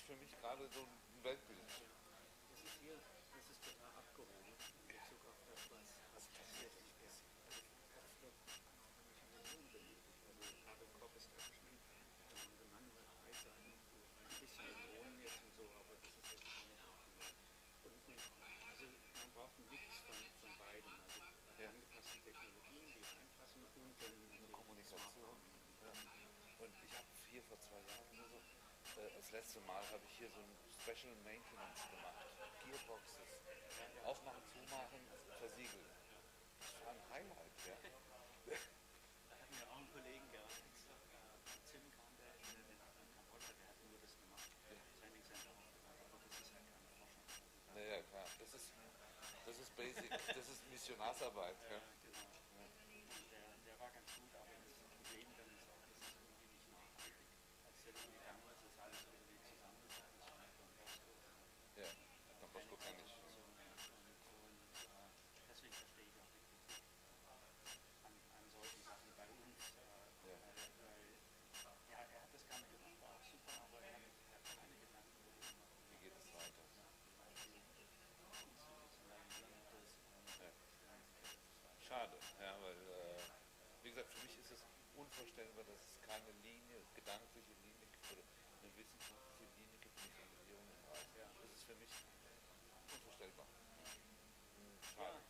für mich gerade so ein Weltbild. Das ist hier, das ist total abgehoben in Bezug auf das, was passiert ist. Also oft wird manchmal Vision benötigt. Also gerade im Kopf ist da geschrieben, der Mann wird frei sein, ein bisschen Dämonen jetzt und so, aber das ist jetzt nicht optimal. Also man braucht einen Mix von beidem. Also Ja. angepasste Technologien, die reinpassen und dann Eine natürlich Kommunikation. Smartphone und Ja. Und ich habe hier vor 2 Jahren oder so, das letzte Mal habe ich hier so ein Special Maintenance gemacht. Gearboxes. ja, ja, Aufmachen, zumachen, versiegeln. ja. Das war ein Highlight, ja. Da hatten wir auch einen Kollegen, der war extra von Zimkan, den hat man in Kambodscha, der hat nur das gemacht, Training Center aufgebaut, aber das ist halt keine Forschung. Also da, Naja, klar. Das ist Basic, das ist Missionarsarbeit. Ja. genau. Und der war ganz gut, aber das Problem dann ist auch, es ist irgendwie nicht nachhaltig. Als der dann gegangen ist, ist alles irgendwie zusammengebrochen, das war von Bosco, Ja, Don Bosco kann ich. deswegen verstehe ich auch die Kritik an solchen Sachen bei uns, Ja. weil ja, er hat das gerne gemacht, war auch super, aber er hat keine Gedanken darüber gemacht, Wie geht es weiter? wie institutionellen Limites Ja. und Schade, ja, weil, wie gesagt, für mich ist es unvorstellbar, dass es keine Linie, gedankliche Linie gibt oder eine wissenschaftliche Linie gibt mit den Regierungen im Reich. ja. Das ist für mich unvorstellbar. Ja, Schade.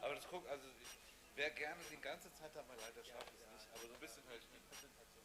Aber das guckt, also ich wäre gerne die ganze Zeit dabei, leider schaffe ich es nicht, aber so ein bisschen höre ich mit. Präsentation.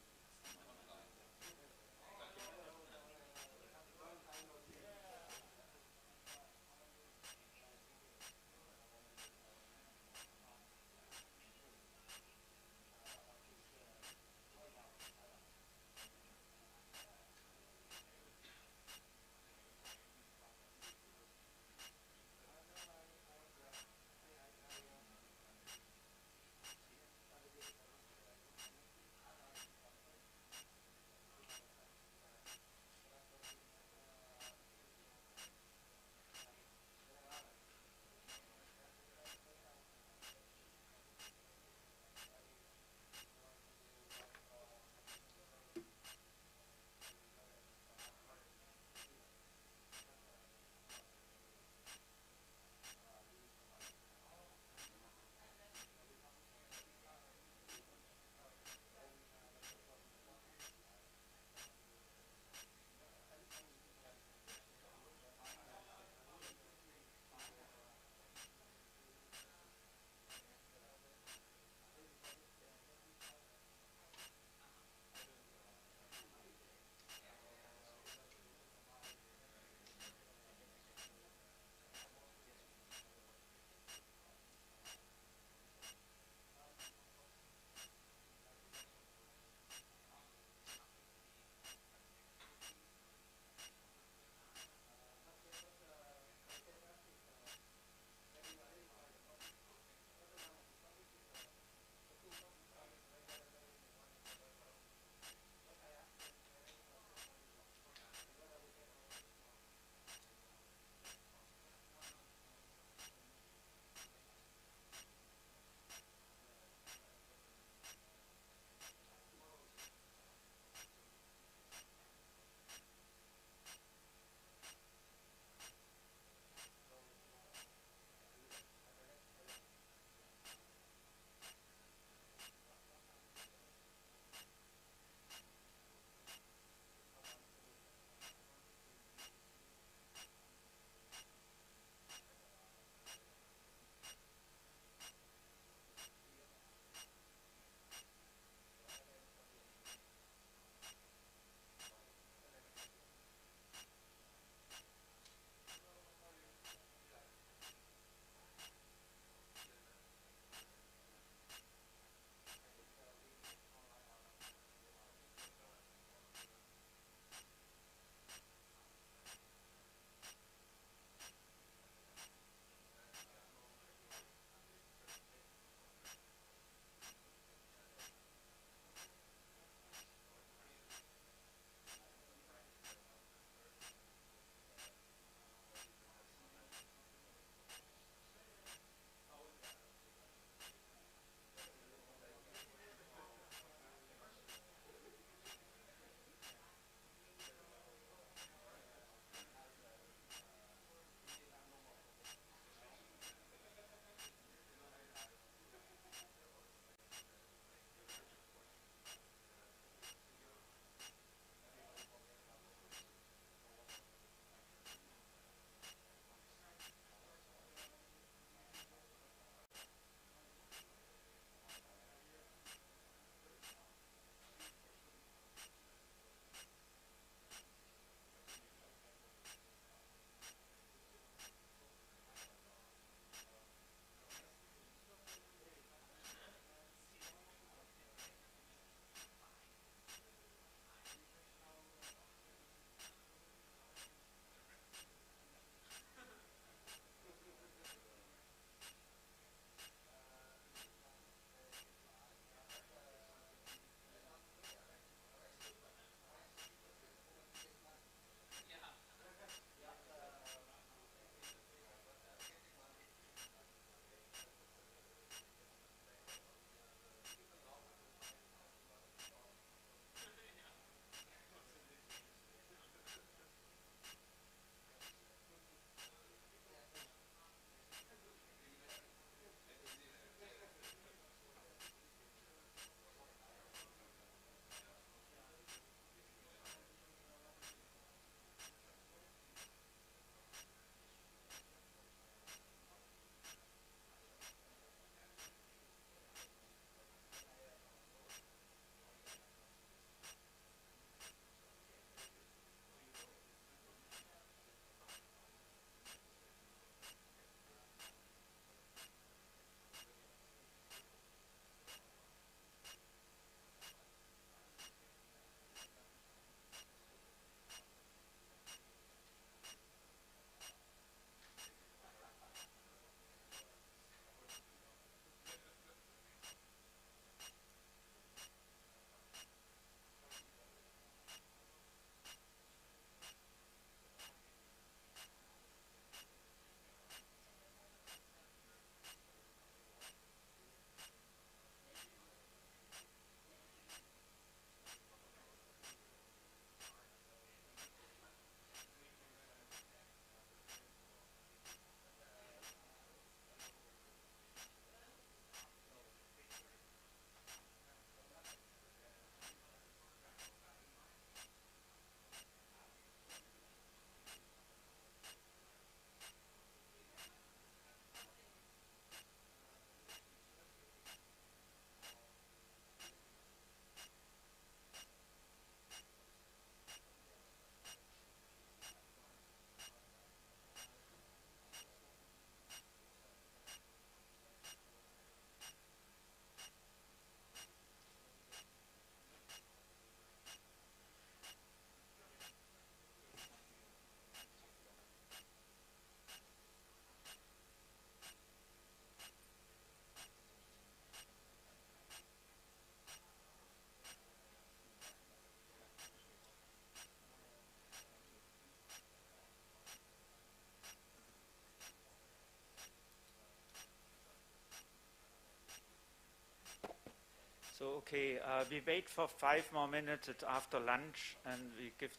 So, okay, we wait for 5 more minutes after lunch, and we give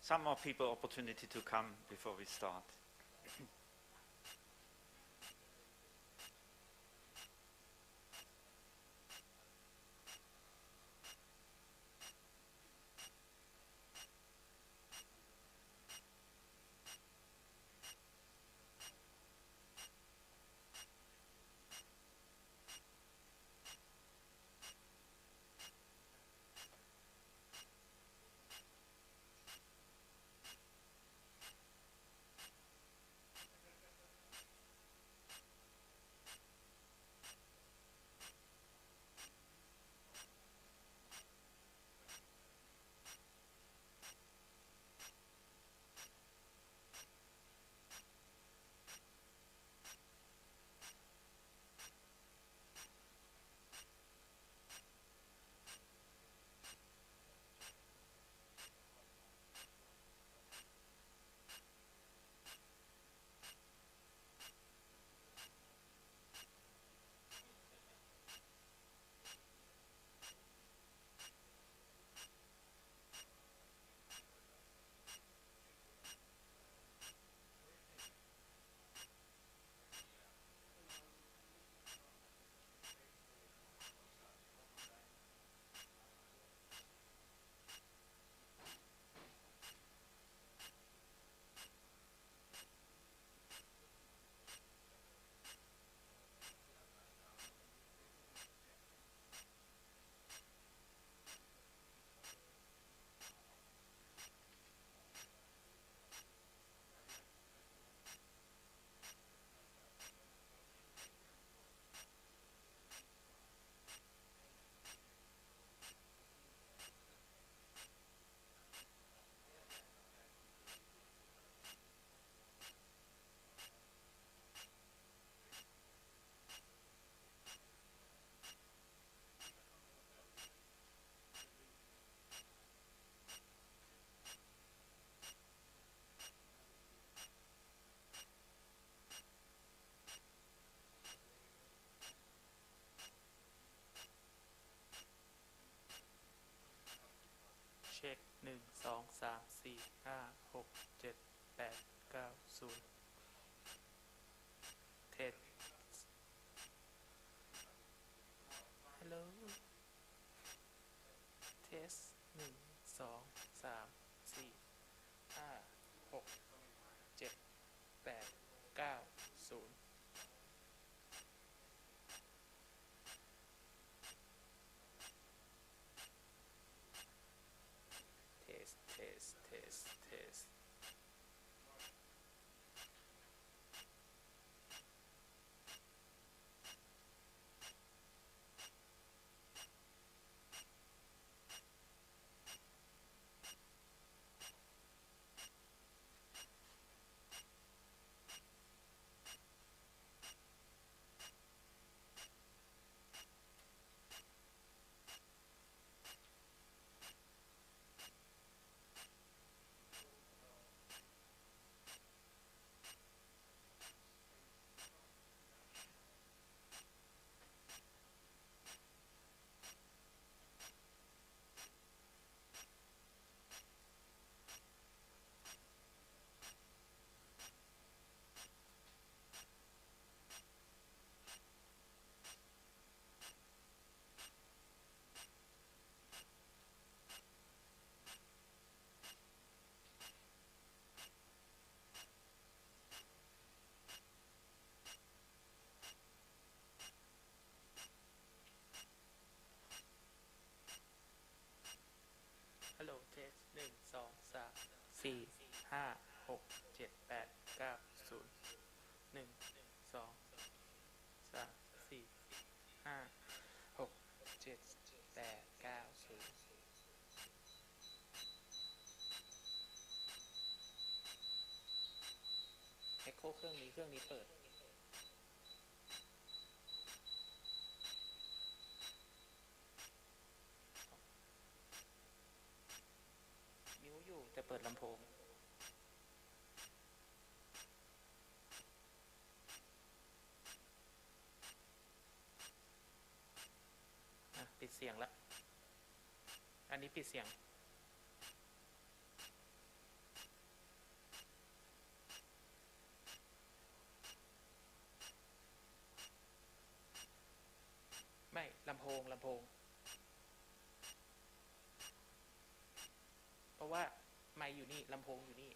some more people opportunity to come before we start.เช็ค1 2 3 4 5 6 7 8 9 0เทสฮัลโหลเทส1 2 3 4 5 6 7 8 9 0เทสเทสเทสเทสฮัลโหลเทส1 2 3 4 5 6 7 8 9 0 1 2 3 4 5 6 7 8 9 0เอ็กโคเครื่องนี้เปิดมิวอยู่แต่เปิดลำโพงปิด สียงแล้วอันนี้ปิดเสียงไม่ลำโพงเพราะว่าไมค์อยู่นี่ลำโพงอยู่นี่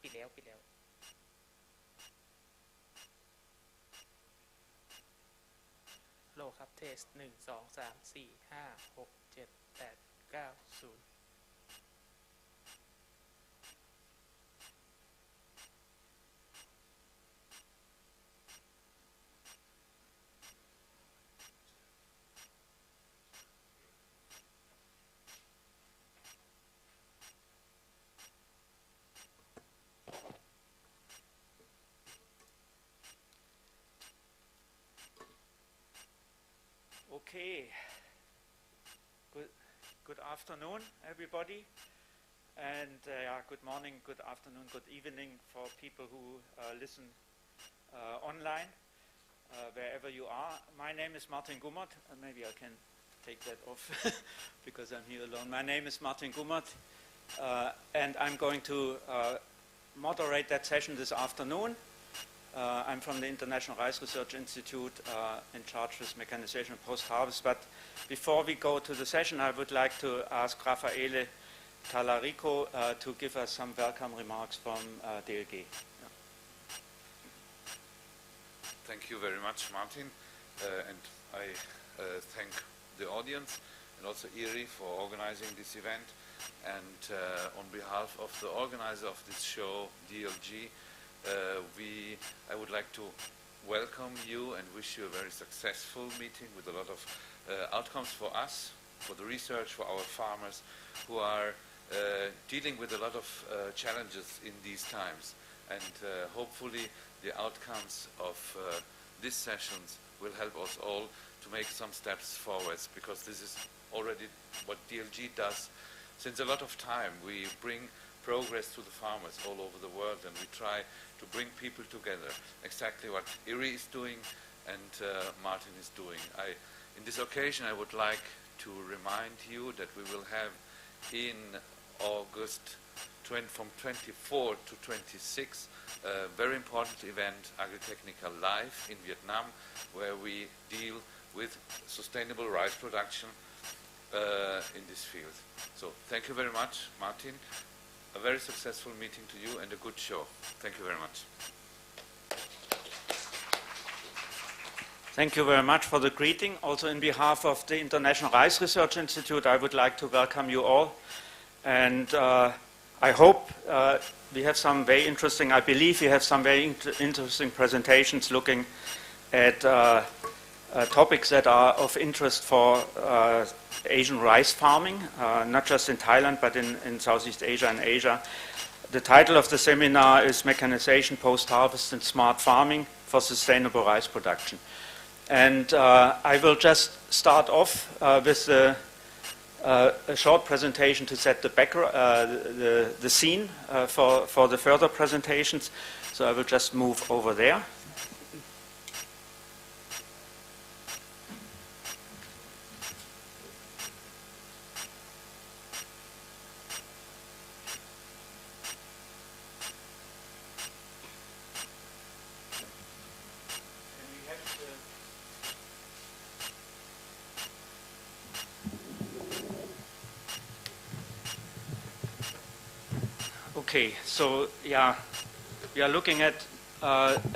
ปิดแล้วโลครับเทส1 2 3 4 5 6 7 8 9 0Okay. Good afternoon, everybody, and good morning, good afternoon, good evening for people who listen online, wherever you are. My name is Martin Gummert, and maybe I can take that off because I'm here alone. My name is Martin Gummert, and I'm going to moderate that session this afternoon. I'm from the International Rice Research Institute in charge with mechanization post-harvest. But before we go to the session, I would like to ask Raffaele Talarico to give us some welcome remarks from DLG. Yeah. Thank you very much, Martin. And I thank the audience and also IRI for organizing this event. And on behalf of the organizer of this show, DLG, I would like to welcome you and wish you a very successful meeting with a lot of outcomes for us, for the research, for our farmers who are dealing with a lot of challenges in these times. And hopefully the outcomes of these sessions will help us all to make some steps forwards, because this is already what DLG does since a lot of time. We bring progress to the farmers all over the world, and we try to bring people together. Exactly what IRI is doing and Martin is doing. In this occasion, I would like to remind you that we will have in August from 24 to 26 a very important event, Agritechnica Live in Vietnam, where we deal with sustainable rice production in this field. So thank you very much, Martin. A very successful meeting to you and a good show. Thank you very much. Thank you very much for the greeting. Also, in behalf of the International Rice Research Institute, I would like to welcome you all. And I hope we have some very interesting, I believe we have some very interesting presentations looking at topics that are of interest for Asian rice farming, not just in Thailand, but in Southeast Asia and Asia. The title of the seminar is Mechanization, Post-Harvest and Smart Farming for Sustainable Rice Production. And I will just start off with a short presentation to set the the scene for the further presentations. So I will just move over there. Okay, so yeah, we are looking at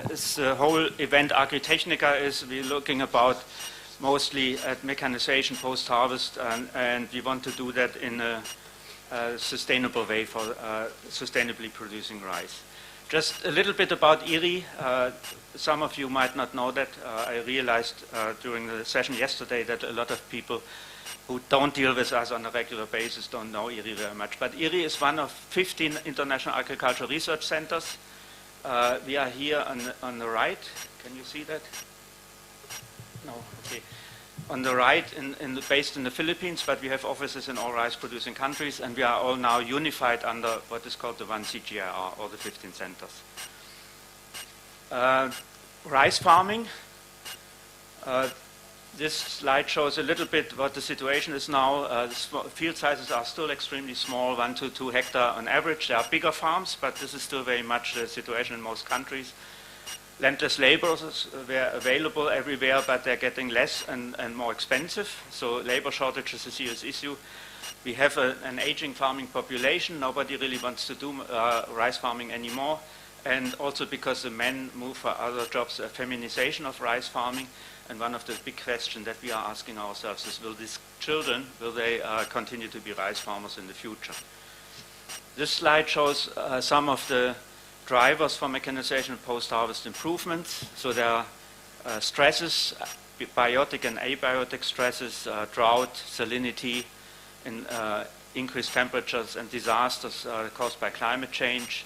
this whole event Agritechnica we're looking about mostly at mechanization post-harvest, and we want to do that in a sustainable way for sustainably producing rice. Just a little bit about IRI. Some of you might not know that. I realized during the session yesterday that a lot of people who don't deal with us on a regular basis don't know IRI very much. But IRI is one of 15 international agricultural research centers. We are here on the right. Can you see that? No, okay. On the right, based in the Philippines, but we have offices in all rice-producing countries, and we are all now unified under what is called the 1CGIR, or the 15 centers. Rice farming. This slide shows a little bit what the situation is now. Field sizes are still extremely small, 1 to 2 hectare on average. There are bigger farms, but this is still very much the situation in most countries. Landless laborers were available everywhere, but they're getting less and more expensive. So labor shortage is a serious issue. We have an aging farming population. Nobody really wants to do rice farming anymore. And also because the men move for other jobs, a feminization of rice farming. And one of the big questions that we are asking ourselves is, will these children, will they continue to be rice farmers in the future? This slide shows some of the drivers for mechanization and post-harvest improvements. So there are stresses, biotic and abiotic stresses, drought, salinity, increased temperatures and disasters caused by climate change.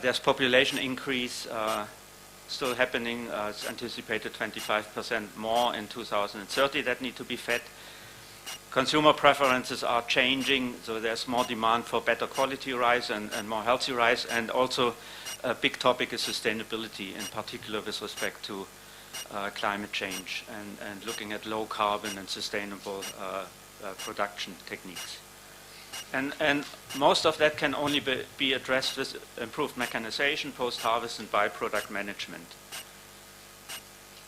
There's population increase still happening. It's anticipated 25% more in 2030 that need to be fed. Consumer preferences are changing, so there's more demand for better quality rice and more healthy rice. And also a big topic is sustainability, in particular with respect to climate change and looking at low carbon and sustainable production techniques. And most of that can only be addressed with improved mechanization, post-harvest, and byproduct management.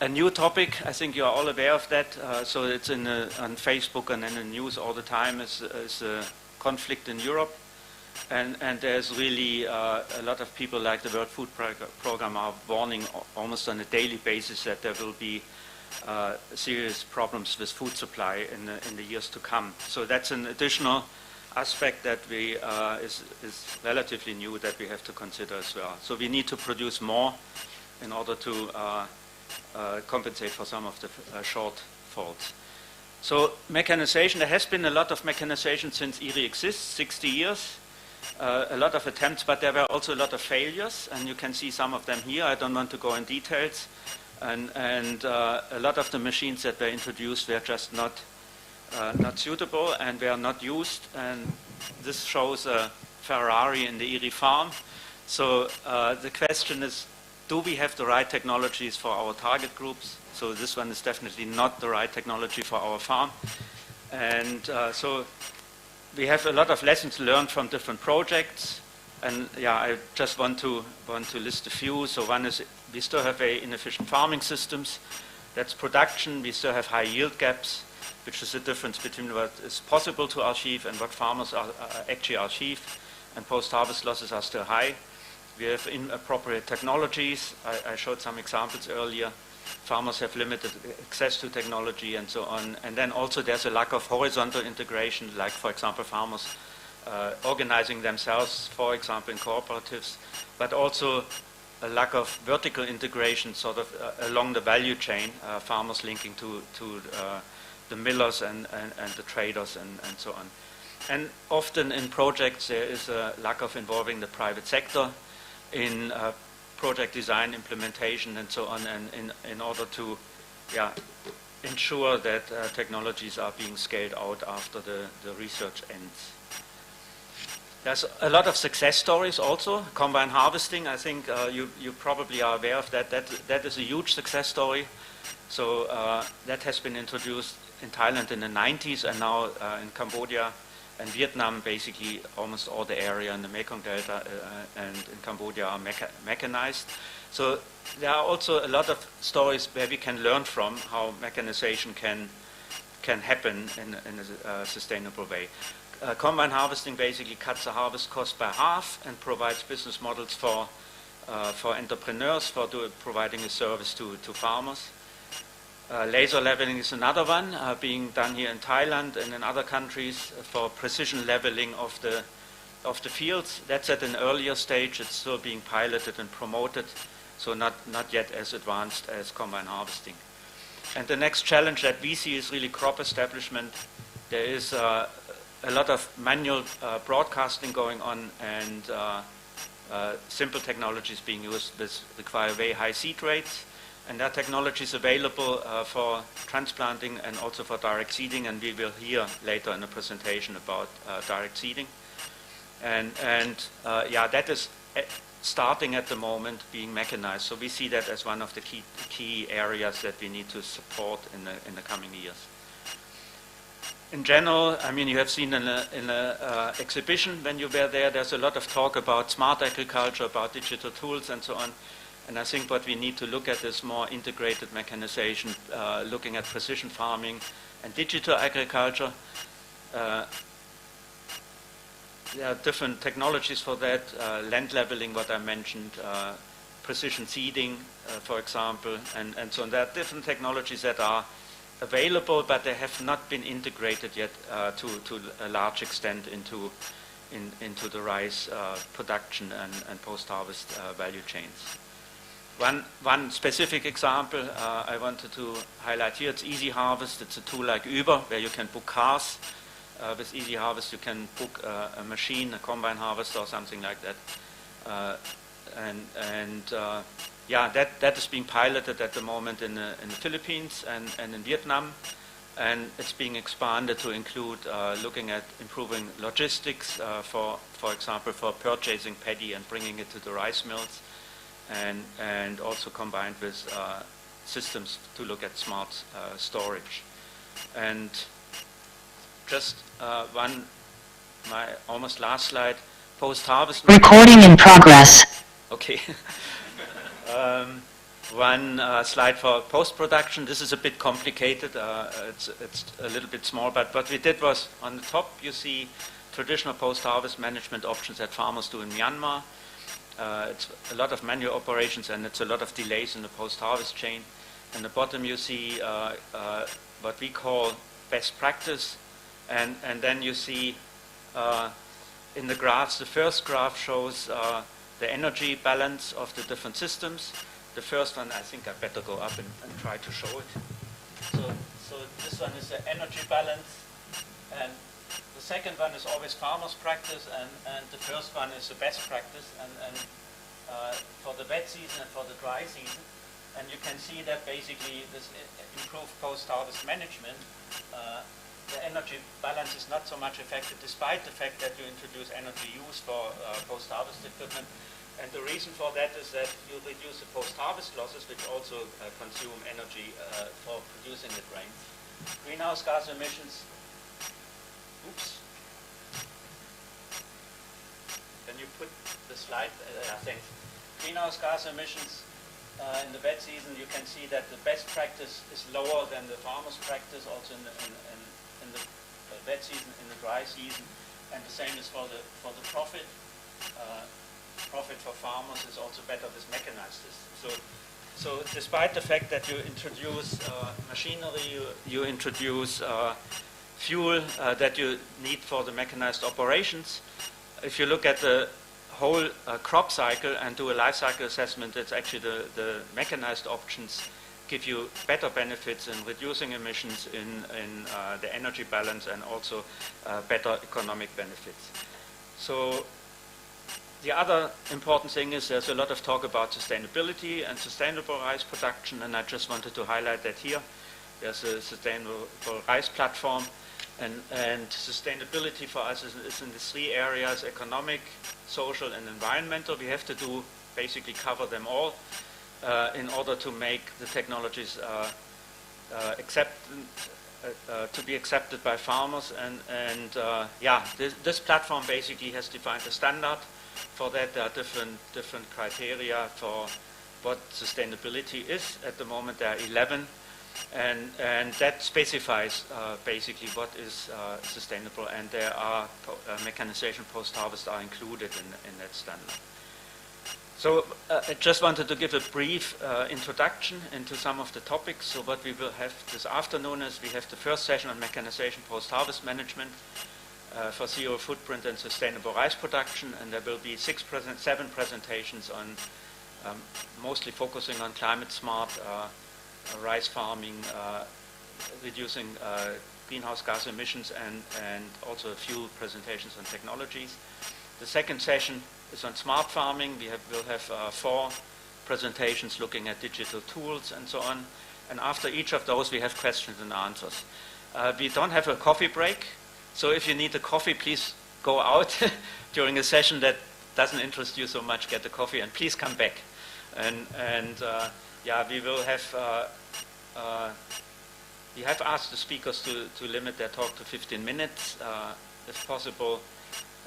A new topic, I think you are all aware of that, so it's on Facebook and in the news all the time, is a conflict in Europe. And there's really a lot of people like the World Food Programme are warning almost on a daily basis that there will be serious problems with food supply in the years to come. So that's an additional aspect that is relatively new that we have to consider as well. So we need to produce more in order to compensate for some of the shortfalls. So mechanization, there has been a lot of mechanization since IRI exists, 60 years. A lot of attempts, but there were also a lot of failures, and you can see some of them here. I don't want to go in details. And a lot of the machines that were introduced were just not suitable and were not used. And this shows a Ferrari in the IRI farm. So the question is, do we have the right technologies for our target groups? So this one is definitely not the right technology for our farm. And so we have a lot of lessons learned from different projects. And yeah, I just want to list a few. So one is we still have very inefficient farming systems. That's production. We still have high yield gaps, which is the difference between what is possible to achieve and what farmers actually achieve. And post-harvest losses are still high. We have inappropriate technologies. I showed some examples earlier. Farmers have limited access to technology and so on. And then also there's a lack of horizontal integration, like, for example, farmers organizing themselves, for example, in cooperatives, but also a lack of vertical integration sort of along the value chain, farmers linking to the millers and the traders and so on. And often in projects there is a lack of involving the private sector in project design, implementation, and so on, and in order to ensure that technologies are being scaled out after the research ends. There's a lot of success stories also. Combine harvesting, I think you probably are aware of that. That is a huge success story. So that has been introduced in Thailand in the 90s, and now in Cambodia and Vietnam, basically almost all the area in the Mekong Delta and in Cambodia are mechanized. So there are also a lot of stories where we can learn from how mechanization can happen in a sustainable way. Combine harvesting basically cuts the harvest cost by half and provides business models for entrepreneurs for providing a service to farmers. Laser leveling is another one being done here in Thailand and in other countries for precision leveling of the fields. That's at an earlier stage. It's still being piloted and promoted, so not yet as advanced as combine harvesting. And the next challenge that we see is really crop establishment. There is a lot of manual broadcasting going on, and simple technologies being used that require very high seed rates. And that technology is available for transplanting and also for direct seeding, and we will hear later in the presentation about direct seeding. And that is starting at the moment being mechanized. So we see that as one of the key areas that we need to support in the coming years. In general, I mean, you have seen in the exhibition when you were there, there's a lot of talk about smart agriculture, about digital tools and so on. And I think what we need to look at is more integrated mechanization, looking at precision farming and digital agriculture. There are different technologies for that, land leveling, what I mentioned, precision seeding, for example, and so on. There are different technologies that are available, but they have not been integrated yet to a large extent into the rice production and post-harvest value chains. One specific example I wanted to highlight here, it's Easy Harvest. It's a tool like Uber, where you can book cars. With Easy Harvest, you can book a machine, a combine harvester or something like that. Yeah, that is being piloted at the moment in the Philippines and in Vietnam, and it's being expanded to include looking at improving logistics, for example, for purchasing paddy and bringing it to the rice mills, and also combined with systems to look at smart storage. And just my almost last slide, post-harvest. Recording in progress. Okay. One slide for post-production. This is a bit complicated. It's a little bit small, but what we did was, on the top you see traditional post-harvest management options that farmers do in Myanmar. It's a lot of manual operations and it's a lot of delays in the post-harvest chain. And the bottom you see what we call best practice, and then you see in the graphs, the first graph shows the energy balance of the different systems. The first one, I think I better go up and try to show it. So this one is the energy balance, and the second one is always farmer's practice, and the first one is the best practice, and for the wet season and for the dry season. And you can see that basically this improved post-harvest management, the energy balance is not so much affected, despite the fact that you introduce energy use for post-harvest equipment. And the reason for that is that you reduce the post-harvest losses, which also consume energy for producing the grain. Greenhouse gas emissions. Oops. Can you put the slide? I think greenhouse gas emissions in the wet season. You can see that the best practice is lower than the farmer's practice, also in the wet season, in the dry season, and the same is for the profit. Profit for farmers is also better with mechanized systems. So despite the fact that you introduce machinery, you introduce fuel that you need for the mechanized operations, if you look at the whole crop cycle and do a life cycle assessment, it's actually the mechanized options give you better benefits in reducing emissions, in the energy balance, and also better economic benefits. So the other important thing is there's a lot of talk about sustainability and sustainable rice production, and I just wanted to highlight that here. There's a sustainable rice platform, and sustainability for us is in the three areas: economic, social, and environmental. We have to basically cover them all in order to make the technologies to be accepted by farmers. And this platform basically has defined a standard. For that, there are different criteria for what sustainability is. At the moment, there are 11, and that specifies basically what is sustainable, and there are mechanization post-harvest are included in that standard. So I just wanted to give a brief introduction into some of the topics. So what we will have this afternoon is we have the first session on mechanization post-harvest management for zero footprint and sustainable rice production, and there will be 7 presentations on mostly focusing on climate smart rice farming, reducing greenhouse gas emissions, and also a few presentations on technologies. The second session is on smart farming. We'll have 4 presentations looking at digital tools and so on, and after each of those we have questions and answers. We don't have a coffee break, so if you need a coffee, please go out during a session that doesn't interest you so much, get a coffee and please come back. Yeah, we will have. We have asked the speakers to limit their talk to 15 minutes, if possible.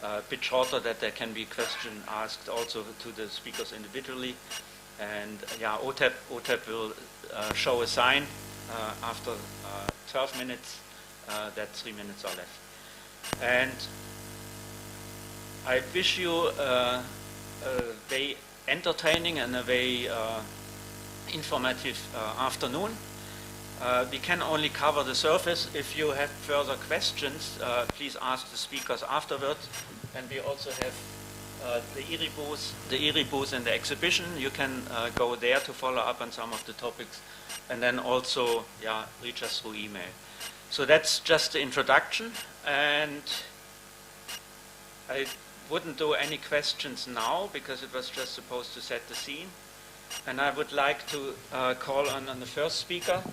A bit shorter, that there can be question asked also to the speakers individually. And yeah, OTEP will show a sign after 12 minutes that 3 minutes are left. And I wish you a very entertaining and a very informative afternoon. We can only cover the surface. If you have further questions, please ask the speakers afterwards. And we also have the ERI booth in the exhibition. You can go there to follow up on some of the topics, and then also, yeah, reach us through email. So that's just the introduction, and I wouldn't do any questions now because it was just supposed to set the scene. And I would like to call on the first speaker.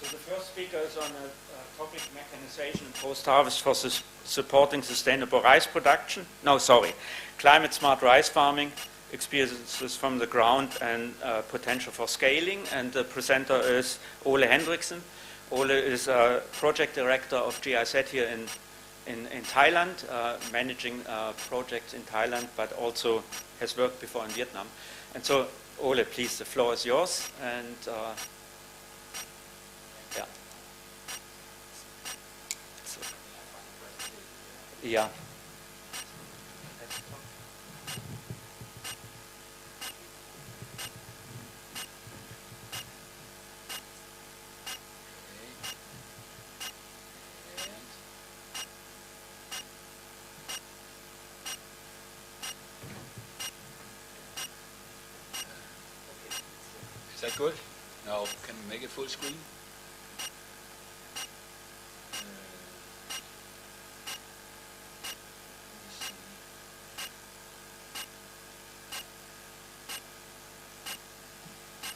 So the first speaker is on a topic, mechanization and post-harvest for supporting sustainable rice production. No, sorry, climate-smart rice farming, experiences from the ground and potential for scaling. And the presenter is Ole Hendriksen. Ole is a project director of GIZ here in Thailand, managing projects in Thailand, but also has worked before in Vietnam. And so, Ole, please, the floor is yours. And yeah. So, yeah. Is that good? No, can we make it full screen?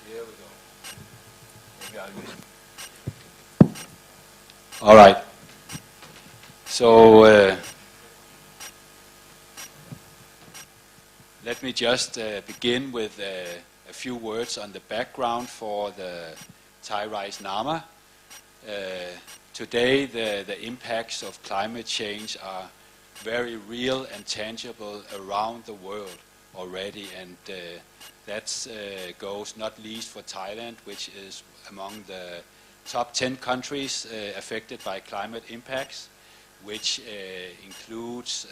Here we go. Maybe I'll use it. All right. So let me just begin with a few words on the background for the Thai rice NAMA. Today the impacts of climate change are very real and tangible around the world already, and that goes not least for Thailand, which is among the top 10 countries affected by climate impacts, which includes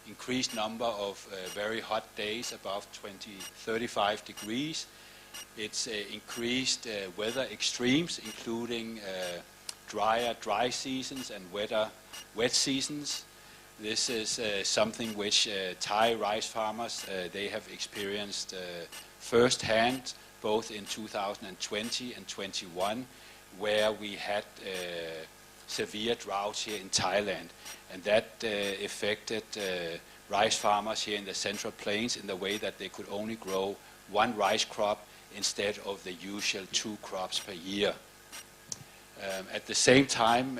increased number of very hot days above 35 degrees. It's increased weather extremes, including drier dry seasons and wetter wet seasons. This is something which Thai rice farmers they have experienced firsthand, both in 2020 and 21, where we had severe droughts here in Thailand, and that affected rice farmers here in the Central Plains in the way that they could only grow one rice crop instead of the usual 2 crops per year. At the same time,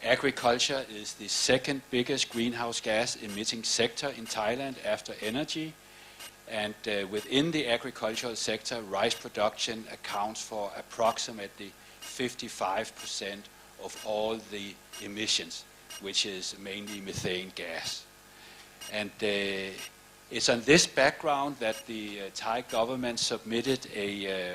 agriculture is the second biggest greenhouse gas emitting sector in Thailand after energy, and within the agricultural sector, rice production accounts for approximately 55% of all the emissions, which is mainly methane gas. And it's on this background that the Thai government submitted a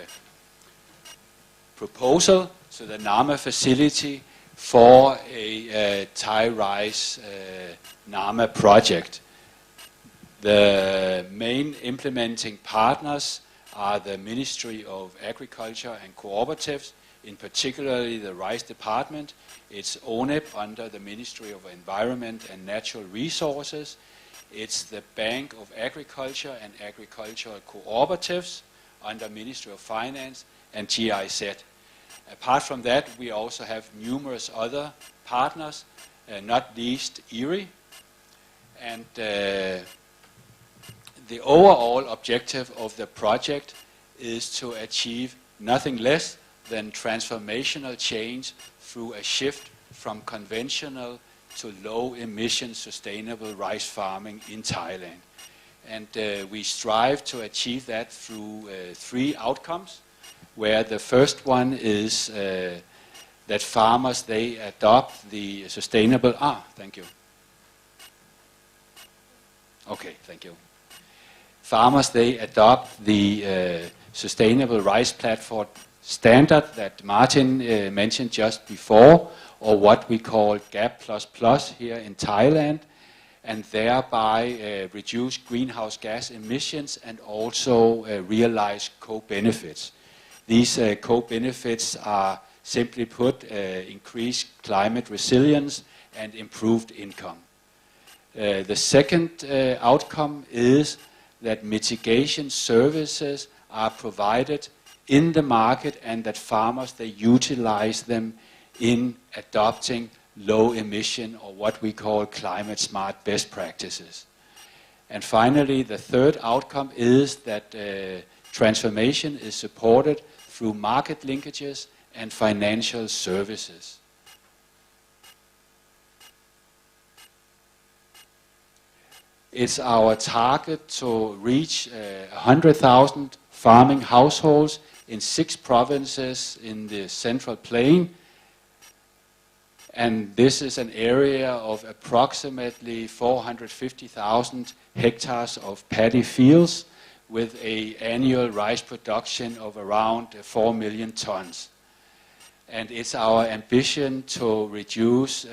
proposal to the NAMA facility for a Thai rice NAMA project. The main implementing partners are the Ministry of Agriculture and Cooperatives, in particularly the Rice Department. It's ONEP under the Ministry of Environment and Natural Resources. It's the Bank of Agriculture and Agricultural Cooperatives under Ministry of Finance and GIZ. Apart from that, we also have numerous other partners, not least ERI. And the overall objective of the project is to achieve nothing less than transformational change through a shift from conventional to low emission sustainable rice farming in Thailand. And we strive to achieve that through 3 outcomes, where the first one is that farmers, they adopt the sustainable, thank you. Okay, thank you. Farmers, they adopt the sustainable rice platform standard that Martin mentioned just before, or what we call GAP++ here in Thailand, and thereby reduce greenhouse gas emissions and also realize co-benefits. These co-benefits are, simply put, increased climate resilience and improved income. The second outcome is that mitigation services are provided in the market and that farmers, they utilize them in adopting low emission, or what we call climate smart best practices. And finally, the third outcome is that transformation is supported through market linkages and financial services. It's our target to reach 100,000 farming households in 6 provinces in the Central Plain. And this is an area of approximately 450,000 hectares of paddy fields with an annual rice production of around 4 million tons. And it's our ambition to reduce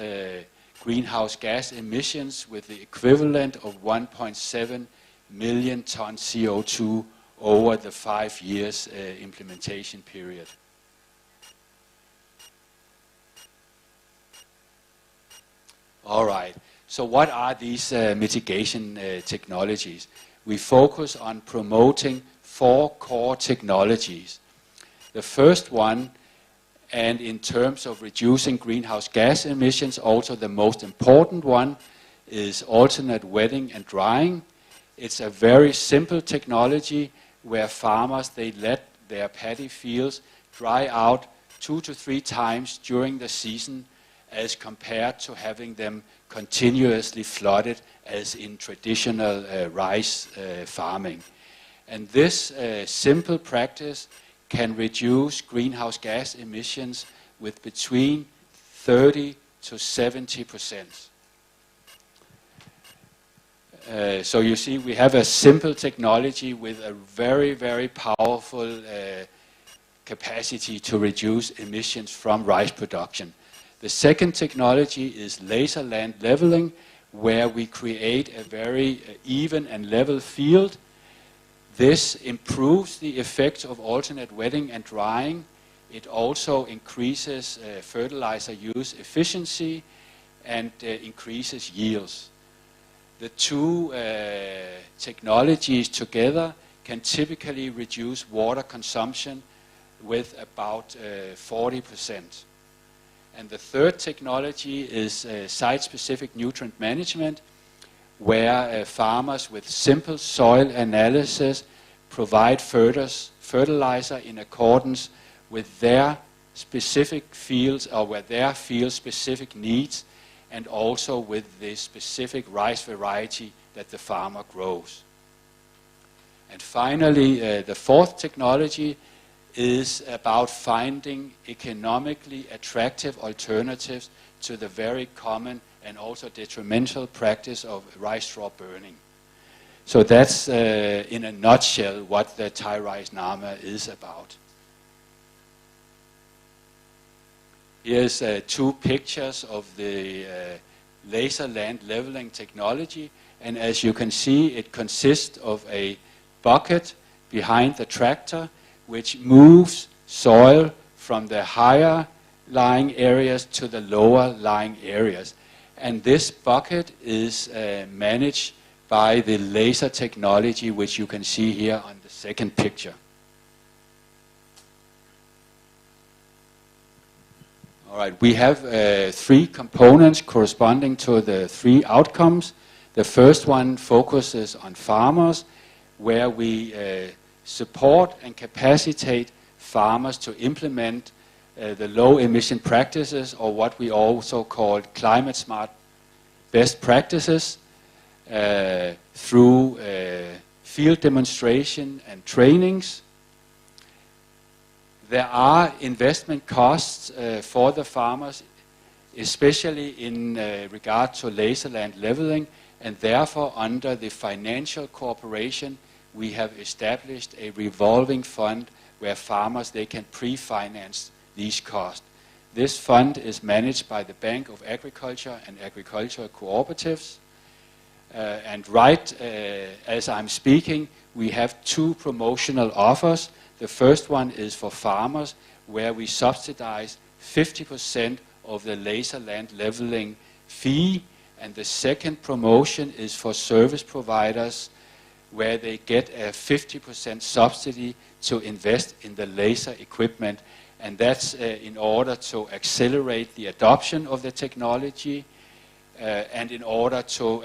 greenhouse gas emissions with the equivalent of 1.7 million tons CO2 over the 5 years implementation period. All right, so what are these mitigation technologies? We focus on promoting 4 core technologies. The first one, and in terms of reducing greenhouse gas emissions, also the most important one, is alternate wetting and drying. It's a very simple technology where farmers, they let their paddy fields dry out 2 to 3 times during the season, as compared to having them continuously flooded as in traditional rice farming. And this simple practice can reduce greenhouse gas emissions with between 30 to 70%. So you see, we have a simple technology with a very, very powerful capacity to reduce emissions from rice production. The second technology is laser land leveling, where we create a very even and level field. This improves the effects of alternate wetting and drying. It also increases fertilizer use efficiency and increases yields. The 2 technologies together can typically reduce water consumption with about 40%. And the third technology is site-specific nutrient management, where farmers with simple soil analysis provide fertilizer in accordance with their specific fields, or with their field-specific needs, and also with the specific rice variety that the farmer grows. And finally, the fourth technology is about finding economically attractive alternatives to the very common and also detrimental practice of rice straw burning. So that's in a nutshell what the Thai Rice NAMA is about. Here's 2 pictures of the laser land leveling technology, and as you can see, it consists of a bucket behind the tractor which moves soil from the higher lying areas to the lower lying areas. And this bucket is managed by the laser technology, which you can see here on the second picture. All right, we have 3 components corresponding to the 3 outcomes. The first one focuses on farmers, where we support and capacitate farmers to implement the low emission practices, or what we also call climate smart best practices, through field demonstration and trainings. There are investment costs for the farmers, especially in regard to laser land leveling, and therefore under the financial cooperation we have established a revolving fund where farmers, they can pre-finance these costs. This fund is managed by the Bank of Agriculture and agricultural cooperatives. And right as I'm speaking, we have 2 promotional offers. The first one is for farmers, where we subsidize 50% of the laser land leveling fee. And the second promotion is for service providers, where they get a 50% subsidy to invest in the laser equipment. And that's in order to accelerate the adoption of the technology and in order to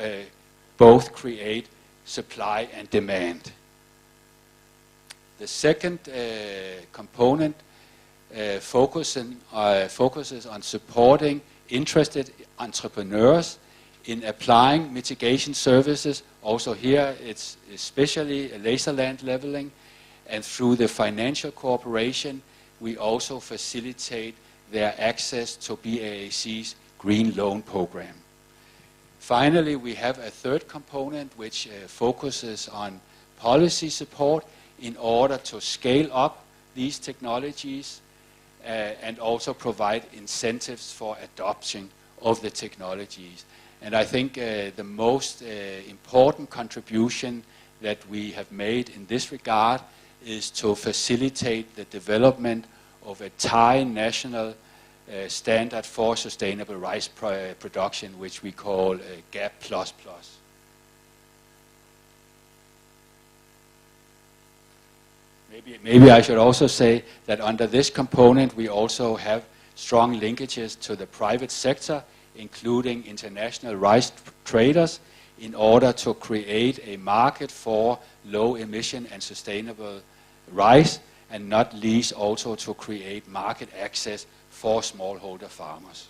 both create supply and demand. The second component focuses on supporting interested entrepreneurs in applying mitigation services. Also here it's especially laser land leveling, and through the financial cooperation we also facilitate their access to BAAC's Green Loan Program. Finally, we have a third component which focuses on policy support in order to scale up these technologies and also provide incentives for adoption of the technologies. And I think the most important contribution that we have made in this regard is to facilitate the development of a Thai national standard for sustainable rice production, which we call GAP++. Maybe I should also say that under this component we also have strong linkages to the private sector, including international rice traders, in order to create a market for low emission and sustainable rice, and not least also to create market access for smallholder farmers.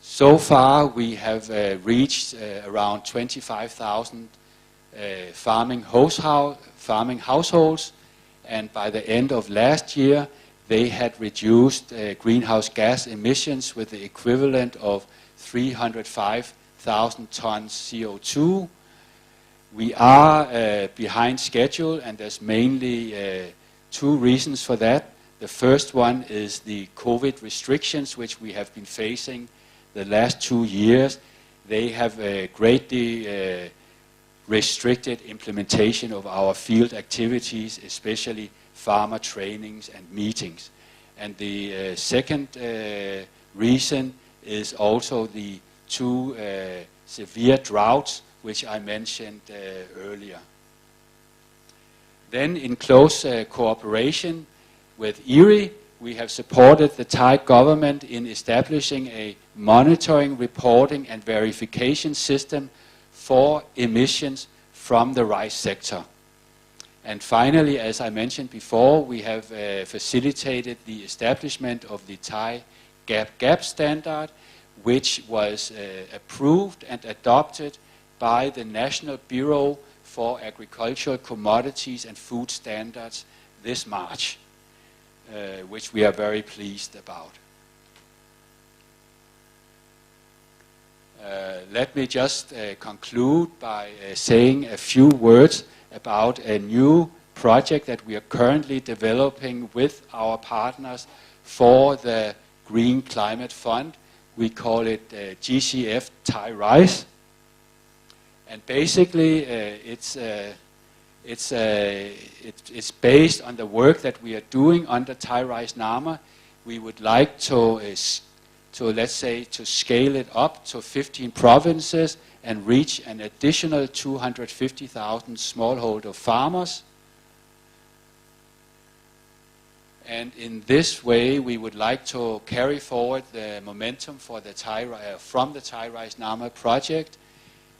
So far we have reached around 25,000 farming households, and by the end of last year they had reduced greenhouse gas emissions with the equivalent of 305,000 tons CO2. We are behind schedule, and there's mainly 2 reasons for that. The first one is the COVID restrictions which we have been facing the last 2 years. They have greatly restricted implementation of our field activities, especially farmer trainings and meetings. And the second reason is also the 2 severe droughts which I mentioned earlier. Then, in close cooperation with IRI, we have supported the Thai government in establishing a monitoring, reporting and verification system for emissions from the rice sector. And finally, as I mentioned before, we have facilitated the establishment of the Thai GAP standard, which was approved and adopted by the National Bureau for Agricultural Commodities and Food Standards this March, which we are very pleased about. Let me just conclude by saying a few words about a new project that we are currently developing with our partners for the Green Climate Fund. We call it GCF Thai Rice. And basically it's based on the work that we are doing under Thai Rice NAMA. We would like to let's say, to scale it up to 15 provinces and reach an additional 250,000 smallholder farmers. And in this way, we would like to carry forward the momentum for the from the Thai Rice NAMA project.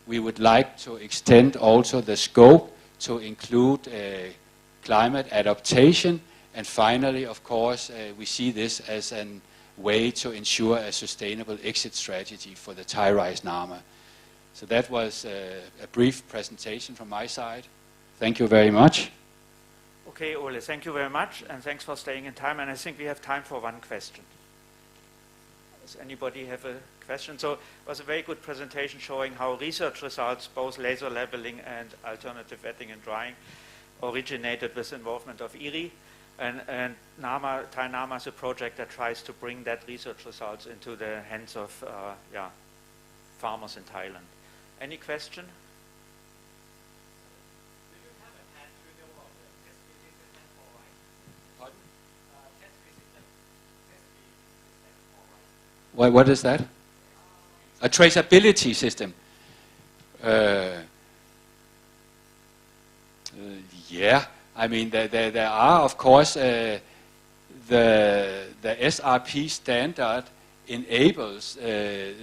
We would like to extend also the scope to include climate adaptation, and finally, of course, we see this as a way to ensure a sustainable exit strategy for the Thai rice Nama. So that was a brief presentation from my side. Thank you very much. Okay, Ole, thank you very much, and thanks for staying in time. And I think we have time for one question. Does anybody have a question? So it was a very good presentation showing how research results, both laser labeling and alternative wetting and drying, originated with involvement of IRI. And Nama, Thai Nama is a project that tries to bring that research results into the hands of farmers in Thailand. Any question? What is that? A traceability system. Yeah, I mean there are of course the SRP standard enables a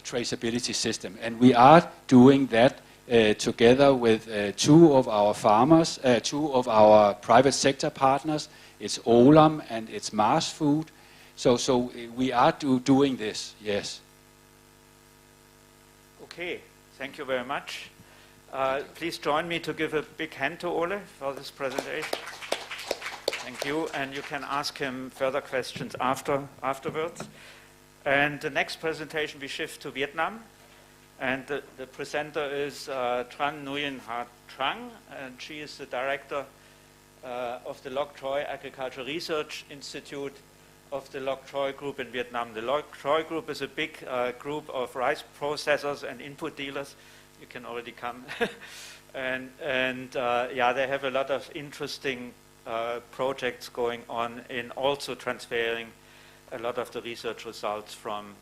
traceability system, and we are doing that together with two of our farmers, two of our private sector partners. It's Olam and it's Mars Food. So we are doing this, yes. Okay, thank you very much. Please join me to give a big hand to Ole for this presentation. Thank you, and you can ask him further questions afterwards. And the next presentation we shift to Vietnam, and the presenter is Tran Nguyen Ha Trang, and she is the director of the Loc Troy Agricultural Research Institute of the Loc Troy Group in Vietnam. The Loc Troy Group is a big group of rice processors and input dealers. You can already come. and yeah, they have a lot of interesting projects going on in also transferring a lot of the research results from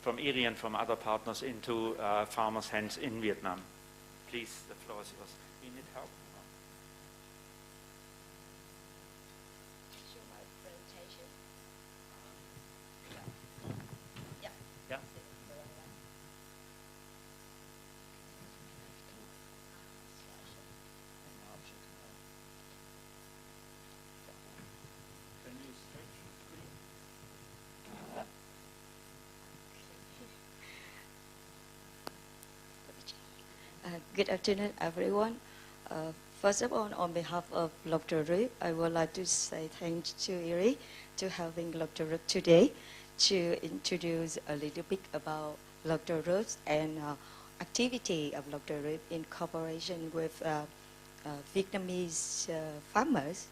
IRI and from other partners into farmers' hands in Vietnam. Please, the floor is yours. We need help. Good afternoon, everyone. First of all, on behalf of Dr. Rip, I would like to say thanks to IRI to having Dr. Rip today to introduce a little bit about Dr. Rip and activity of Dr. Rip in cooperation with Vietnamese farmers,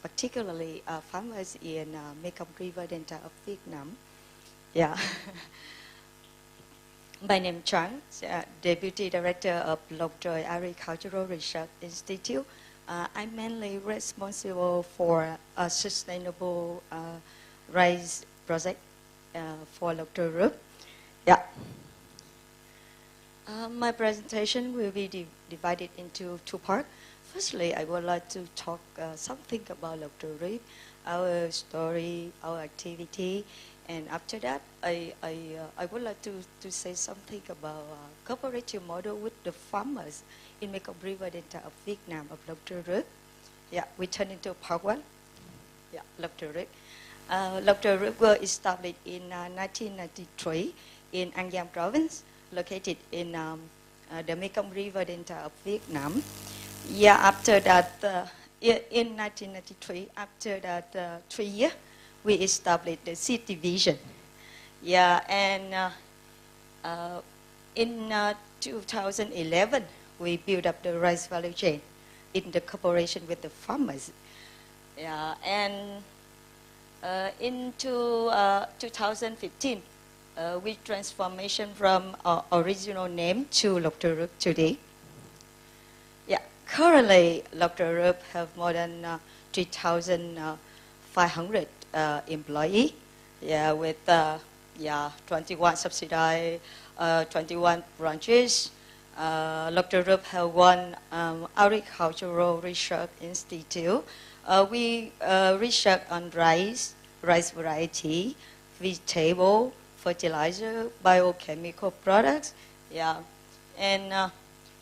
particularly farmers in Mekong River Delta of Vietnam. Yeah. My name is Trang, Deputy Director of Loc Troy Agricultural Research Institute. I'm mainly responsible for a sustainable rice project for Loc Troy Group. Yeah. My presentation will be divided into two parts. Firstly, I would like to talk something about Loc Troy Group, our story, our activity. And after that, I would like to say something about cooperative model with the farmers in Mekong River Delta of Vietnam of Loc Troy Group. Yeah, we turn into part one. Yeah, Loc Troy Group. Loc Troy Group was established in 1993 in An Giang province, located in the Mekong River Delta of Vietnam. Yeah, after that, in 1993, after that 3 years, we established the seed division. Yeah, and in 2011, we built up the rice value chain in the cooperation with the farmers. Yeah, and into 2015, we transformation from our original name to Loc Troy Group today. Yeah, currently Loc Troy Group have more than 3,500 employee, yeah, with 21 subsidiary, 21 branches. Loc Troy Group have one agricultural research institute. We research on rice variety, vegetable, fertilizer, biochemical products. Yeah, and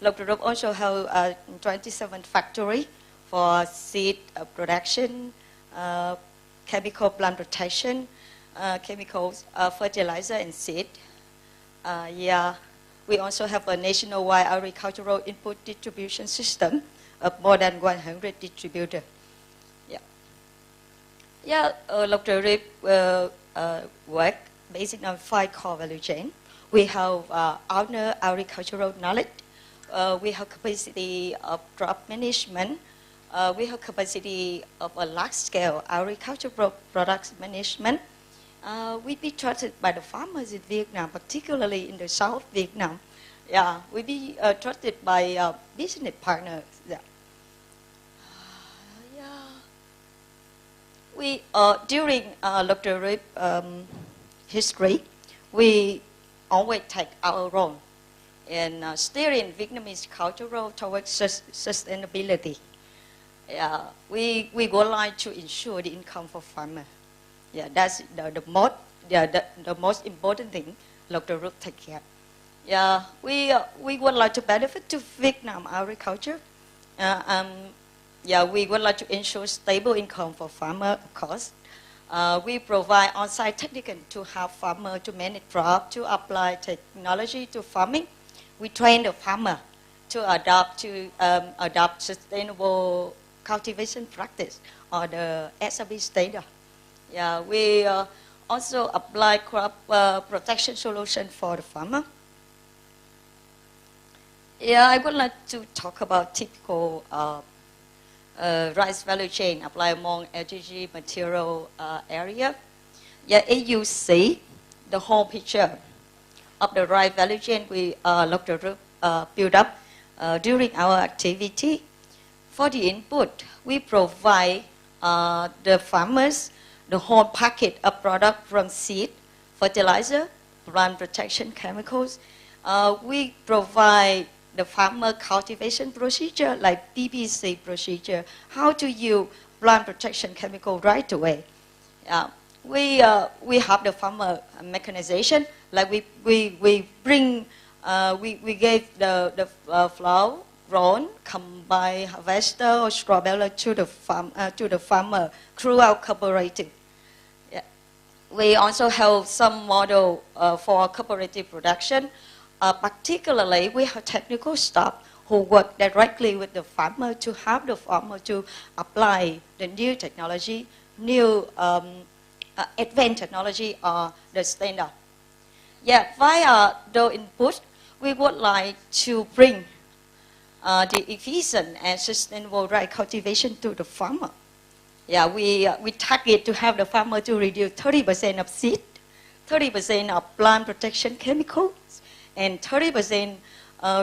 Loc Troy Group also have 27 factory for seed production, chemical plant protection, chemicals, fertilizer and seed. Yeah, we also have a nationwide agricultural input distribution system of more than 100 distributors. Yeah, yeah. Dr. Rip work based on 5 core value chain. We have owner agricultural knowledge. We have capacity of crop management. We have capacity of a large-scale agricultural products management. We be trusted by the farmers in Vietnam, particularly in the South Vietnam. Yeah, we be trusted by business partners. Yeah. Yeah. We during Dr. Rip history, we always take our role in steering Vietnamese cultural towards sustainability. Yeah, we would like to ensure the income for farmers. Yeah, that's the most important thing Dr. Rup take care. Yeah, we would like to benefit to Vietnam agriculture. Yeah, we would like to ensure stable income for farmer, of course. We provide on-site technical to help farmer to manage crop, to apply technology to farming. We train the farmer to adopt sustainable cultivation practice or the SRB standard. Yeah, we also apply crop protection solution for the farmer. Yeah, I would like to talk about typical rice value chain applied among LGG material area. Yeah, as you see the whole picture of the rice value chain we build up during our activity. For the input, we provide the farmers the whole packet of product from seed, fertilizer, plant protection chemicals. We provide the farmer cultivation procedure like PPC procedure, how to use plant protection chemical right away. We have the farmer mechanization, like we bring, we gave the flour, grown, combine harvester or straw baler to the farmer through our cooperative. Yeah. We also have some model for cooperative production. Particularly, we have technical staff who work directly with the farmer to help the farmer to apply the new technology, new advanced technology or the standard. Yeah, via the input, we would like to bring the efficient and sustainable rice cultivation to the farmer. Yeah, we target to have the farmer to reduce 30% of seed, 30% of plant protection chemicals, and 30%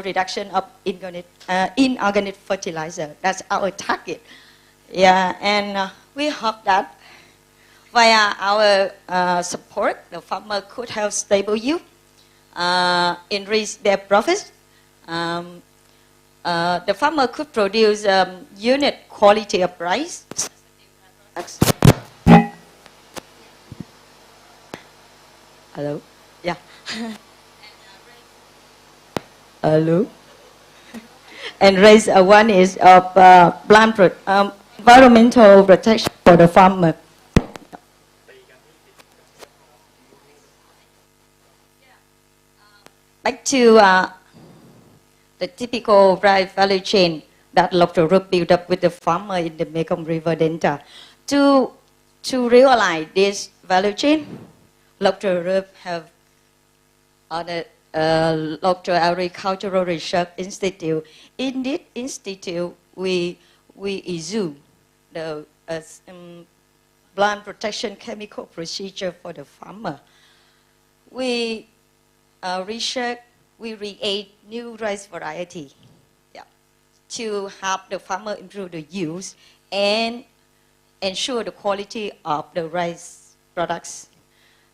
reduction of inorganic fertilizer. That's our target. Yeah, and we hope that via our support, the farmer could have stable yield, increase their profits. The farmer could produce unit quality of rice. Hello? Yeah. Hello? And raise one is of environmental protection for the farmer. Back to the typical rice value chain that Dr. Rup built up with the farmer in the Mekong River Delta. To realize this value chain, Dr. Rup have Dr. Agricultural Research Institute. In this institute, we issue the plant protection chemical procedure for the farmer. We research, we create new rice variety, yeah, to help the farmer improve the use and ensure the quality of the rice products.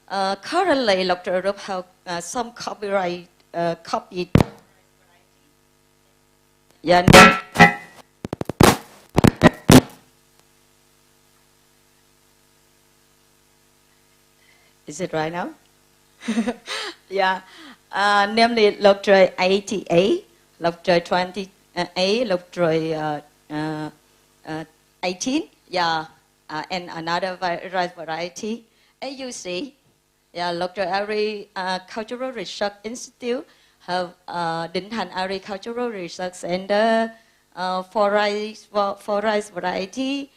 Currently, Dr. Rup have some copyright copied. Yeah. Is it right now? Yeah. Namely, Lottery 88, Lottery 20A, Lottery 18, yeah, and another rice variety. As you see, yeah, Dr. Ari Cultural Research Institute have Dinhan Agricultural Research Center for rice variety.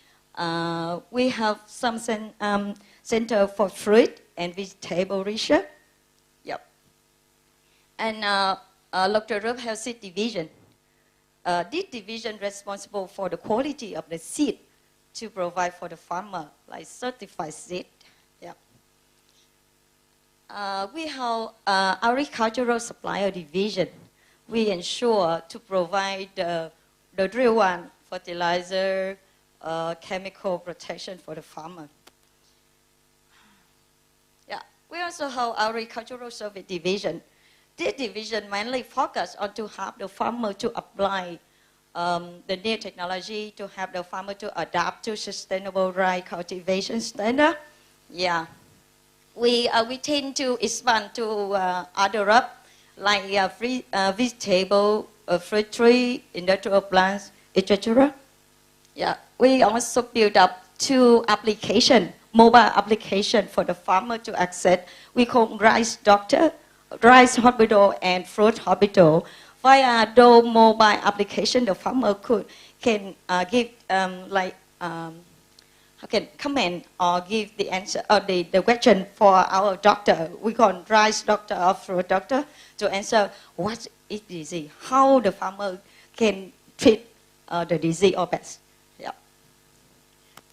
We have some center for fruit and vegetable research. Yep. And Dr. Rup have seed division. This division responsible for the quality of the seed to provide for the farmer, like certified seed. Yeah. We have agricultural supplier division. We ensure to provide the real one, fertilizer, chemical protection for the farmer. Yeah. We also have agricultural service division. This division mainly focus on to help the farmer to apply the new technology, to help the farmer to adapt to sustainable rice cultivation standard. Yeah, we tend to expand to other crops like vegetable, fruit tree, industrial plants, etc. Yeah, we also build up two application, mobile application for the farmer to access. We call rice doctor, rice hospital, and fruit hospital. Via those mobile application, the farmer can give can comment or give the answer or the question for our doctor. We call rice doctor or fruit doctor to answer what is disease, how the farmer can treat the disease or best. Yeah.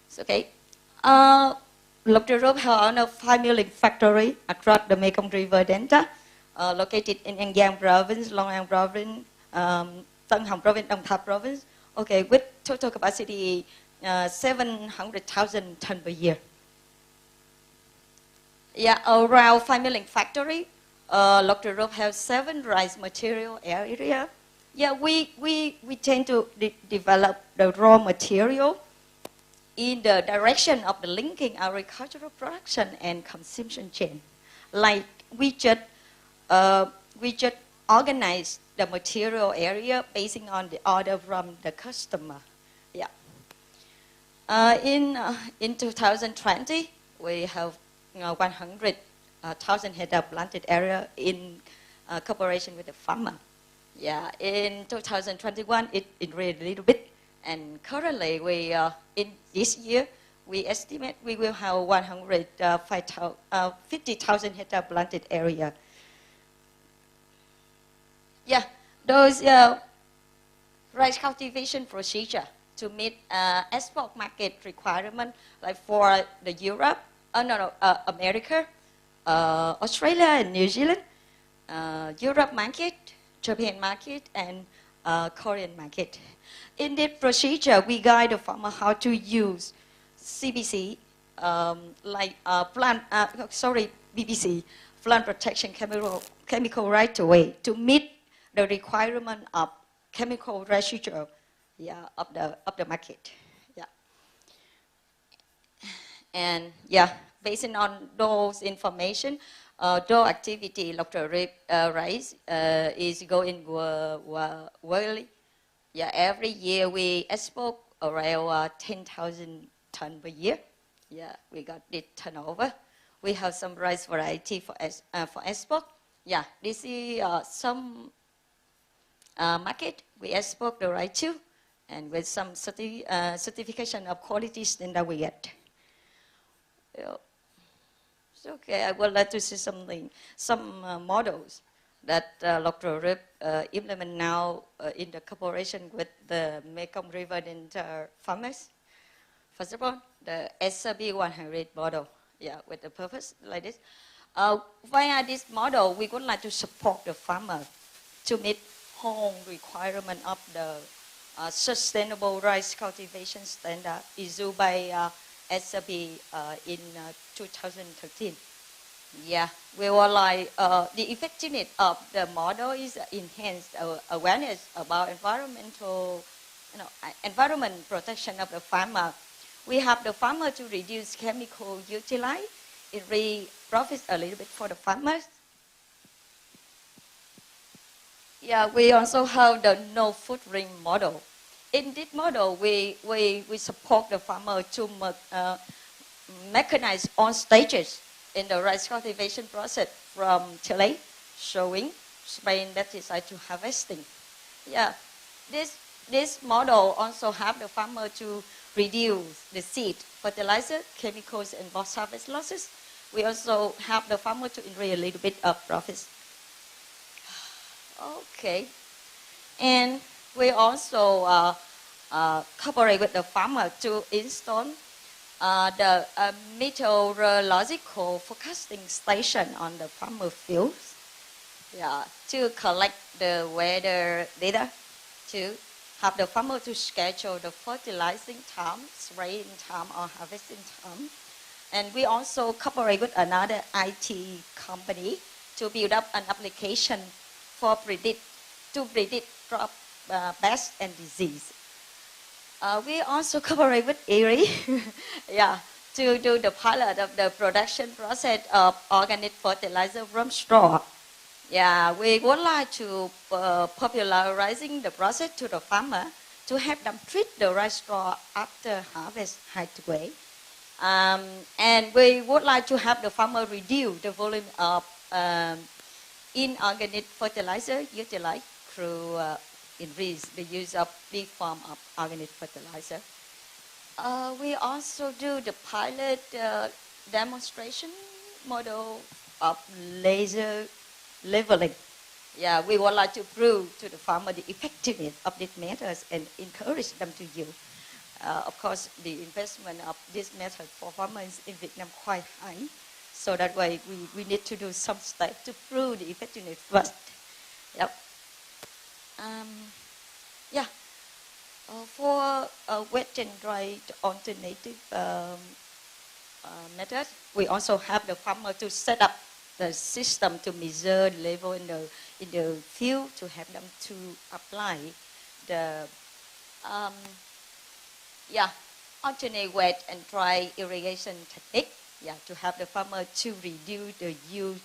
It's okay. Dr. Rup has a 5 milling factory across the Mekong River Delta. Located in An Giang province, Long An province, Tân Hồng province, Đồng Tháp province. Okay, with total capacity 700,000 tons per year. Yeah, around 5 milling factory. Dr. Rup has 7 rice material area. Yeah, we tend to develop the raw material in the direction of the linking agricultural production and consumption chain. Like we just organize the material area based on the order from the customer. Yeah. In 2020, we have 100,000 hectare planted area in cooperation with the farmer. Yeah. In 2021, it increased a little bit, and currently we in this year we estimate we will have 150,000 hectare planted area. Yeah, those rice cultivation procedure to meet export market requirement, like for the Europe, America, Australia and New Zealand, Europe market, Japan market, and Korean market. In this procedure, we guide the farmer how to use CBC, BBC, plant protection chemical right away to meet the requirement of chemical residue, yeah, of the market, yeah. And yeah, based on those information, those activity Dr. Rice is going well. Yeah, every year we export around 10,000 tons per year. Yeah, we got this turnover. We have some rice variety for export. Yeah, this is some market we export the rice to, and with some certification of quality standard we get. Yeah. It's okay. I would like to see something, some models that Dr. Rip implement now in the cooperation with the Mekong River Delta farmers. First of all, the SRB 100 model, yeah, with the purpose like this. Via this model, we would like to support the farmer to meet home requirement of the sustainable rice cultivation standard issued by SRB in 2013. Yeah, we were like the effectiveness of the model is enhanced awareness about environment protection of the farmer. We have the farmer to reduce chemical utilize. It really profits a little bit for the farmers. Yeah, we also have the no footprint model. in this model, we support the farmer to mechanize all stages in the rice cultivation process from tillage, sowing, spraying pesticide to harvesting. Yeah, this model also help the farmer to reduce the seed, fertilizer, chemicals, and post-harvest losses. We also help the farmer to enjoy a little bit of profits. Okay, and we also cooperate with the farmer to install the meteorological forecasting station on the farmer fields, yeah, to collect the weather data, to help the farmer to schedule the fertilizing time, spraying time, or harvesting time. And we also cooperate with another IT company to build up an application to predict crop pest and disease. We also cooperate with ERI, yeah, to do the pilot of the production process of organic fertilizer from straw. Yeah, we would like to popularizing the process to the farmer to help them treat the rice straw after harvest right away. And we would like to help the farmer reduce the volume of inorganic fertilizer utilized through increase the use of big form of organic fertilizer. We also do the pilot demonstration model of laser leveling. Yeah, we would like to prove to the farmer the effectiveness of these methods and encourage them to use. Of course, the investment of this method for farmers in Vietnam quite high. So that way we need to do some steps to prove the effectiveness first. Yep. Yeah. For wet and dry alternative method, we also have the farmer to set up the system to measure the level in the field to help them to apply the alternate wet and dry irrigation technique. Yeah, to help the farmer to reduce the use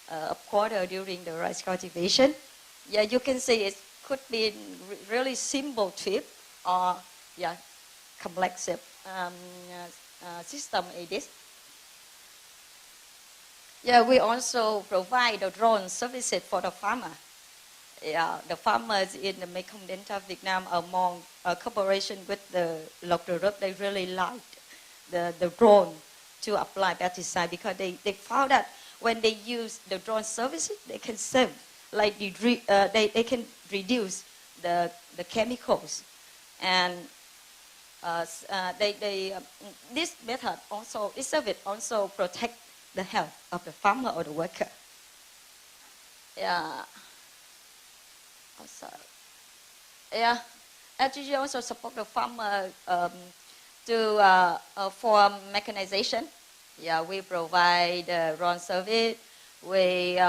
of water during the rice cultivation. Yeah, you can see it could be really simple tip or complex system it is. Yeah, we also provide the drone services for the farmer. Yeah, the farmers in the Mekong Delta Vietnam among cooperation with the local group, they really liked the drone to apply pesticide because they found that when they use the drone services, they can save, like they can reduce the chemicals, and this method also, this service also protect the health of the farmer or the worker. Yeah. Also, yeah, LGG also support the farmer for mechanization. Yeah, we provide drone service. We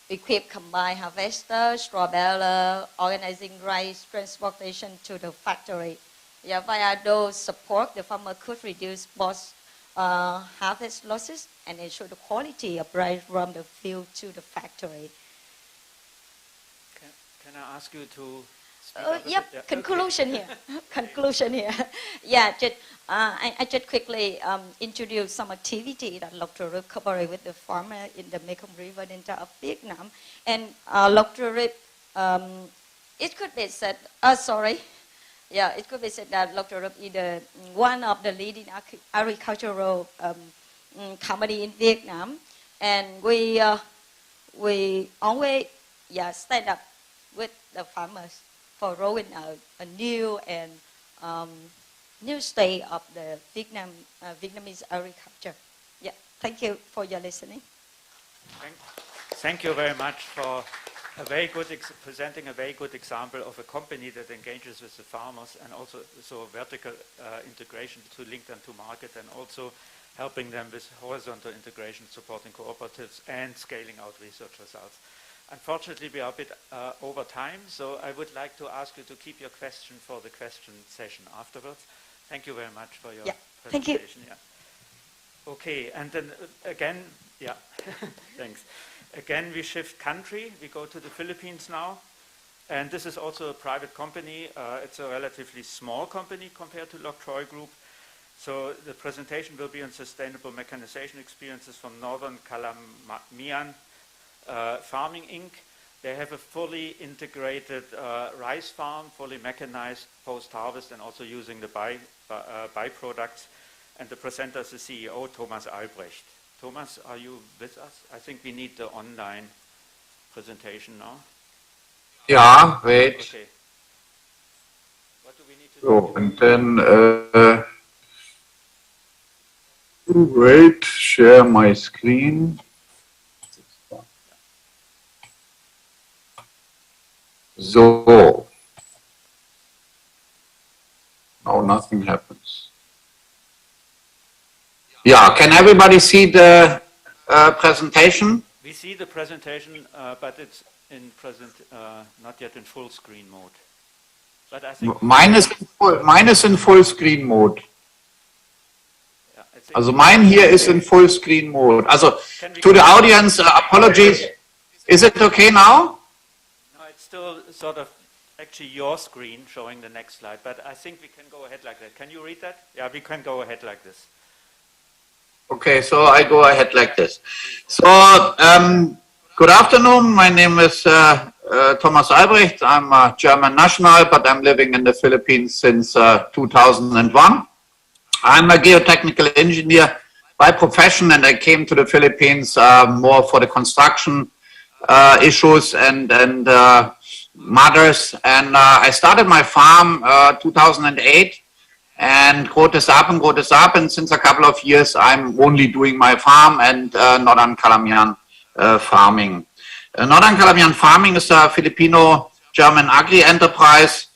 equip combined harvester, straw baler, organizing rice transportation to the factory. Yeah, via those support, the farmer could reduce both harvest losses and ensure the quality of rice from the field to the factory. Can I ask you to speak up? Yep, Yeah. conclusion Okay. here. Conclusion here. Yeah, I just quickly introduce some activity that Loctorip cooperate with the farmer in the Mekong River Delta of Vietnam. And Loctorip, it could be said, it could be said that Loctorip is one of the leading agricultural company in Vietnam. And we always stand up with the farmers for growing a new and new state of the Vietnamese agriculture. Yeah, thank you for your listening. Thank you very much for a very good presenting a very good example of a company that engages with the farmers and also so vertical integration to link them to market and also helping them with horizontal integration, supporting cooperatives and scaling out research results. Unfortunately, we are a bit over time, so I would like to ask you to keep your question for the question session afterwards. Thank you very much for your presentation. Thank you. Yeah. Okay, and then again, thanks. Again, we shift country. We go to the Philippines now. And this is also a private company. It's a relatively small company compared to Lok-Troy Group. So the presentation will be on sustainable mechanization experiences from Northern Calamian Farming Inc. They have a fully integrated rice farm, fully mechanized post-harvest, and also using the byproducts. And the presenter is the CEO, Thomas Albrecht. Thomas, are you with us? I think we need the online presentation now. Yeah, wait. Okay. What do we need to So, and then wait, share my screen. So, now nothing happens. Yeah, can everybody see the presentation? We see the presentation, but it's in not yet in full screen mode. But I think Mine is in full screen mode. yeah, Also mine here is in full screen mode. Also to the audience, apologies. Is it okay now? No, it's still sort of actually your screen showing the next slide, but I think we can go ahead like that. Can you read that? Yeah, we can go ahead like this. Okay, so I go ahead like this. So, good afternoon. My name is Thomas Albrecht. I'm a German national, but I'm living in the Philippines since 2001. I'm a geotechnical engineer by profession, and I came to the Philippines more for the construction issues and matters. And I started my farm 2008. And grote sapen, and since a couple of years I'm only doing my farm and Northern Calamian farming. Northern Calamian farming is a Filipino-German agri-enterprise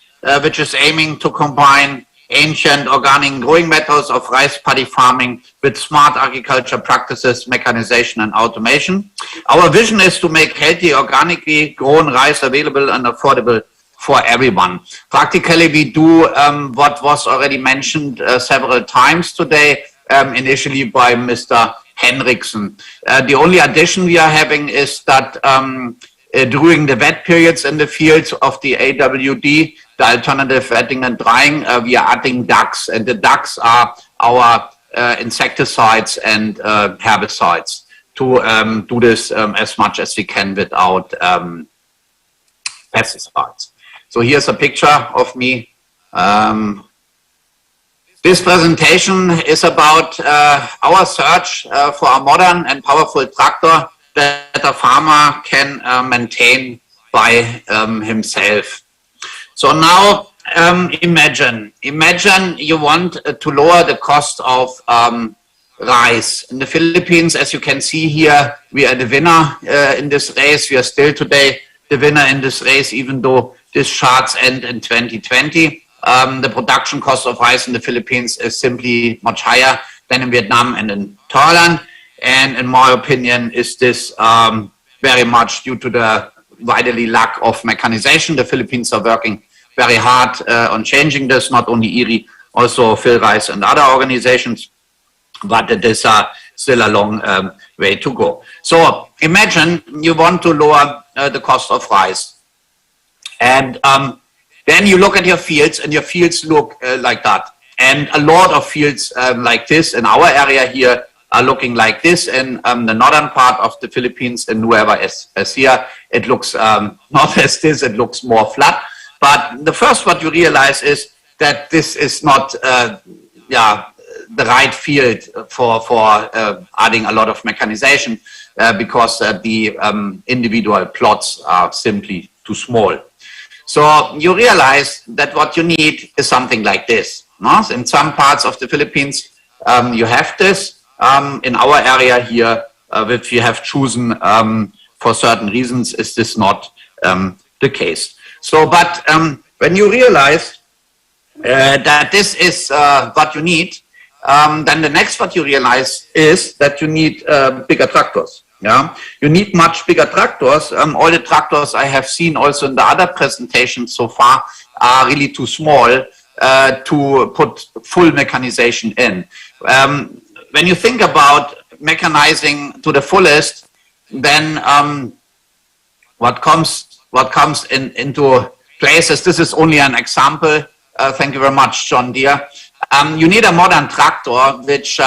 which is aiming to combine ancient organic growing methods of rice paddy farming with smart agriculture practices, mechanization and automation. Our vision is to make healthy, organically grown rice available and affordable for everyone. Practically, we do what was already mentioned several times today, initially by Mr. Henriksen. The only addition we are having is that during the wet periods in the fields of the AWD, the alternative wetting and drying, we are adding ducks, and the ducks are our insecticides and herbicides to do this as much as we can without pesticides. So here's a picture of me. This presentation is about our search for a modern and powerful tractor that a farmer can maintain by himself. So now imagine you want to lower the cost of rice. In the Philippines, as you can see here, we are the winner in this race. We are still today the winner in this race, even though this charts end in 2020. The production cost of rice in the Philippines is simply much higher than in Vietnam and in Thailand. And in my opinion, is this very much due to the widely lack of mechanization. The Philippines are working very hard on changing this, not only IRI, also Phil Rice and other organizations, but it is still a long way to go. So imagine you want to lower the cost of rice. And then you look at your fields, and your fields look like that. And a lot of fields like this in our area here are looking like this. In the northern part of the Philippines, in Nueva Ecija, it looks not as this, it looks more flat. But the first what you realize is that this is not the right field for adding a lot of mechanization because the individual plots are simply too small. So you realize that what you need is something like this. No? In some parts of the Philippines, you have this. In our area here, which we have chosen for certain reasons, is this not the case. So, but when you realize that this is what you need, then the next what you realize is that you need bigger tractors. Yeah, you need much bigger tractors. All the tractors I have seen also in the other presentations so far are really too small to put full mechanization in. When you think about mechanizing to the fullest, then what comes what comes into places. This is only an example. Thank you very much, John Deere. You need a modern tractor which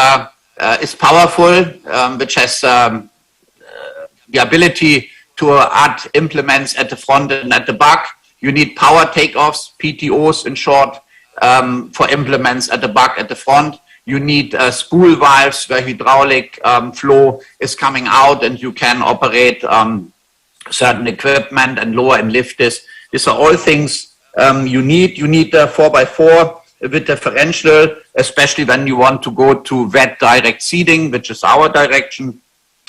is powerful, which has the ability to add implements at the front and at the back. You need power takeoffs, PTOs in short, for implements at the back, at the front. You need spool valves where hydraulic flow is coming out and you can operate certain equipment and lower and lift this. These are all things you need. You need a 4x4 with differential, especially when you want to go to wet direct seeding, which is our direction.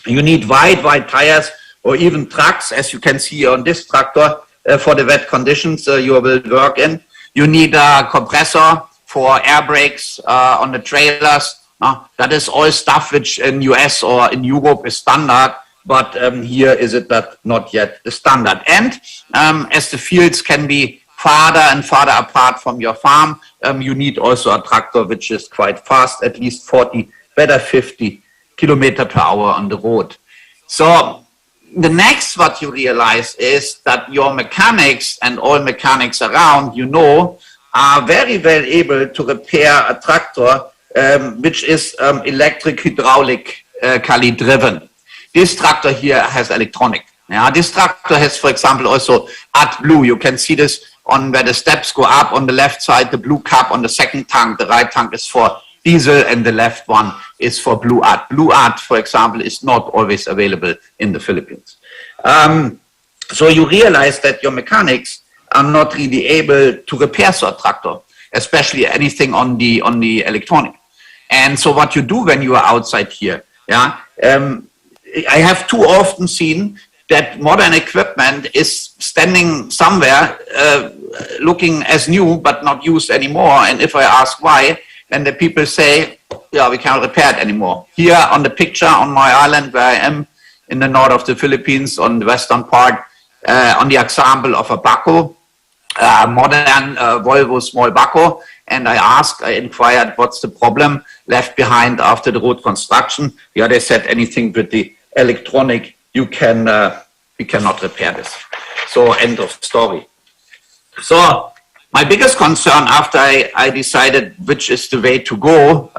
You need wide tires or even trucks, as you can see on this tractor, for the wet conditions you will work in. You need a compressor for air brakes on the trailers. That is all stuff which in US or in Europe is standard, but here is it not yet the standard. And as the fields can be farther and farther apart from your farm, you need also a tractor which is quite fast, at least 40, better 50 kilometers per hour on the road. So the next what you realize is that your mechanics and all mechanics around, are very well able to repair a tractor which is electric hydraulically driven. This tractor here has electronic. This tractor has, for example, also AdBlue. You can see this on where the steps go up on the left side, the blue cap on the second tank. The right tank is for diesel and the left one is for Blue Art. Blue Art, for example, is not always available in the Philippines. So you realize that your mechanics are not really able to repair such a tractor, especially anything on the electronic. And so what you do when you are outside here, I have too often seen that modern equipment is standing somewhere looking as new but not used anymore. And if I ask why, then the people say, we can't repair it anymore. Here on the picture on my island where I am in the north of the Philippines, on the western part, on the example of a backhoe, modern Volvo small backhoe, and I inquired what's the problem left behind after the road construction. They said anything with the electronic, we cannot repair this. So end of story. So my biggest concern after I decided which is the way to go,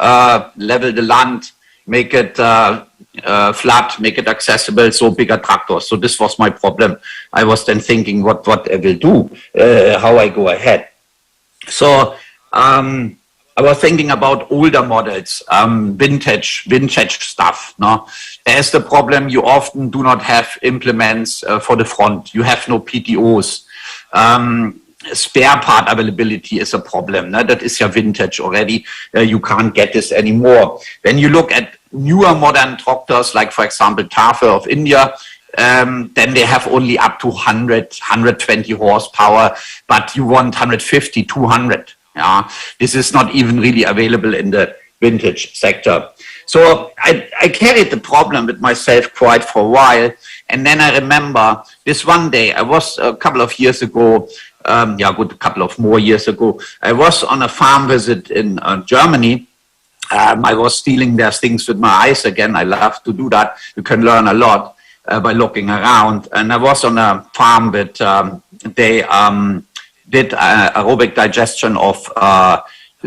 level the land, make it flat, make it accessible, so bigger tractors. So this was my problem. I was then thinking what I will do, how I go ahead. So I was thinking about older models, vintage stuff. There's the problem, you often do not have implements for the front. You have no PTOs. Spare part availability is a problem. That is your vintage already. You can't get this anymore. When you look at newer modern tractors, like for example Tafel of India, then they have only up to 100, 120 horsepower, but you want 150, 200. This is not even really available in the vintage sector. So I carried the problem with myself quite for a while. And then I remember this one day, I was a couple of years ago, a couple of more years ago, I was on a farm visit in Germany. I was stealing their things with my eyes again. I love to do that. You can learn a lot by looking around. And I was on a farm that they did aerobic digestion of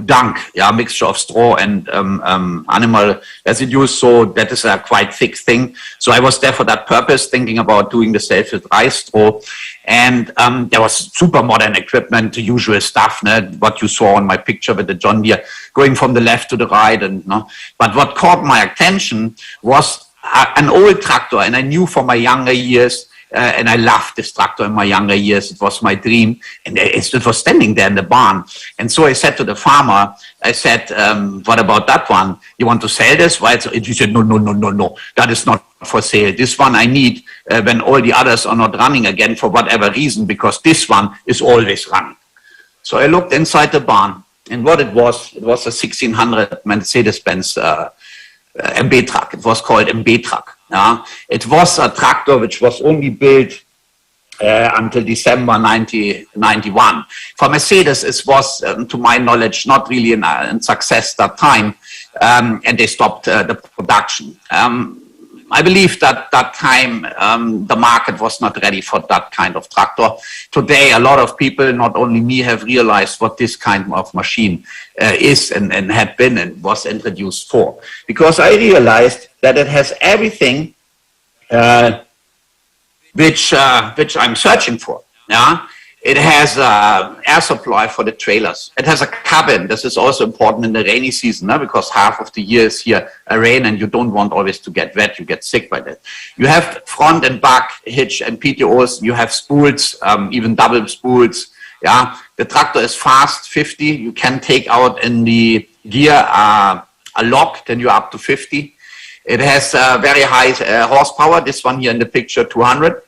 dung, mixture of straw and animal residues. So that is a quite thick thing. So I was there for that purpose, thinking about doing the self with rice straw. And there was super modern equipment, the usual stuff, what you saw on my picture with the John Deere, going from the left to the right. But what caught my attention was an old tractor, and I knew from my younger years, and I loved this tractor in my younger years. It was my dream. And it was standing there in the barn. And so I said to the farmer, I said, what about that one? You want to sell this? Why? He said, no. That is not for sale. This one I need when all the others are not running again for whatever reason, because this one is always running. So I looked inside the barn, and what it was a 1600 Mercedes-Benz MB truck. It was called MB truck. It was a tractor which was only built until December 1991. For Mercedes, it was, to my knowledge, not really a success that time, and they stopped the production. I believe that that time the market was not ready for that kind of tractor. Today, a lot of people, not only me, have realized what this kind of machine is and had been and was introduced for. Because I realized that it has everything which I'm searching for. Yeah, it has air supply for the trailers. It has a cabin. This is also important in the rainy season, because half of the year is here rain, and you don't want always to get wet. You get sick by that. You have front and back hitch and PTOs. You have spools, even double spools. Yeah, the tractor is fast, 50. You can take out in the gear a lock, then you're up to 50. It has very high horsepower. This one here in the picture, 200.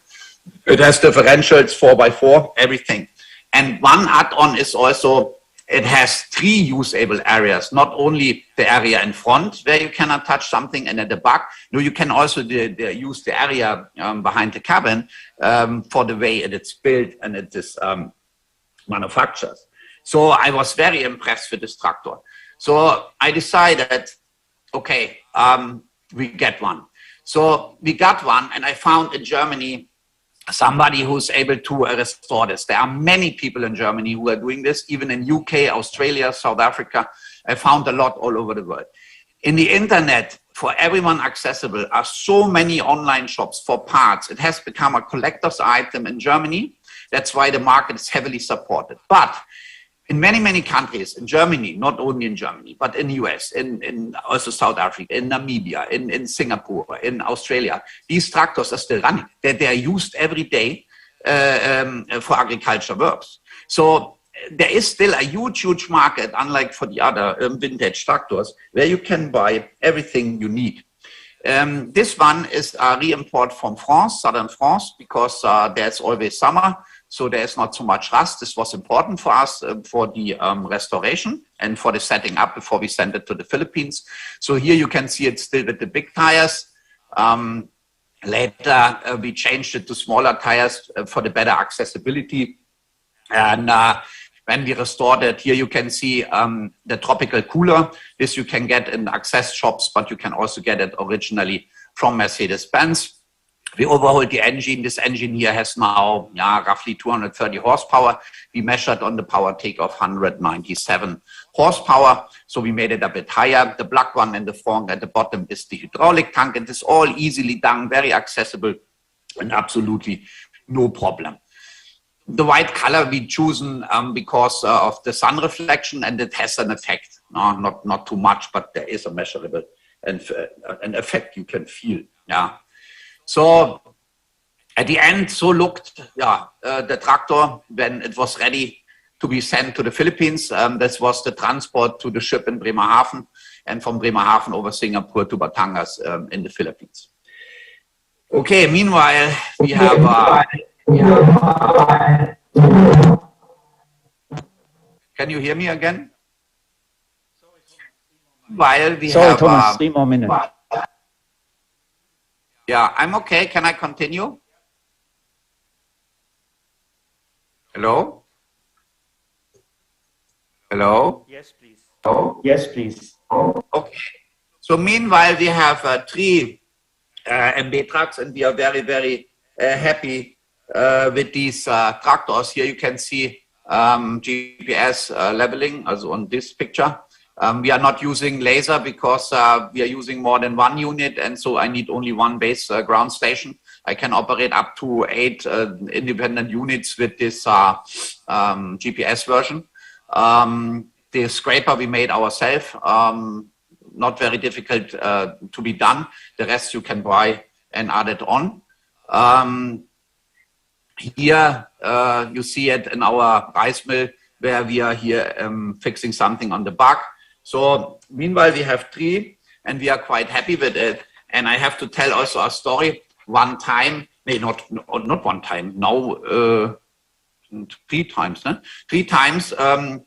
It has differentials, 4x4, everything. And one add-on is also, it has 3 usable areas, not only the area in front where you cannot touch something and at the back. No, you can also use the area behind the cabin for the way it is built and it is manufactured. So I was very impressed with this tractor. So I decided, okay, we get one. So we got one, and I found in Germany somebody who's able to restore this. There are many people in Germany who are doing this, even in UK, Australia, South Africa. I found a lot all over the world. In the internet, for everyone accessible, are so many online shops for parts. It has become a collector's item in Germany. That's why the market is heavily supported. But in many, many countries, in Germany, not only in Germany, but in the US, in also South Africa, in Namibia, in Singapore, in Australia, these tractors are still running. They are used every day for agriculture works. So there is still a huge, huge market, unlike for the other vintage tractors, where you can buy everything you need. This one is a re-import from France, southern France, because there's always summer. So there's not so much rust. This was important for us for the restoration and for the setting up before we send it to the Philippines. So here you can see it still with the big tires. Later, we changed it to smaller tires for the better accessibility. And when we restored it, here you can see the tropical cooler. This you can get in access shops, but you can also get it originally from Mercedes-Benz. We overhauled the engine. This engine here has now roughly 230 horsepower. We measured on the power take of 197 horsepower. So we made it a bit higher. The black one in the front at the bottom is the hydraulic tank. And it's all easily done, very accessible, and absolutely no problem. The white color we chosen because of the sun reflection, and it has an effect. No, not too much, but there is a measurable and an effect you can feel. Yeah. So at the end, so looked the tractor when it was ready to be sent to the Philippines. This was the transport to the ship in Bremerhaven, and from Bremerhaven over Singapore to Batangas in the Philippines. Okay, meanwhile, we have... Can you hear me again? While we have... Thomas, 3 more minutes. Yeah, I'm okay. Can I continue? Hello? Hello? Yes, please. Oh. Yes, please. Okay. So meanwhile, we have 3 MB trucks, and we are very, very happy with these tractors. Here you can see GPS leveling, as on this picture. We are not using laser because we are using more than 1 unit, and so I need only 1 base ground station. I can operate up to 8 independent units with this GPS version. The scraper we made ourselves, not very difficult to be done. The rest you can buy and add it on. Here you see it in our rice mill, where we are here fixing something on the back. So meanwhile, we have 3, and we are quite happy with it. And I have to tell also a story. One time, not one time, now 3 times. 3 times the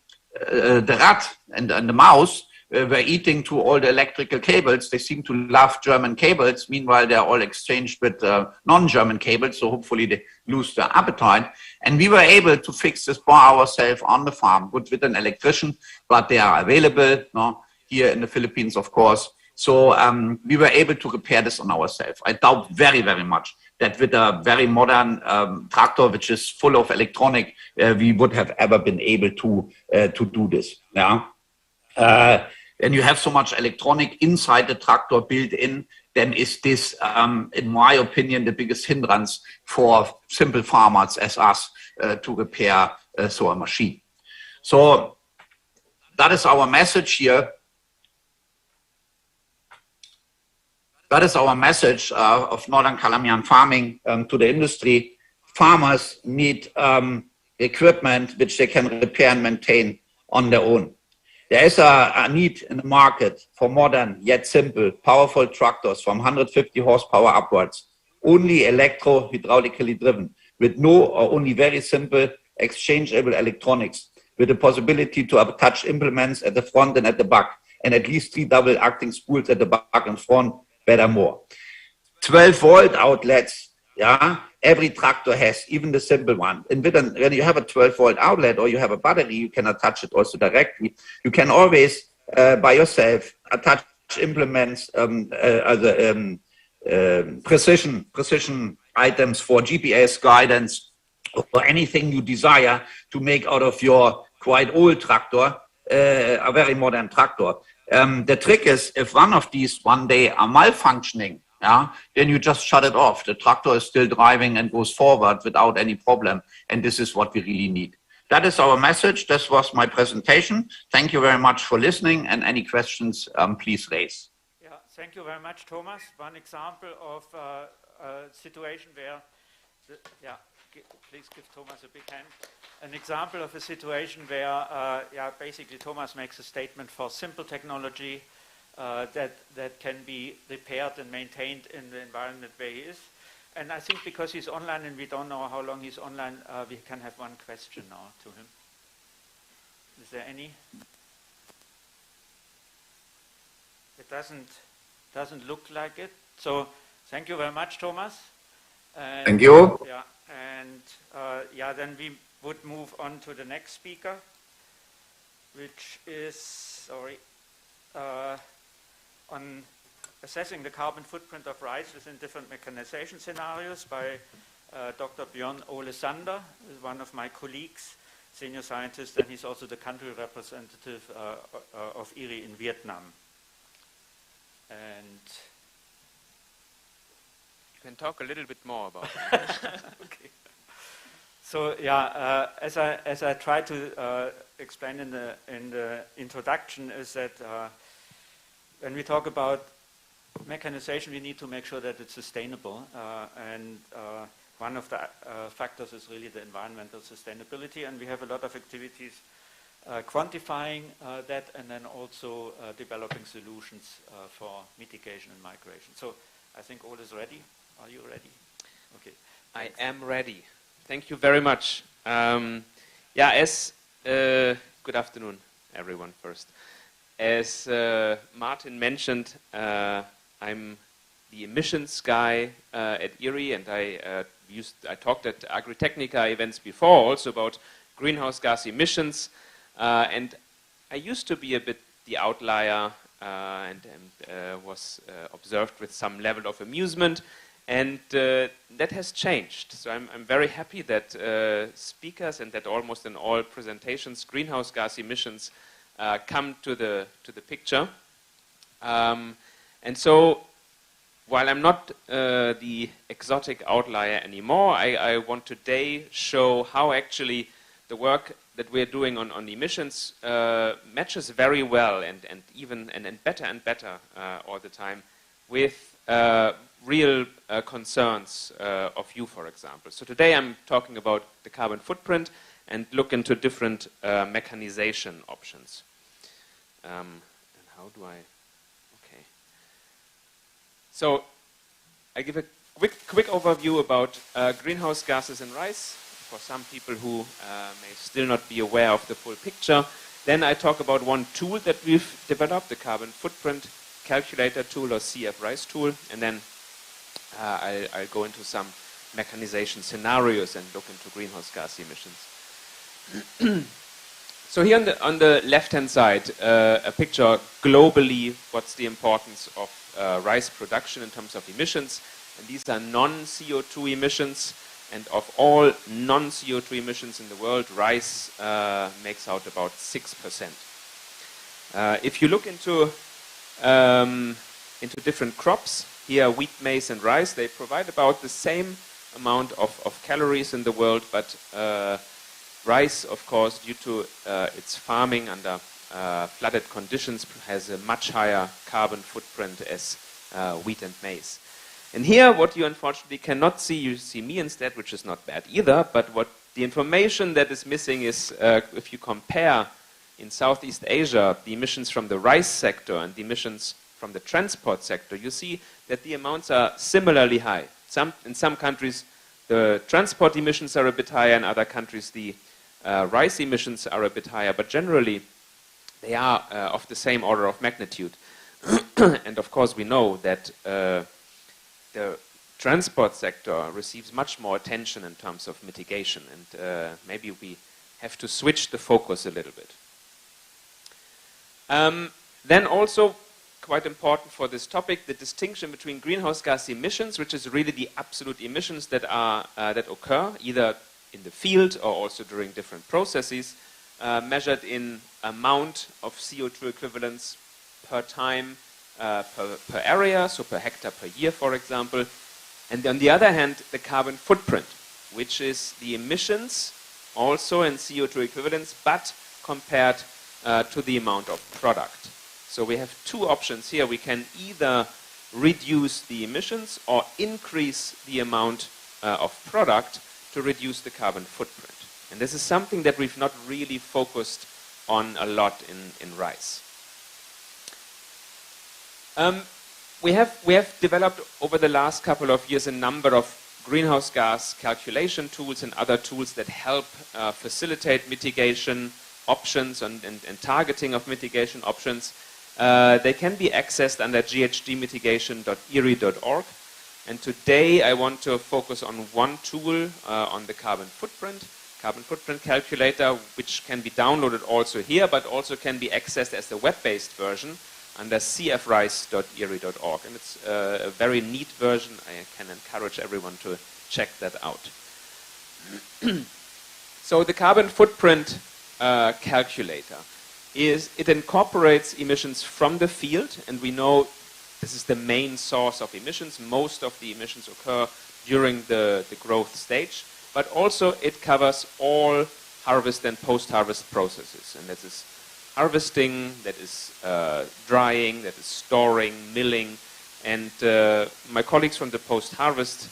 rat and the mouse were eating to all the electrical cables. They seem to love German cables. Meanwhile, they're all exchanged with non-German cables, so hopefully they lose their appetite. And we were able to fix this by ourselves on the farm, with an electrician, but they are available here in the Philippines, of course. So we were able to repair this on ourselves. I doubt very, very much that with a very modern tractor, which is full of electronic, we would have ever been able to do this. Yeah. When you have so much electronic inside the tractor built in, then is this, in my opinion, the biggest hindrance for simple farmers as us to repair so a machine. So that is our message here. That is our message of Northern Calamian farming to the industry. Farmers need equipment which they can repair and maintain on their own. There is a need in the market for modern yet simple, powerful tractors from 150 horsepower upwards, only electro-hydraulically driven, with no or only very simple exchangeable electronics, with the possibility to have touch implements at the front and at the back, and at least 3 double acting spools at the back and front, better more. 12-volt outlets, yeah, every tractor has, even the simple one. And when you have a 12-volt outlet or you have a battery, you can attach it also directly. You can always, by yourself, attach implements, precision items for GPS guidance or anything you desire to make out of your quite old tractor, a very modern tractor. The trick is, if one of these one day are malfunctioning, yeah, then you just shut it off. The tractor is still driving and goes forward without any problem. And this is what we really need. That is our message. This was my presentation. Thank you very much for listening. And any questions, please raise. Yeah, thank you very much, Thomas. One example of a situation where, please give Thomas a big hand. An example of a situation where, basically Thomas makes a statement for simple technology that can be repaired and maintained in the environment where he is. And I think because he's online and we don't know how long he's online, we can have one question now to him. Is there any? It doesn't look like it. So thank you very much, Thomas. And, thank you. Yeah, and then we would move on to the next speaker, which is, on assessing the carbon footprint of rice within different mechanization scenarios by Dr. Björn Ole Sander, one of my colleagues, senior scientist, and he's also the country representative of IRI in Vietnam. And you can talk a little bit more about it. Okay. So as I tried to explain in the introduction, is that when we talk about mechanization, we need to make sure that it's sustainable, and one of the factors is really the environmental sustainability, and we have a lot of activities quantifying that, and then also developing solutions for mitigation and migration. So I think all is ready. Are you ready? Okay. Thanks. I am ready. Thank you very much. Good afternoon, everyone, first. As Martin mentioned, I'm the emissions guy at IRI, and I talked at Agritechnica events before also about greenhouse gas emissions, and I used to be a bit the outlier and was observed with some level of amusement, and that has changed. So I'm very happy that speakers and that almost in all presentations greenhouse gas emissions come to the picture, and so while I'm not the exotic outlier anymore, I want today show how actually the work that we're doing on emissions matches very well and better and better all the time with real concerns of you, for example. So today I'm talking about the carbon footprint and look into different mechanization options. And how do I? Okay. So I give a quick overview about greenhouse gases in rice for some people who may still not be aware of the full picture. Then I talk about one tool that we've developed, the carbon footprint calculator tool or CF rice tool, and then I'll go into some mechanization scenarios and look into greenhouse gas emissions. So here on the left-hand side, a picture globally, what's the importance of rice production in terms of emissions. And these are non-CO2 emissions. And of all non-CO2 emissions in the world, rice makes out about 6%. If you look into different crops, here wheat, maize, and rice, they provide about the same amount of calories in the world, but rice, of course, due to its farming under flooded conditions, has a much higher carbon footprint as wheat and maize. And here, what you unfortunately cannot see, you see me instead, which is not bad either, but what the information that is missing is if you compare in Southeast Asia the emissions from the rice sector and the emissions from the transport sector, you see that the amounts are similarly high. In some countries, the transport emissions are a bit higher, in other countries, the rice emissions are a bit higher, but generally they are of the same order of magnitude. And of course, we know that the transport sector receives much more attention in terms of mitigation, and maybe we have to switch the focus a little bit. Then also, quite important for this topic, the distinction between greenhouse gas emissions, which is really the absolute emissions that occur either in the field or also during different processes, measured in amount of CO2 equivalents per time, per area, so per hectare per year, for example. And on the other hand, the carbon footprint, which is the emissions also in CO2 equivalents, but compared to the amount of product. So we have two options here. We can either reduce the emissions or increase the amount of product to reduce the carbon footprint. And this is something that we've not really focused on a lot in rice. We have developed over the last couple of years a number of greenhouse gas calculation tools and other tools that help facilitate mitigation options and targeting of mitigation options. They can be accessed under ghdmitigation.erie.org. And today I want to focus on one tool on the carbon footprint calculator, which can be downloaded also here, but also can be accessed as the web-based version under cfrice.erie.org. And it's a very neat version. I can encourage everyone to check that out. So the carbon footprint calculator it incorporates emissions from the field, and we know this is the main source of emissions. Most of the emissions occur during the growth stage, but also it covers all harvest and post-harvest processes, and that is harvesting, that is drying, that is storing, milling, and my colleagues from the post-harvest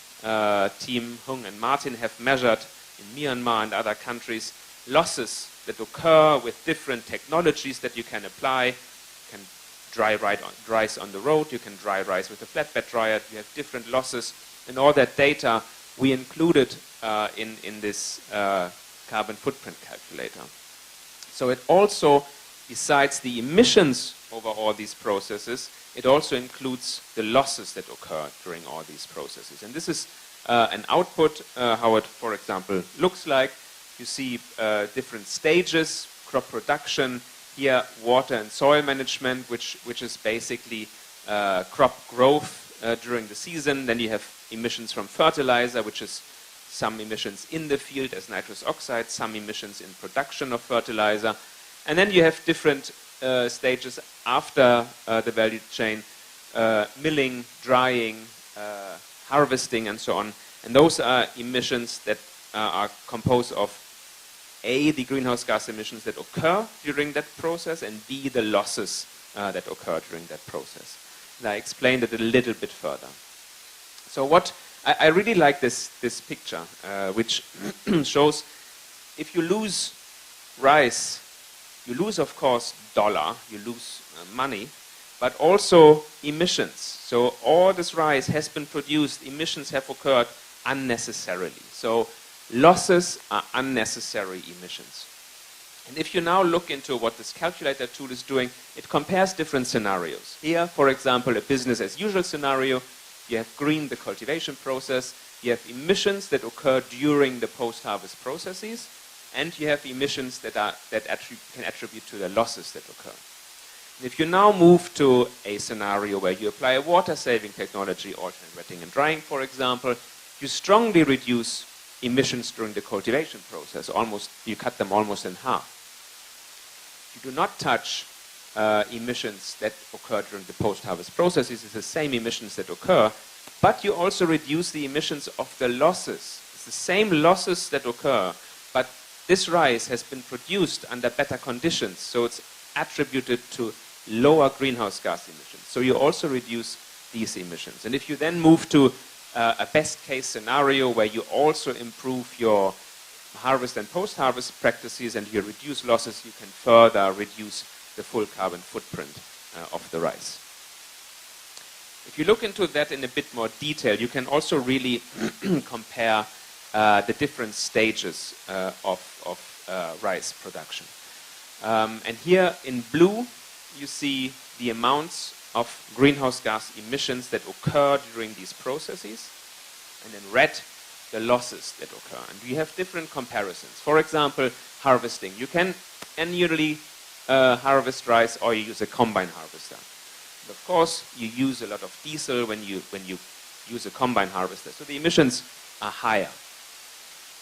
team, Hung and Martin, have measured in Myanmar and other countries losses that occur with different technologies that you can apply. You can dry rice on the road, you can dry rice with a flatbed dryer, you have different losses, and all that data we included in this carbon footprint calculator. So it also, besides the emissions over all these processes, it also includes the losses that occur during all these processes. And this is an output, how it, for example, looks like. You see different stages, crop production, here water and soil management, which is basically crop growth during the season. Then you have emissions from fertilizer, which is some emissions in the field as nitrous oxide, some emissions in production of fertilizer. And then you have different stages after the value chain, milling, drying, harvesting, and so on. And those are emissions that are composed of A, the greenhouse gas emissions that occur during that process, and B, the losses that occur during that process. And I explained it a little bit further. So what I really like this picture, which shows if you lose rice, you lose, of course, dollar, you lose money, but also emissions. So all this rice has been produced, emissions have occurred unnecessarily. So losses are unnecessary emissions. And if you now look into what this calculator tool is doing, it compares different scenarios. Here, for example, a business as usual scenario. You have green, the cultivation process. You have emissions that occur during the post-harvest processes. and you have emissions that can attribute to the losses that occur. And if you now move to a scenario where you apply a water-saving technology, alternate wetting and drying, for example, you strongly reduce emissions during the cultivation process. You cut them almost in half. You do not touch emissions that occur during the post-harvest processes. It's the same emissions that occur, but you also reduce the emissions of the losses. It's the same losses that occur, but this rice has been produced under better conditions, so it's attributed to lower greenhouse gas emissions. So you also reduce these emissions. And if you then move to a best-case scenario where you also improve your harvest and post-harvest practices and you reduce losses, you can further reduce the full carbon footprint of the rice. If you look into that in a bit more detail, you can also really compare the different stages of rice production. And here in blue, you see the amounts of greenhouse gas emissions that occur during these processes, and in red, the losses that occur. And we have different comparisons. For example, harvesting. You can annually harvest rice, or you use a combine harvester. And of course, you use a lot of diesel when you use a combine harvester, so the emissions are higher.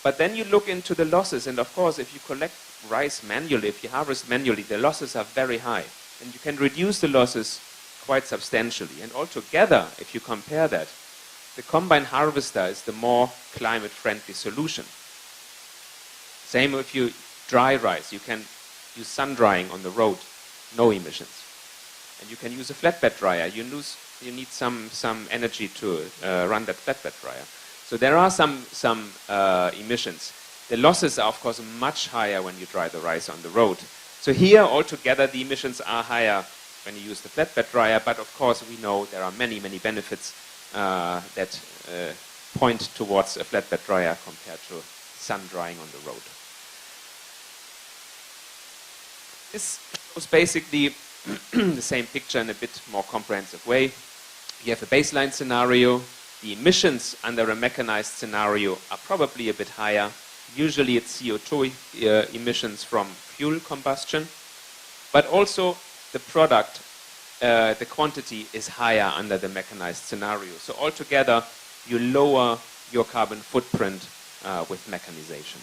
But then you look into the losses, and of course, if you collect rice manually, if you harvest manually, the losses are very high. And you can reduce the losses quite substantially. And altogether, if you compare that, the combine harvester is the more climate-friendly solution. Same if you dry rice. You can use sun drying on the road, no emissions. And you can use a flatbed dryer. You need some energy to run that flatbed dryer. So there are some emissions. The losses are, of course, much higher when you dry the rice on the road. So here, altogether, the emissions are higher when you use the flatbed dryer, but of course we know there are many, many benefits that point towards a flatbed dryer compared to sun drying on the road. This was basically the same picture in a bit more comprehensive way. You have a baseline scenario. The emissions under a mechanized scenario are probably a bit higher. Usually it's CO2 emissions from fuel combustion, but also the product, the quantity is higher under the mechanized scenario. So altogether, you lower your carbon footprint with mechanization.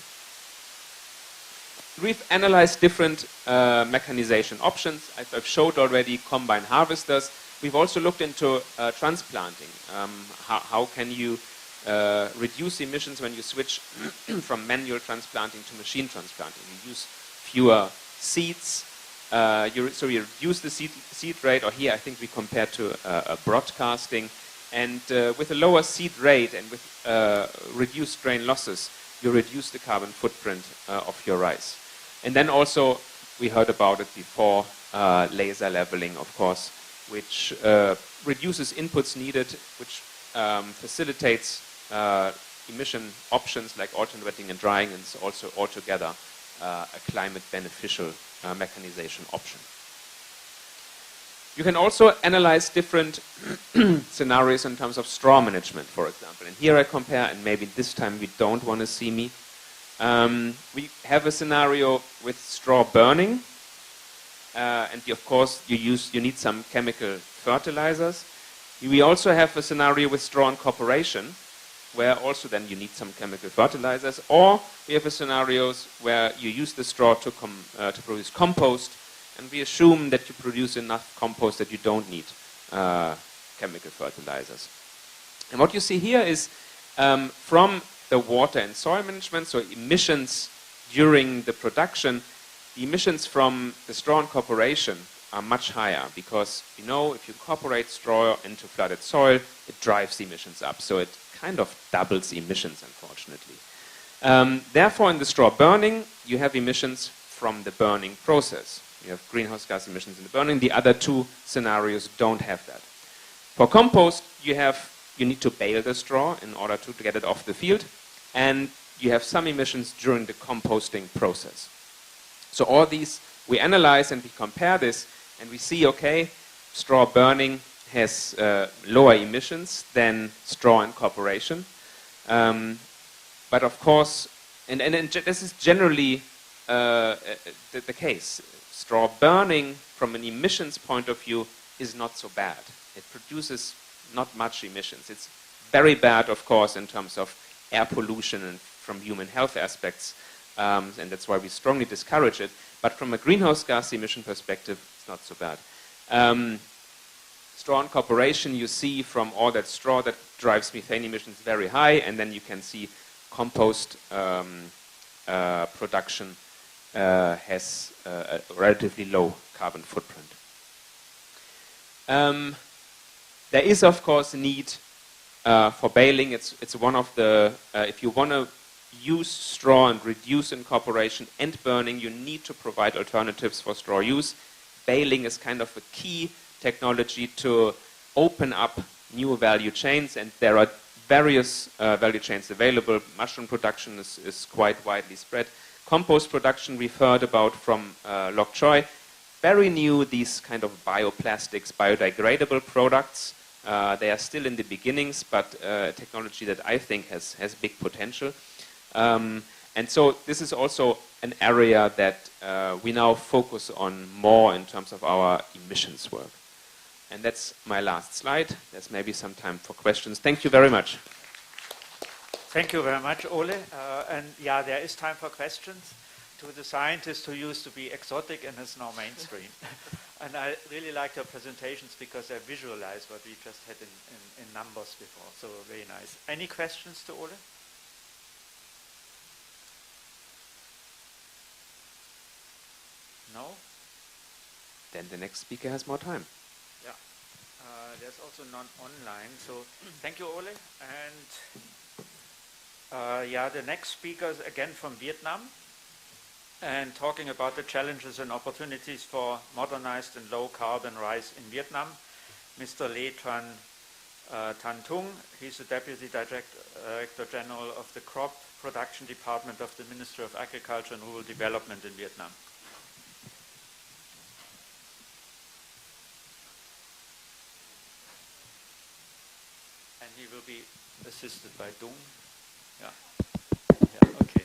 We've analyzed different mechanization options. I've showed already combine harvesters. We've also looked into transplanting. How can you reduce emissions when you switch from manual transplanting to machine transplanting? You use fewer seeds, so you reduce the seed rate, or here I think we compare to broadcasting, and with a lower seed rate and with reduced strain losses, you reduce the carbon footprint of your rice. And then also, we heard about it before, laser leveling, of course, which reduces inputs needed, which facilitates emission options like alternate wetting and drying, and is also altogether a climate beneficial mechanization option. You can also analyze different scenarios in terms of straw management, for example. And here I compare, and maybe this time we don't want to see me. We have a scenario with straw burning, and of course you need some chemical fertilizers. We also have a scenario with straw incorporation, where also then you need some chemical fertilizers, or we have a scenarios where you use the straw to produce compost, and we assume that you produce enough compost that you don't need chemical fertilizers. And what you see here is from the water and soil management, so emissions during the production, the emissions from the straw incorporation are much higher, because you know if you incorporate straw into flooded soil, it drives the emissions up. So it kind of doubles emissions, unfortunately. Therefore, in the straw burning, you have emissions from the burning process. You have greenhouse gas emissions in the burning. The other two scenarios don't have that. For compost, you need to bale the straw in order to get it off the field, and you have some emissions during the composting process. So all these we analyze and we compare this, and we see, okay, straw burning has lower emissions than straw incorporation. But of course, this is generally the case. Straw burning from an emissions point of view is not so bad. It produces not much emissions. It's very bad, of course, in terms of air pollution and from human health aspects, and that's why we strongly discourage it. But from a greenhouse gas emission perspective, it's not so bad. Straw incorporation, you see from all that straw that drives methane emissions very high, and then you can see compost production has a relatively low carbon footprint. There is, of course, a need for baling. It's one of the, if you want to use straw and reduce incorporation and burning, you need to provide alternatives for straw use. Baling is kind of a key technology to open up new value chains, and there are various value chains available. Mushroom production is quite widely spread. Compost production we've heard about from Lok Choi. Very new, these kind of bioplastics, biodegradable products. They are still in the beginnings, but technology that I think has big potential. And so this is also an area that we now focus on more in terms of our emissions work. And that's my last slide. There's maybe some time for questions. Thank you very much. Thank you very much, Ole. And yeah, there is time for questions to the scientist who used to be exotic and is now mainstream. And I really like your presentations because they visualize what we just had in numbers before. So very nice. Any questions to Ole? No? Then the next speaker has more time. Yeah. There's also none online. So thank you, Ole. And yeah, the next speaker is again from Vietnam and talking about the challenges and opportunities for modernized and low carbon rice in Vietnam. Mr. Le Tan Tung, he's the Deputy Director General of the Crop Production Department of the Ministry of Agriculture and Rural Development in Vietnam. And he will be assisted by Dung. Yeah. Yeah, okay.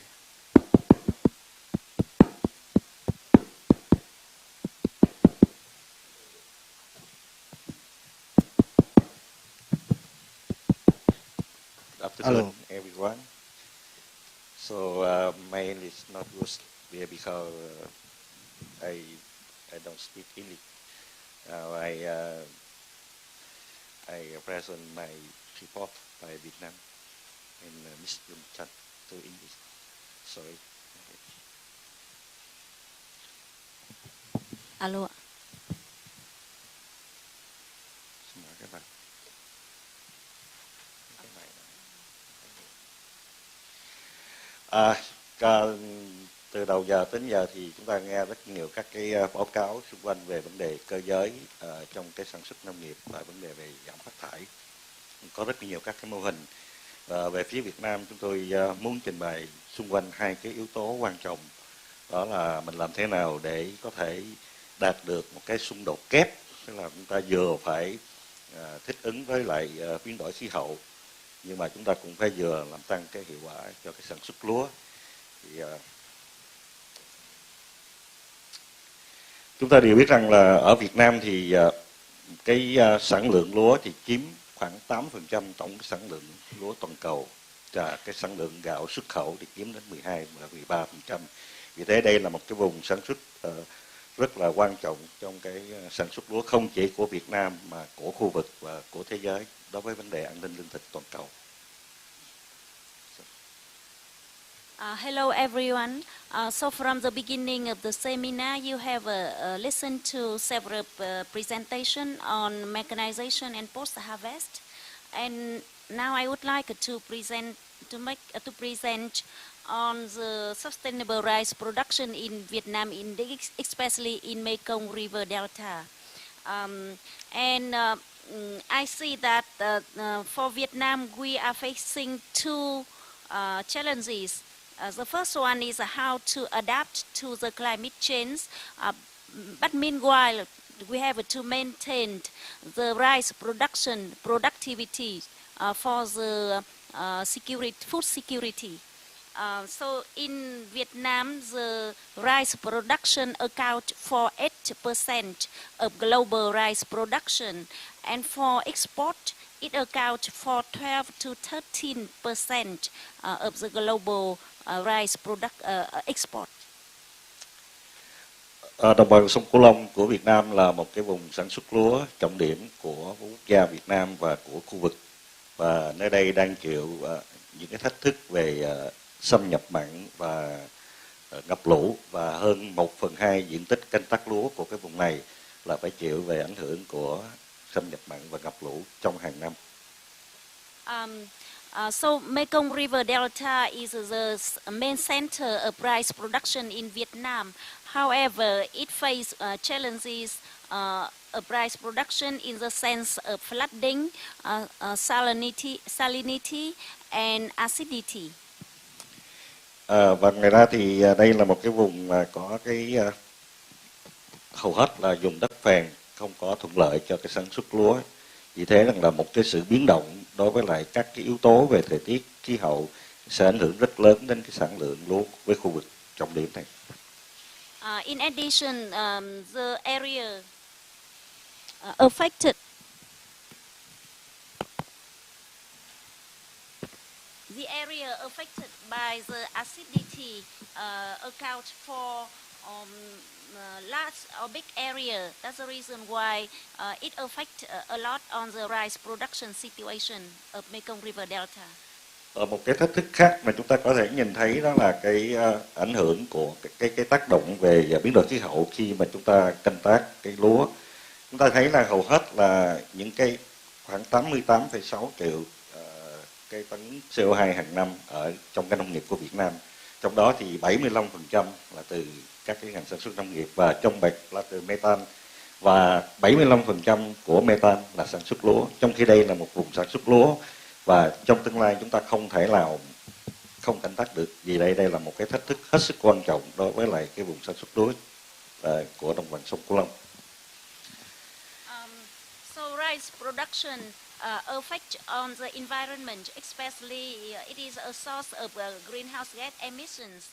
Hello, everyone. So my English is not good because I don't speak English. I present my report by Vietnam in misunderstood to English. Sorry. Alo ạ. Xin mời các bạn. Từ đầu giờ đến giờ thì chúng ta nghe rất nhiều các cái báo cáo xung quanh về vấn đề cơ giới trong cái sản xuất nông nghiệp và vấn đề về giảm phát thải. Có rất nhiều các cái mô hình. Về phía Việt Nam chúng tôi muốn trình bày xung quanh hai cái yếu tố quan trọng. Đó là mình làm thế nào để có thể đạt được một cái xung đột kép, tức là chúng ta vừa phải thích ứng với lại biến đổi khí hậu, nhưng mà chúng ta cũng phải vừa làm tăng cái hiệu quả cho cái sản xuất lúa. Thì chúng ta đều biết rằng là ở Việt Nam thì cái sản lượng lúa thì chiếm khoảng 8% tổng cái sản lượng lúa toàn cầu, và cái sản lượng gạo xuất khẩu thì chiếm đến 12-13%. Vì thế đây là một cái vùng sản xuất rất là quan trọng trong cái sản xuất lúa không chỉ của Việt Nam mà của khu vực và của thế giới đối với vấn đề an ninh lương thực toàn cầu. Hello everyone. So from the beginning of the seminar, you have listened to several presentations on mechanization and post-harvest. And now I would like to present on the sustainable rice production in Vietnam, especially in Mekong River Delta. I see that for Vietnam, we are facing two challenges. The first one is how to adapt to the climate change, but meanwhile, we have to maintain the rice productivity for the food security. So in Vietnam, the rice production account for 8% of global rice production, and for export, it accounts for 12 to 13% of the global rice export. Đồng bằng sông Cửu Long của Việt Nam là một cái vùng sản xuất lúa trọng điểm của quốc gia Việt Nam và của khu vực, và nơi đây đang chịu những cái thách thức về xâm nhập mặn và ngập lũ, và hơn 1/2 diện tích canh tác lúa của cái vùng này là phải chịu về ảnh hưởng của xâm nhập mặn và ngập lũ trong hàng năm. So Mekong River Delta is the main center of rice production in Vietnam. However, it faces challenges of rice production in the sense of flooding, salinity, and acidity. Và ngoài ra thì đây là một cái vùng mà có cái hầu hết là dùng đất phèn, không có thuận lợi cho cái sản xuất lúa. Vì thế rằng là một cái sự biến động đối với lại các cái yếu tố về thời tiết, khí hậu sẽ ảnh hưởng rất lớn đến cái sản lượng lúa với khu vực trọng điểm này. In addition, the area affected by the acidity account for large or big area. That's the reason why it affects a lot on the rice production situation of Mekong River Delta. Một cái thách thức khác mà chúng ta có thể nhìn thấy đó là cái ảnh hưởng của cái tác động về biến đổi khí hậu khi mà chúng ta canh tác cây lúa. Chúng ta thấy là hầu hết là những cái khoảng 88,6 triệu cây tấn CO2 hàng năm ở trong cái nông nghiệp của Việt Nam. Trong đó thì 75% là từ các cái ngành sản xuất nông nghiệp, và trong bạch là từ metan, và 75% của metan là sản xuất lúa. Trong khi đây là một vùng sản xuất lúa, và trong tương lai chúng ta không thể nào không canh tác được, vì đây là một cái thách thức hết sức quan trọng đối với lại cái vùng sản xuất lúa của đồng bằng sông Cửu Long. So rice production affect on the environment, especially it is a source of greenhouse gas emissions.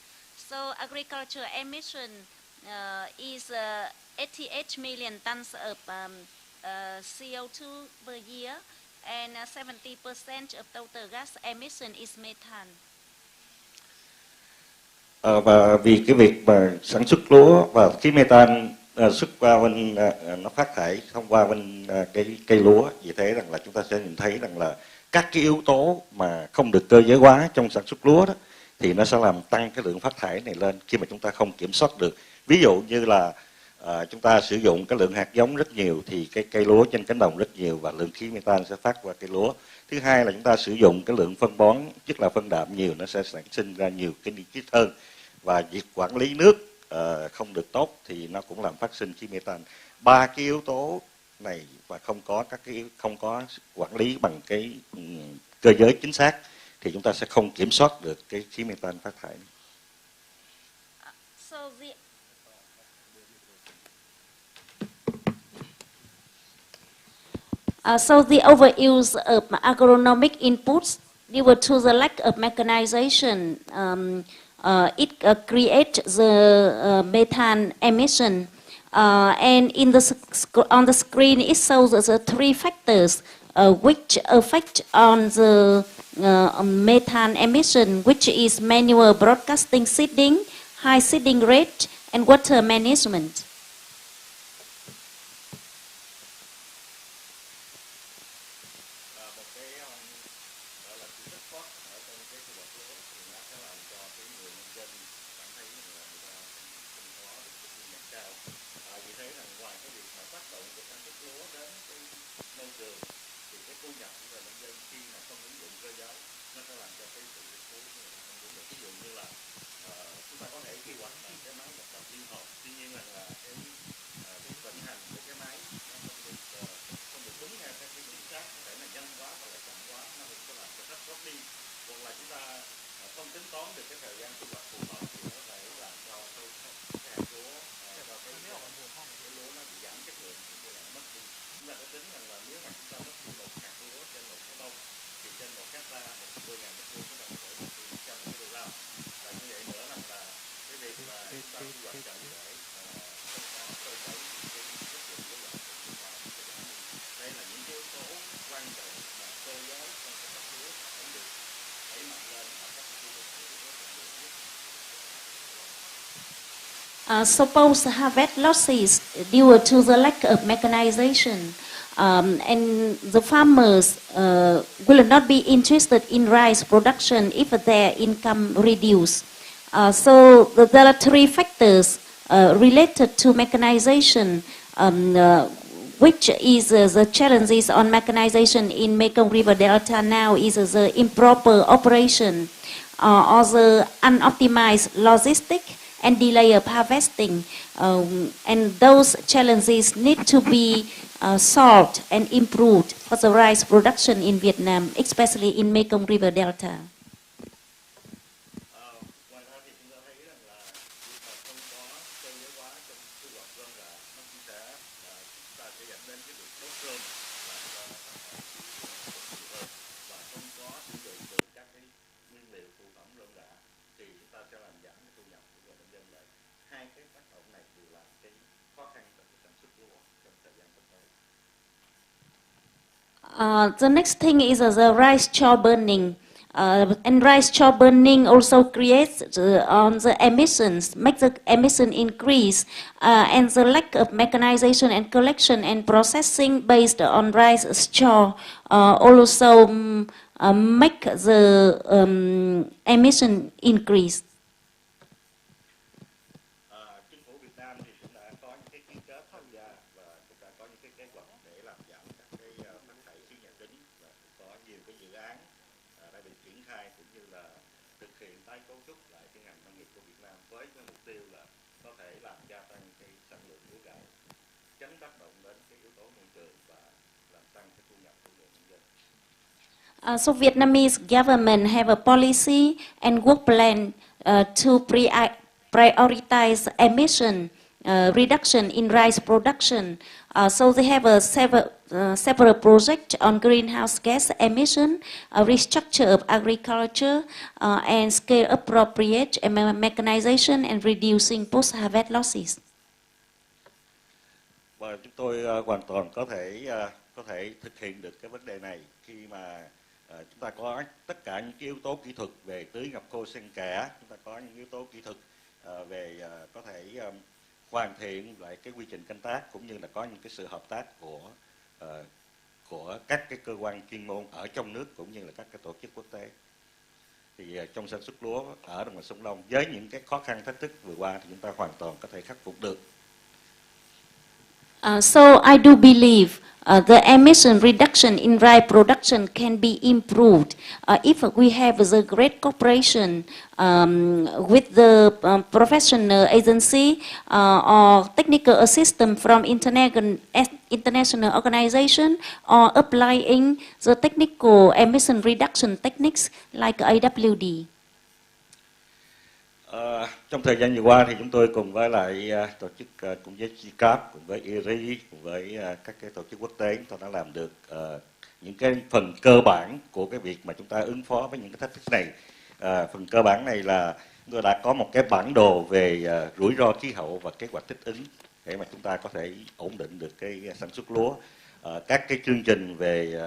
So agriculture emission is 88 million tons of CO2 per year, and 70% of total gas emission is methane. Và vì cái việc mà sản xuất lúa và khí metan xuất qua bên nó phát thải thông qua bên cây lúa, vì thế rằng là chúng ta sẽ nhìn thấy rằng là các cái yếu tố mà không được cơ giới hóa trong sản xuất lúa đó thì nó sẽ làm tăng cái lượng phát thải này lên khi mà chúng ta không kiểm soát được. Ví dụ như là chúng ta sử dụng cái lượng hạt giống rất nhiều thì cái cây lúa trên cánh đồng rất nhiều và lượng khí metan sẽ phát qua cây lúa. Thứ hai là chúng ta sử dụng cái lượng phân bón, tức là phân đạm nhiều, nó sẽ sản sinh ra nhiều cái nitrit hơn, và việc quản lý nước không được tốt thì nó cũng làm phát sinh khí metan. Ba cái yếu tố này và không có quản lý bằng cái cơ giới chính xác thì chúng ta sẽ không kiểm soát được cái khí metan phát thải. So the overuse of agronomic inputs due to the lack of mechanization, it creates the methane emission. And on the screen it shows the three factors which affect on the methane emission, which is manual broadcasting seeding, high seeding rate, and water management. So post-harvest losses due to the lack of mechanization, and the farmers will not be interested in rice production if their income reduce. So there are three factors related to mechanization, which is the challenges on mechanization in Mekong River Delta now is the improper operation or the unoptimized logistics and delay of harvesting, and those challenges need to be solved and improved for the rice production in Vietnam, especially in Mekong River Delta. The next thing is the rice straw burning. And rice straw burning also creates the emissions, makes the emission increase, and the lack of mechanization and collection and processing based on rice straw also make the emission increase. So Vietnamese government have a policy and work plan to prioritize emission reduction in rice production. So they have a several projects on greenhouse gas emission, restructure of agriculture, and scale appropriate mechanization and reducing post-harvest losses. Và chúng tôi hoàn toàn có thể thực hiện được cái vấn đề này khi mà chúng ta có tất cả những cái yếu tố kỹ thuật về tưới ngập khô xen kẽ, chúng ta có những yếu tố kỹ thuật về có thể hoàn thiện lại cái quy trình canh tác, cũng như là có những cái sự hợp tác của các cái cơ quan chuyên môn ở trong nước cũng như là các cái tổ chức quốc tế. Thì trong sản xuất lúa ở đồng bằng sông Long với những cái khó khăn thách thức vừa qua thì chúng ta hoàn toàn có thể khắc phục được. So I do believe the emission reduction in rice production can be improved if we have the great cooperation with the professional agency or technical assistance from international organization, or applying the technical emission reduction techniques like AWD. Trong thời gian vừa qua thì chúng tôi cùng với lại tổ chức cùng với CICAP, cùng với IRI, cùng với các cái tổ chức quốc tế, chúng ta đã làm được những cái phần cơ bản của cái việc mà chúng ta ứng phó với những cái thách thức này. Phần cơ bản này là chúng tôi đã có một cái bản đồ về rủi ro khí hậu và kế hoạch thích ứng để mà chúng ta có thể ổn định được cái sản xuất lúa. Các cái chương trình về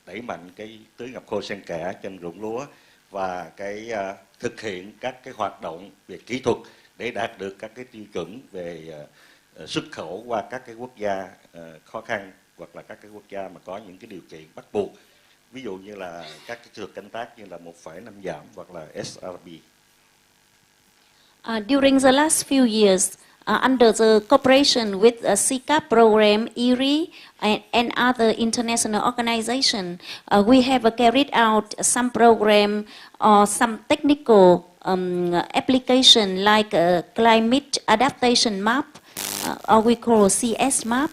đẩy mạnh cái tưới ngập khô xen kẽ trên ruộng lúa và cái thực hiện các cái hoạt động về kỹ thuật để đạt được các cái tiêu chuẩn về xuất khẩu qua các cái quốc gia khó khăn hoặc là các cái quốc gia mà có những cái điều kiện bắt buộc, ví dụ như là các cái kỹ thuật canh tác như là 1,5 giảm hoặc là SRB. During the last few years, under the cooperation with CICAP program, IRI, and other international organizations, we have carried out some program or some technical application like a climate adaptation map, or we call CS map,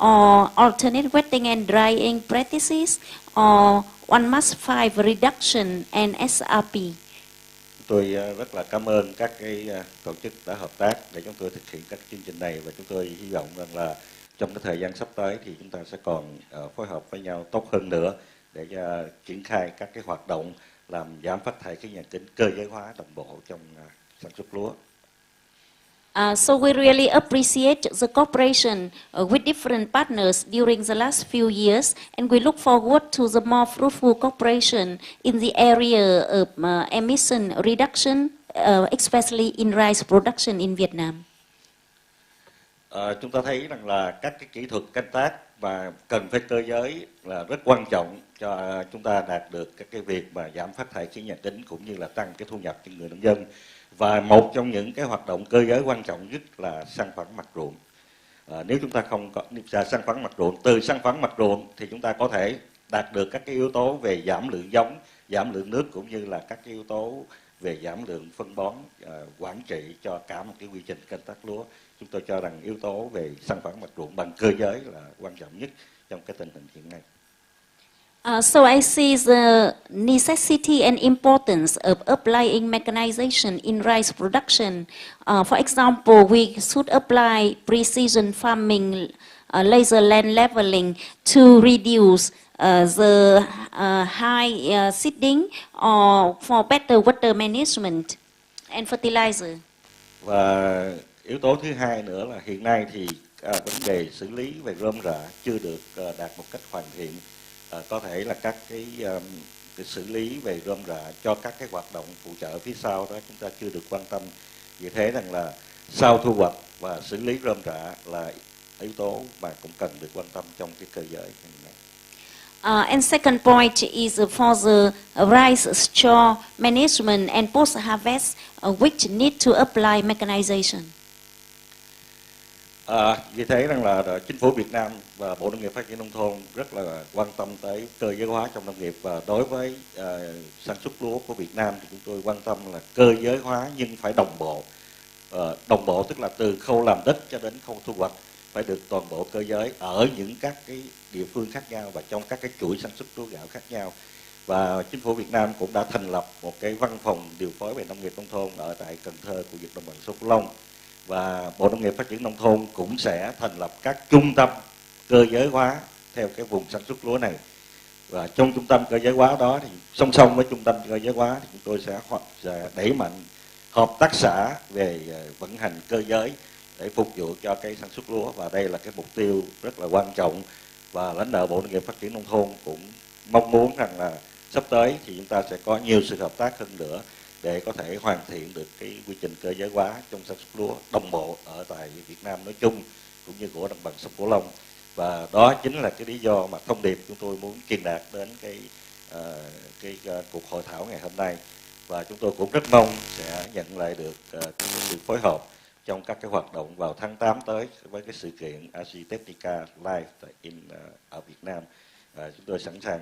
or alternate wetting and drying practices, or 1/5 reduction and SRP. Tôi rất là cảm ơn các cái tổ chức đã hợp tác để chúng tôi thực hiện các chương trình này, và chúng tôi hy vọng rằng là trong cái thời gian sắp tới thì chúng ta sẽ còn phối hợp với nhau tốt hơn nữa để triển khai các cái hoạt động làm giảm phát thải khí nhà kính cơ giới hóa đồng bộ trong sản xuất lúa. So we really appreciate the cooperation with different partners during the last few years, and we look forward to the more fruitful cooperation in the area of emission reduction, especially in rice production in Vietnam. Chúng ta thấy rằng là các cái kỹ thuật canh tác và cần phải cơ giới là rất quan trọng cho chúng ta đạt được các cái việc mà giảm phát thải khí nhà kính cũng như là tăng cái thu nhập cho người nông dân. Và một trong những cái hoạt động cơ giới quan trọng nhất là săn phẳng mặt ruộng. Nếu chúng ta không có săn phẳng mặt ruộng, từ săn phẳng mặt ruộng thì chúng ta có thể đạt được các cái yếu tố về giảm lượng giống, giảm lượng nước cũng như là các cái yếu tố về giảm lượng phân bón, quản trị cho cả một cái quy trình canh tác lúa. Chúng tôi cho rằng yếu tố về săn phẳng mặt ruộng bằng cơ giới là quan trọng nhất trong cái tình hình hiện nay. So I see the necessity and importance of applying mechanization in rice production. For example, we should apply precision farming, laser land leveling to reduce the high seeding or for better water management and fertilizer. Và yếu tố thứ hai nữa là hiện nay thì vấn đề xử lý về rơm rạ chưa được đạt một cách hoàn thiện. Có thể là các cái xử lý về rơm rạ cho các cái hoạt động phụ trợ phía sau đó chúng ta chưa được quan tâm. Vì thế rằng là sau thu hoạch và xử lý rơm rạ là yếu tố mà cũng cần được quan tâm trong cái cơ giới hiện nay. And second point is for the rice straw management and post-harvest, which need to apply mechanization. Vì thế rằng là chính phủ Việt Nam và Bộ Nông nghiệp Phát triển Nông thôn rất là quan tâm tới cơ giới hóa trong nông nghiệp, và đối với sản xuất lúa của Việt Nam thì chúng tôi quan tâm là cơ giới hóa nhưng phải đồng bộ. Đồng bộ tức là từ khâu làm đất cho đến khâu thu hoạch phải được toàn bộ cơ giới ở những các cái địa phương khác nhau và trong các cái chuỗi sản xuất lúa gạo khác nhau. Và chính phủ Việt Nam cũng đã thành lập một cái văn phòng điều phối về nông nghiệp nông thôn ở tại Cần Thơ, khu vực đồng bằng sông Cửu Long. Và Bộ Nông nghiệp Phát triển Nông thôn cũng sẽ thành lập các trung tâm cơ giới hóa theo cái vùng sản xuất lúa này. Và trong trung tâm cơ giới hóa đó thì song song với trung tâm cơ giới hóa thì chúng tôi sẽ đẩy mạnh hợp tác xã về vận hành cơ giới để phục vụ cho cái sản xuất lúa. Và đây là cái mục tiêu rất là quan trọng, và lãnh đạo Bộ Nông nghiệp Phát triển Nông thôn cũng mong muốn rằng là sắp tới thì chúng ta sẽ có nhiều sự hợp tác hơn nữa để có thể hoàn thiện được cái quy trình cơ giới hóa trong sản xuất lúa đồng bộ ở tại Việt Nam nói chung cũng như của đồng bằng sông Cửu Long. Và đó chính là cái lý do mà thông điệp chúng tôi muốn truyền đạt đến cái cuộc hội thảo ngày hôm nay. Và chúng tôi cũng rất mong sẽ nhận lại được cái sự phối hợp trong các cái hoạt động vào tháng 8 tới với cái sự kiện Architectica Live ở Việt Nam. Chúng tôi sẵn sàng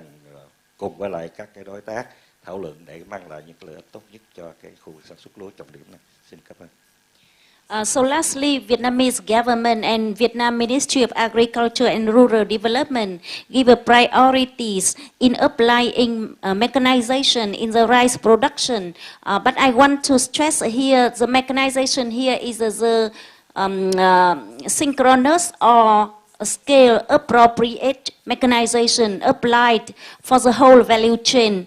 cùng với lại các cái đối tác thảo luận để mang lại những lợi ích tốt nhất cho cái khu vực sản xuất lúa trọng điểm này. Xin cảm ơn. So lastly, Vietnamese government and Vietnam Ministry of Agriculture and Rural Development give a priorities in applying mechanization in the rice production. But I want to stress here, the mechanization here is the synchronous or scale appropriate mechanization applied for the whole value chain.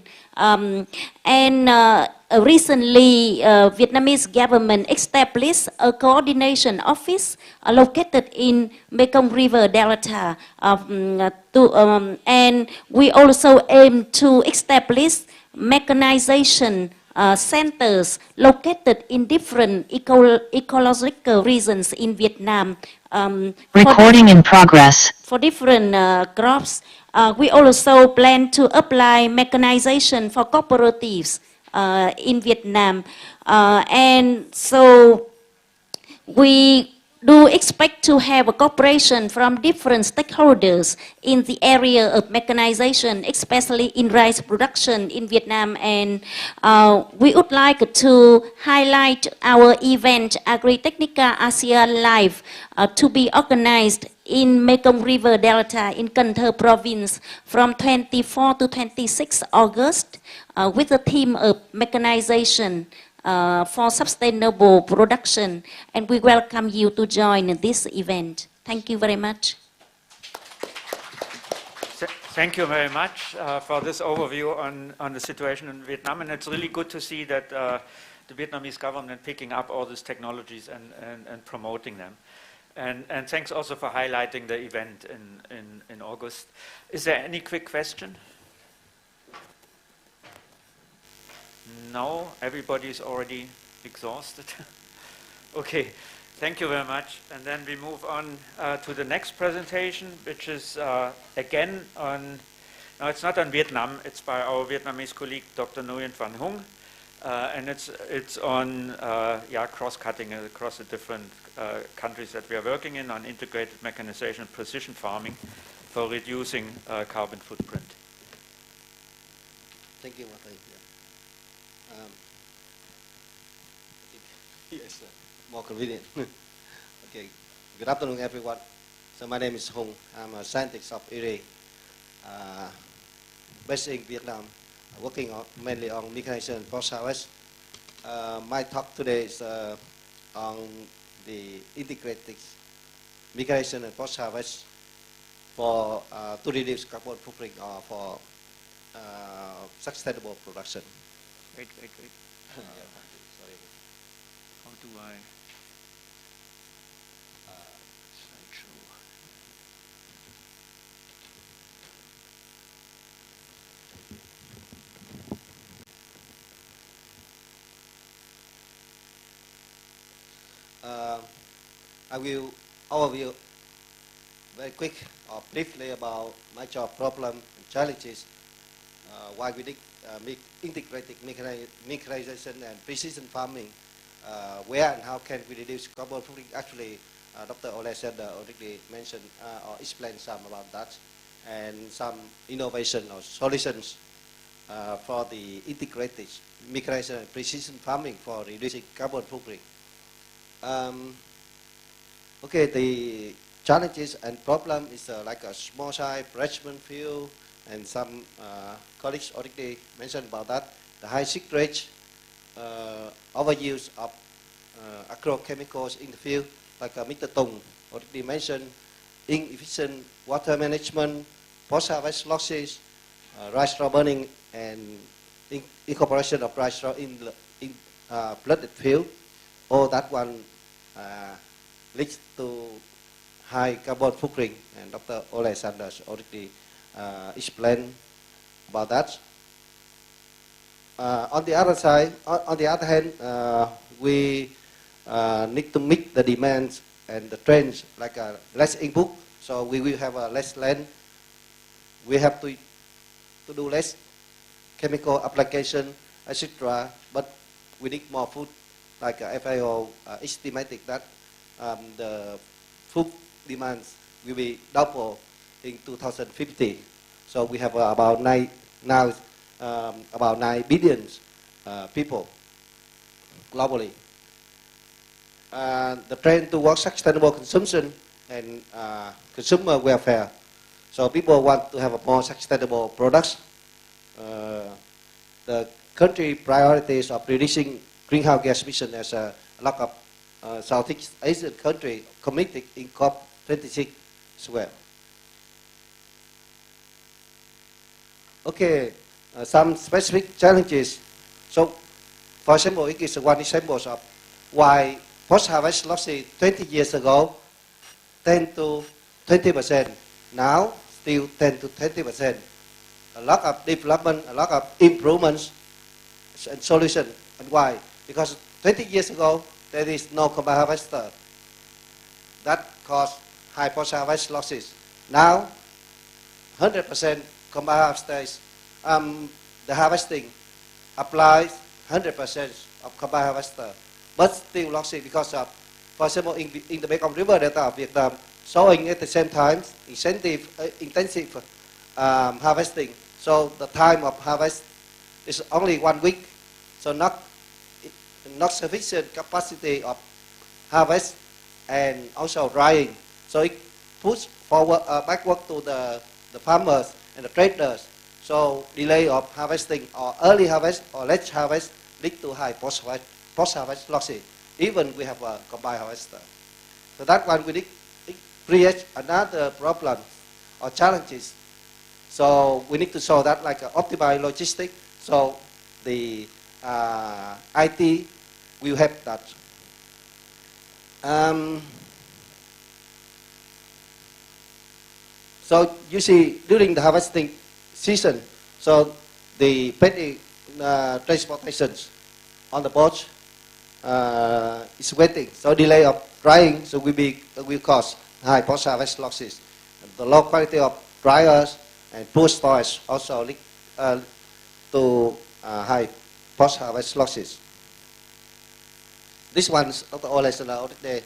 Recently, Vietnamese government established a coordination office located in Mekong River Delta, and we also aim to establish mechanization centers located in different ecological regions in Vietnam. Recording in progress. For different crops. We also plan to apply mechanization for cooperatives in Vietnam. And so we do expect to have a cooperation from different stakeholders in the area of mechanization, especially in rice production in Vietnam. And we would like to highlight our event Agritechnica ASEAN Live to be organized in Mekong River Delta in Cần Thơ province from 24 to 26 August with the theme of mechanization for sustainable production, and we welcome you to join this event. Thank you very much. Thank you very much for this overview on the situation in Vietnam, and it's really good to see that the Vietnamese government picking up all these technologies and promoting them. And thanks also for highlighting the event in August. Is there any quick question? No, everybody is already exhausted. Okay, Thank you very much. And then we move on to the next presentation, which is again on, no, it's not on Vietnam, it's by our Vietnamese colleague, Dr. Nguyen Van Hung. And it's on cross-cutting across the different countries that we are working in on integrated mechanization and precision farming for reducing carbon footprint. Thank you, Martin. Yes, more convenient. Okay. Good afternoon, everyone. So my name is Hung. I'm a scientist of IRE, based in Vietnam, working mainly on mechanization and post-harvest. My talk today is on the integrated mechanization and post-harvest for to reduce carbon footprint or for sustainable production. Wait. Sorry. How do I? I will overview very quick or briefly about my job problem and challenges, why we did integrated mechanization and precision farming, where and how can we reduce carbon footprint. Actually, Dr. Ole said already mentioned or explained some about that, and some innovation or solutions for the integrated mechanization and precision farming for reducing carbon footprint. Okay, the challenges and problem is like a small size parchment field, and some colleagues already mentioned about that. The high sick rate, overuse of agrochemicals in the field, like Mr. Tung already mentioned, inefficient water management, post-harvest losses, rice straw burning, and incorporation of rice straw in flooded field. All that one leads to high carbon footprint, and Dr. Ole Sanders already explained about that. On the other side, on the other hand, we need to meet the demands and the trends, like less input, so we will have less land. We have to do less chemical application, etc. But we need more food, like FAO estimated that the food demands will be double in 2050. So we have about 9 billion people globally. The trend towards sustainable consumption and consumer welfare. So people want to have a more sustainable products. The country priorities of reducing greenhouse gas emission as a lot of Southeast Asian country committed in COP26 as well. Okay, some specific challenges. So, for example, it is one example of why post-harvest losses 20 years ago 10 to 20%, now still 10 to 20%. A lot of development, a lot of improvements and solution. And why? Because 20 years ago there is no combine harvester. That caused high post-harvest losses. Now 100% combine harvesters, the harvesting applies 100% of combine harvester, but still losses because of, for example, in the Mekong River Delta of Vietnam, sowing at the same time, intensive harvesting. So the time of harvest is only 1 week, so not sufficient capacity of harvest and also drying. So it puts forward backward to the farmers and the traders. So delay of harvesting or early harvest or late harvest lead to high post-harvest losses. Even we have a combined harvester. So that one we need create another problem or challenges. So we need to solve that, like optimize logistics. So the IT will help that. So you see, during the harvesting season, so the petty transportations on the boats is waiting. So delay of drying so will cause high post-harvest losses. And the low quality of dryers and poor storage also lead to high post-harvest losses. This one already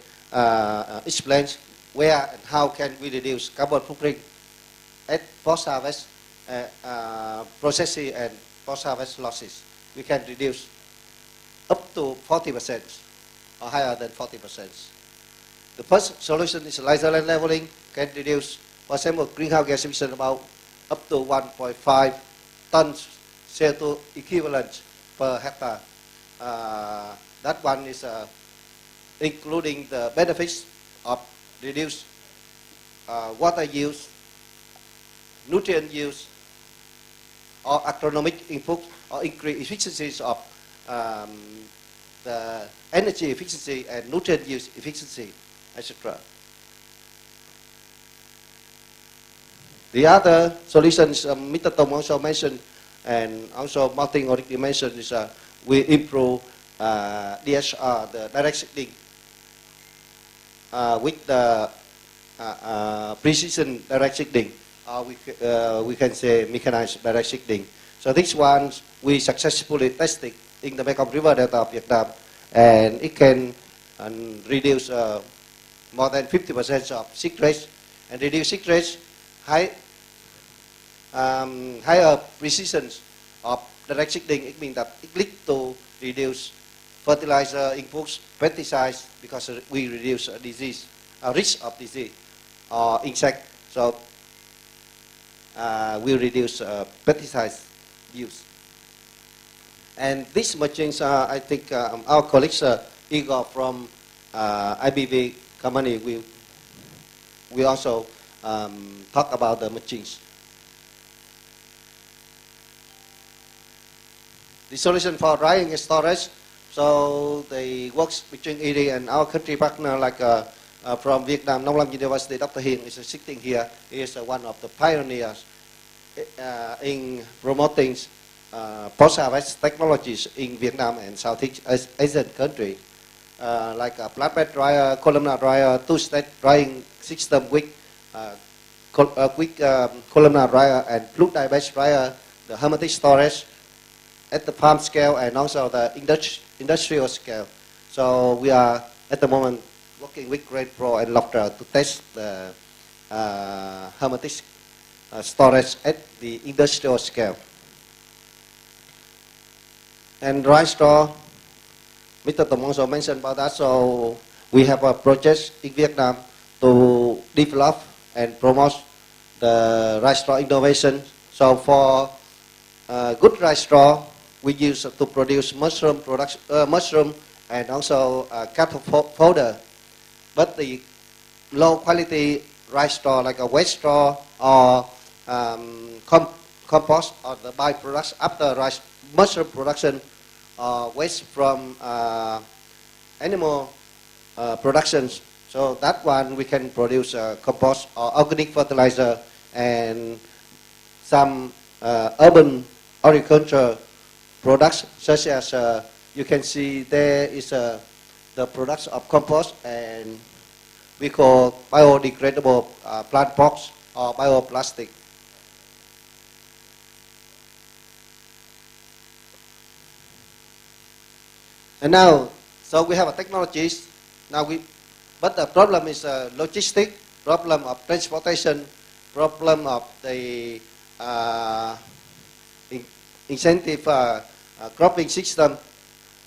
explains where and how can we reduce carbon footprint at post-harvest processing and post-harvest losses. We can reduce up to 40% or higher than 40%. The first solution is laser leveling, can reduce, for example, greenhouse gas emission about up to 1.5 tons CO2 equivalent per hectare. That one is including the benefits of reduced water use, nutrient use, or agronomic input, or increase efficiencies of the energy efficiency and nutrient use efficiency, etc. The other solutions Mr. Tong also mentioned, and also Martin already mentioned, is we improve DSR, the direct seeding, with the precision direct seeding, we can say mechanized direct seeding. So these ones we successfully tested in the Mekong River Delta of Vietnam, and it can reduce more than 50% of seed rates, and reduce seed rates, higher precision of direct seeding. It means that it leads to reduce fertilizer inputs, pesticides, because we reduce disease, risk of disease or insect. So we reduce pesticides use. And these machines, I think our colleagues, Igor from IBV company, we also talk about the machines. The solution for drying and storage, so the works between ED and our country partner, like from Vietnam, Nông Lâm University, Dr. Hiền is sitting here. He is one of the pioneers in promoting post-harvest technologies in Vietnam and Southeast Asian country, like a flatbed dryer, columnar dryer, two-stage drying system with columnar dryer and fluid dye-based dryer, the hermetic storage at the farm scale and also the industrial scale. So we are at the moment working with Great Pro and Lofter to test the hermetic storage at the industrial scale. And rice straw, Mr. Tong also mentioned about that. So we have a project in Vietnam to develop and promote the rice straw innovation. So for good rice straw, we use to produce mushroom and also cattle fodder. But the low quality rice straw, like a wet straw or compost or the byproducts after rice mushroom production, waste from animal productions. So that one we can produce compost or organic fertilizer, and some urban agriculture products, such as you can see there is the products of compost, and we call biodegradable plant box or bioplastic. And now, so we have a technologies. Now but the problem is logistic, problem of transportation, problem of the incentive cropping system.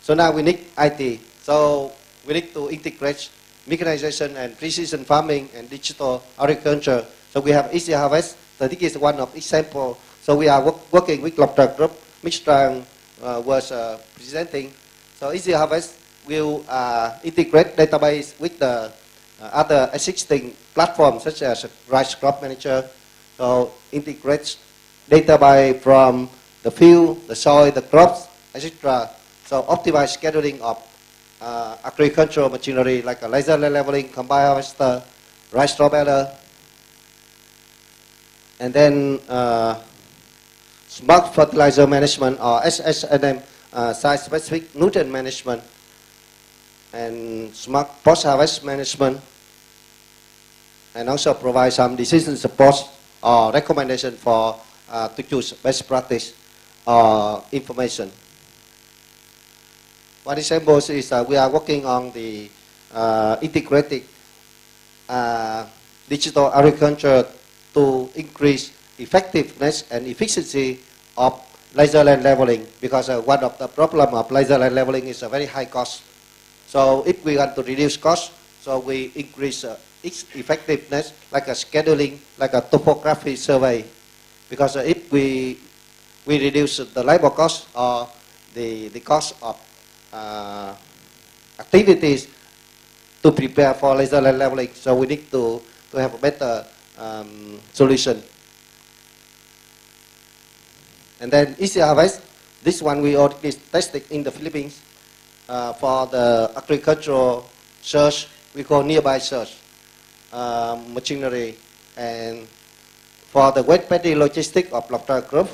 So now we need IT. So we need to integrate mechanization and precision farming and digital agriculture. So we have Easy Harvest. So this is one of example. So we are working with Lofter Group. Mr. was presenting. So Easy Harvest will integrate database with the other existing platforms, such as Rice Crop Manager. So integrates database from the field, the soil, the crops, etc. So optimize scheduling of agricultural machinery like a laser leveling, combine harvester, rice straw baler, and then smart fertilizer management or SSNM, site-specific nutrient management. and smart post-harvest management, and also provide some decision support or recommendation for to choose best practice or information. One example is we are working on the integrated digital agriculture to increase effectiveness and efficiency of laser land leveling, because one of the problem of laser land leveling is a very high cost. So if we want to reduce cost, so we increase its effectiveness, like a scheduling, like a topography survey, because if we reduce the labor cost or the cost of activities to prepare for laser land leveling, so we need to have a better solution. And then easy harvest, this one we already tested in the Philippines for the agricultural search, we call nearby search machinery, and for the wet paddy logistic of Loctor Group.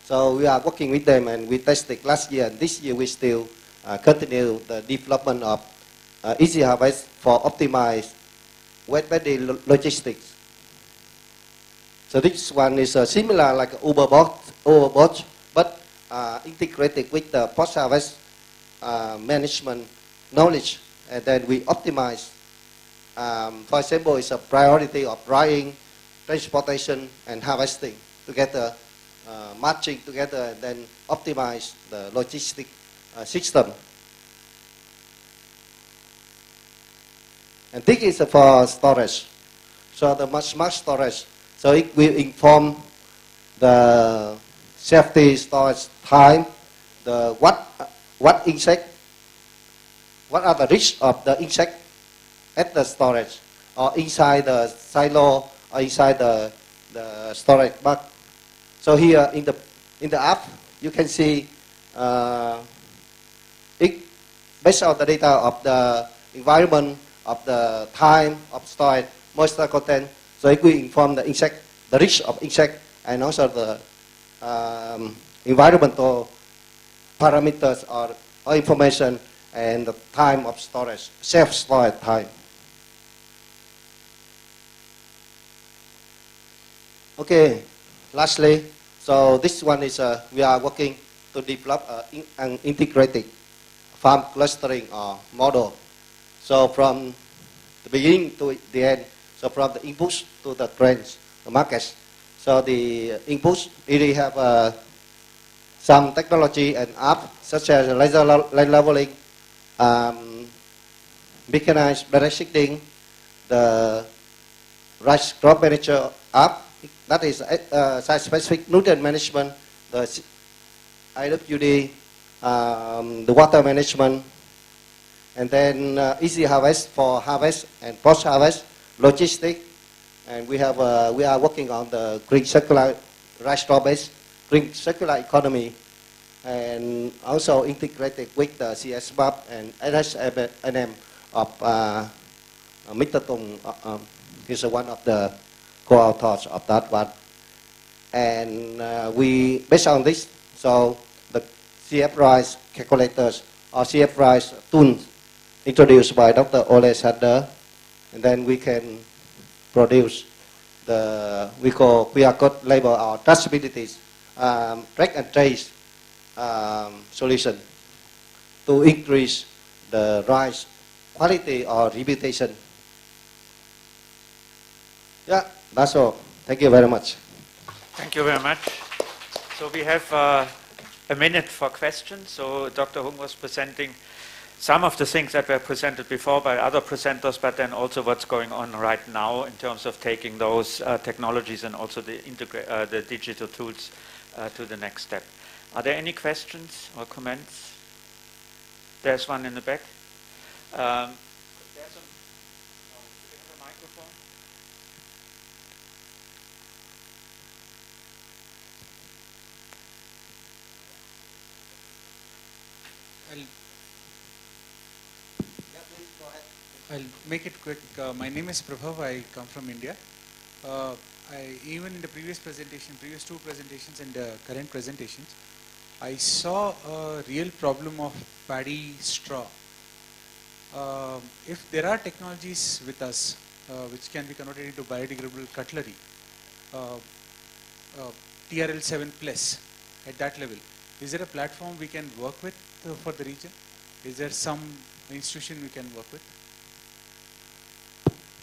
So we are working with them, and we tested last year, and this year we still continue the development of easy harvest for optimized wet paddy logistics. So this one is similar like Uber bot, but integrated with the post-harvest management knowledge, and then we optimize. For example, it's a priority of drying, transportation, and harvesting together, matching together, and then optimize the logistic system. And this is for storage. So the smart storage. So it will inform the safety storage time, the what insect, what are the risks of the insect at the storage or inside the silo or inside the storage bag. So here in the app you can see it based on the data of the environment, of the time of storage, moisture content. So it will inform the insect, the risk of insect, and also the environmental parameters or information, and the time of storage, self-storage time. Okay, lastly, so this one is we are working to develop an integrated farm clustering model. So from the beginning to the end, so from the inputs to the trends, the markets. So the inputs really have some technology and app such as laser land leveling, mechanized direct shifting, the rice crop manager app, that is site-specific nutrient management, the IWD, the water management, and then easy harvest for harvest and post-harvest, logistic, and we are working on the green circular rice straw based green circular economy, and also integrated with the CSMAP and NHM of Mr. Tung. He's one of the co-authors of that one, and we based on this, so the CF rice calculators or CF rice tools introduced by Dr. Ole Sander, and then we can produce the we call QR code label or traceabilities, track and trace solution to increase the rice quality or reputation. Yeah, that's all. Thank you very much. Thank you very much. So we have a minute for questions. So Dr. Hung was presenting some of the things that were presented before by other presenters, but then also what's going on right now in terms of taking those technologies and also the digital tools to the next step. Are there any questions or comments? There's one in the back. Do we have a microphone? I'll make it quick. My name is Prabhav. I come from India. Even in the previous two presentations and the current presentations, I saw a real problem of paddy straw. If there are technologies with us which can be converted into biodegradable cutlery, TRL7 plus at that level, is there a platform we can work with for the region? Is there some institution we can work with?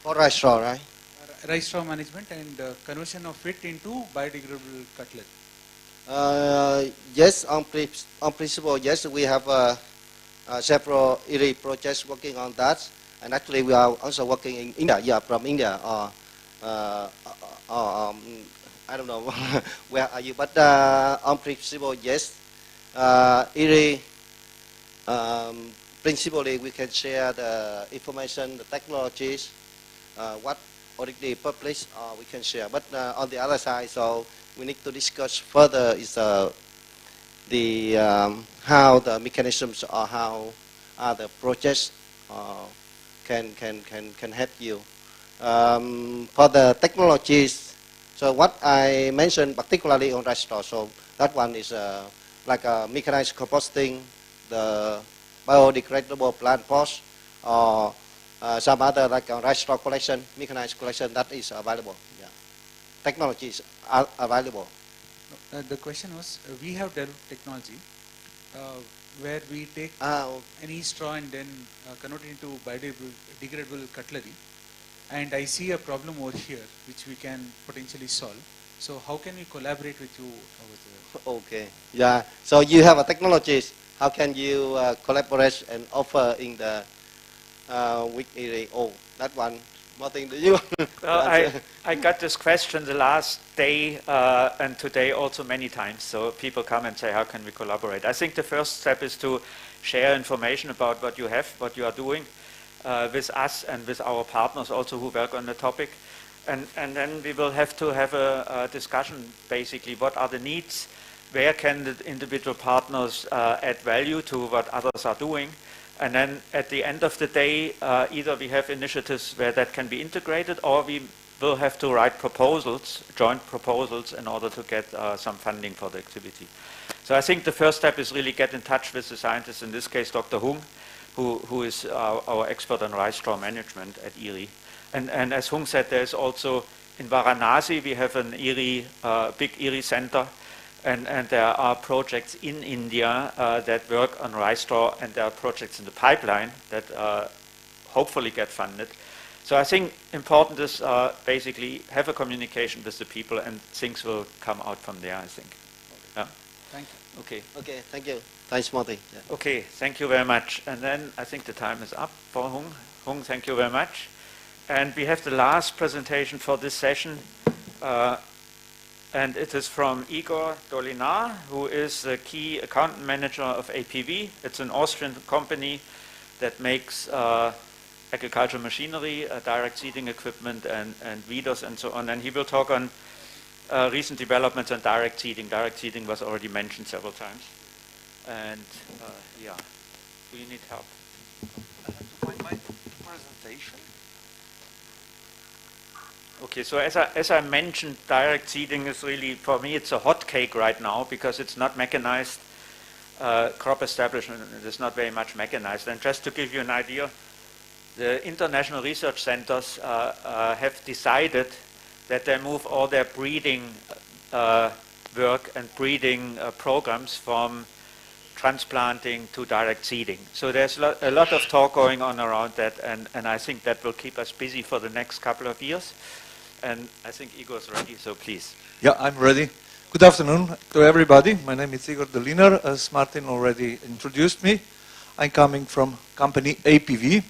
For rice straw, right? Rice straw management and conversion of it into biodegradable cutlery. Yes, on principle, yes, we have several ERI projects working on that, and actually we are also working in India. Yeah, from India. I don't know where are you, but on principle, yes. ERI, principally, we can share the information, the technologies, what already published, we can share. But on the other side, so we need to discuss further is how the mechanisms or how the projects can help you. For the technologies, so what I mentioned particularly on rice straw, so that one is like mechanized composting, the biodegradable plant pots, or some other like rice straw collection, mechanized collection, that is available. Yeah. Technologies are available. The question was, we have developed technology where we take any straw and then convert it into biodegradable cutlery. And I see a problem over here which we can potentially solve. So how can we collaborate with you over there? Okay. Yeah. So you have a technologies. How can you collaborate and offer in the week area? Oh, that one. Martin, do you? Well, I got this question the last day and today also many times. So people come and say, how can we collaborate? I think the first step is to share information about what you have, what you are doing with us and with our partners also who work on the topic. And then we will have to have a discussion, basically, what are the needs, where can the individual partners add value to what others are doing. And then at the end of the day, either we have initiatives where that can be integrated, or we will have to write proposals, joint proposals, in order to get some funding for the activity. So I think the first step is really get in touch with the scientist, in this case Dr. Hung, who is our expert on rice straw management at IRI. And as Hung said, there's also in Varanasi, we have an IRI, big IRI center. And there are projects in India that work on rice straw, and there are projects in the pipeline that hopefully get funded. So I think important is basically have a communication with the people, and things will come out from there, I think. Okay. Yeah. Thank you. Okay. Okay, thank you. Thanks, Martin. Yeah. Okay, thank you very much. And then I think the time is up for Hung. Hung, thank you very much. And we have the last presentation for this session. And it is from Igor Dolinar, who is the key account manager of APV. It's an Austrian company that makes agricultural machinery, direct seeding equipment, and weeders and so on. And he will talk on recent developments on direct seeding. Direct seeding was already mentioned several times. And yeah, do you need help? I have to find my presentation. Okay, so as I mentioned, direct seeding is really, for me, it's a hot cake right now because it's not mechanized. Crop establishment is not very much mechanized. And just to give you an idea, the international research centers have decided that they move all their breeding work and breeding programs from transplanting to direct seeding. So there's a lot of talk going on around that, and I think that will keep us busy for the next couple of years. And I think Igor's ready, so please. Yeah, I'm ready. Good afternoon to everybody. My name is Igor Dolinar. As Martin already introduced me, I'm coming from company APV.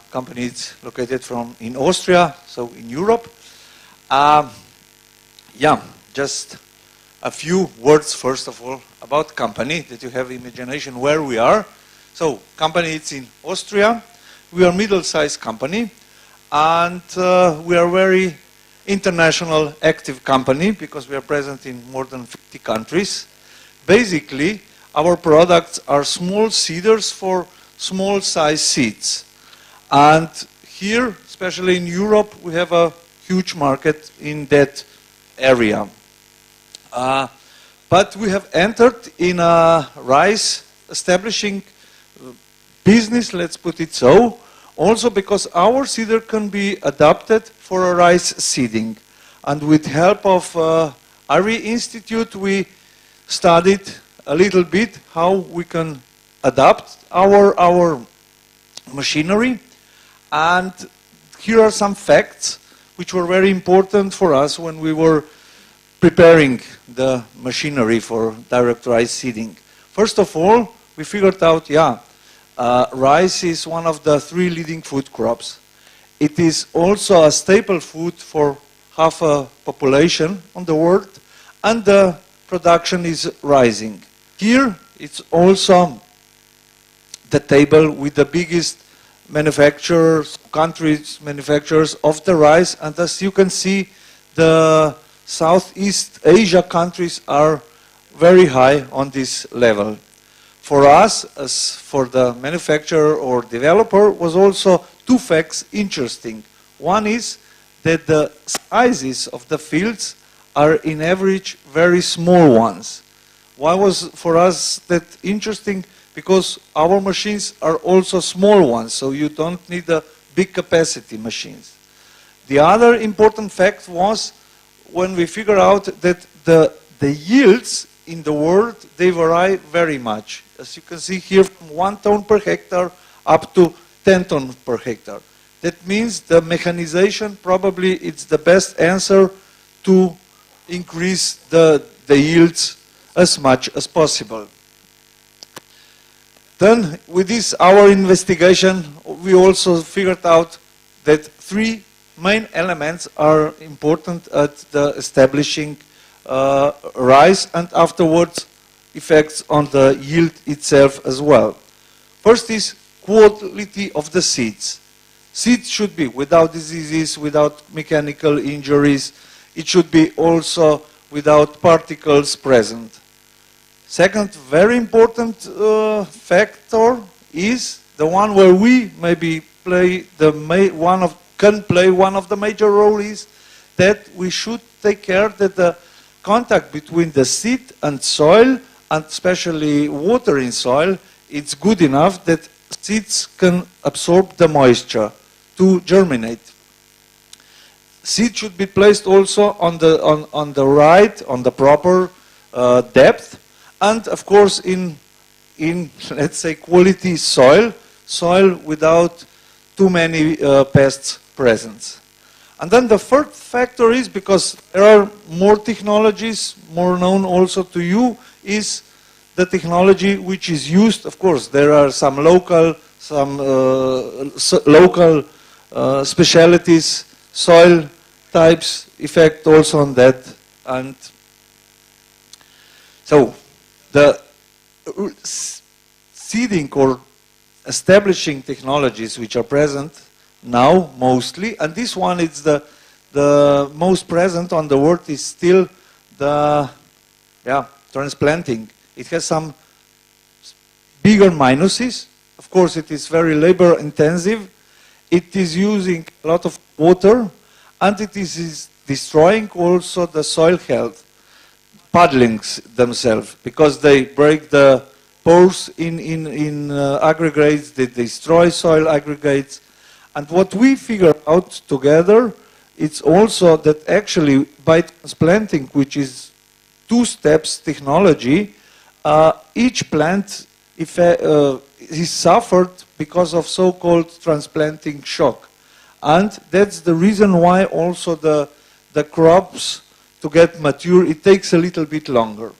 Company is located in Austria, so in Europe. Yeah, just a few words first of all about company, that you have imagination where we are. So, company is in Austria. We are a middle-sized company. And we are a very international active company because we are present in more than 50 countries. Basically, our products are small seeders for small size seeds. And here, especially in Europe, we have a huge market in that area. But we have entered in a rice establishing business, let's put it so. Also because our seeder can be adapted for a rice seeding. And with help of RE Institute, we studied a little bit how we can adapt our machinery. And here are some facts which were very important for us when we were preparing the machinery for direct rice seeding. First of all, we figured out, rice is one of the 3 leading food crops. It is also a staple food for half a population on the world, and the production is rising. Here, it's also the table with the biggest manufacturers, countries, manufacturers of the rice, and as you can see, the Southeast Asia countries are very high on this level. For us, as for the manufacturer or developer, was also 2 facts interesting. One is that the sizes of the fields are in average very small ones. Why was for us that interesting? Because our machines are also small ones, so you don't need a big capacity machines. The other important fact was when we figure out that the yields in the world, they vary very much. As you can see here, from 1 ton per hectare up to 10 ton per hectare. That means the mechanization probably it's the best answer to increase the yields as much as possible. Then, with this, our investigation, we also figured out that 3 main elements are important at the establishing rice and afterwards effects on the yield itself as well. First is quality of the seeds. Seeds should be without diseases, without mechanical injuries. It should be also without particles present. Second, very important factor is the one where we maybe can play one of the major roles is that we should take care that the contact between the seed and soil, and especially water in soil, it's good enough that seeds can absorb the moisture to germinate. Seed should be placed also on the proper depth, and of course in let's say quality soil without too many pests present. And then the third factor is, because there are more technologies, more known also to you, is the technology which is used. Of course, there are some local specialities, soil types effect also on that. And so the seeding or establishing technologies which are present now mostly, and this one is the most present on the world, is still the transplanting. It has some bigger minuses. Of course, it is very labor intensive. It is using a lot of water, and it is destroying also the soil health, puddlings themselves, because they break the pores in aggregates, they destroy soil aggregates. And what we figured out together, it's also that actually by transplanting, which is 2 steps technology, each plant is suffered because of so-called transplanting shock. And that's the reason why also the crops to get mature, it takes a little bit longer.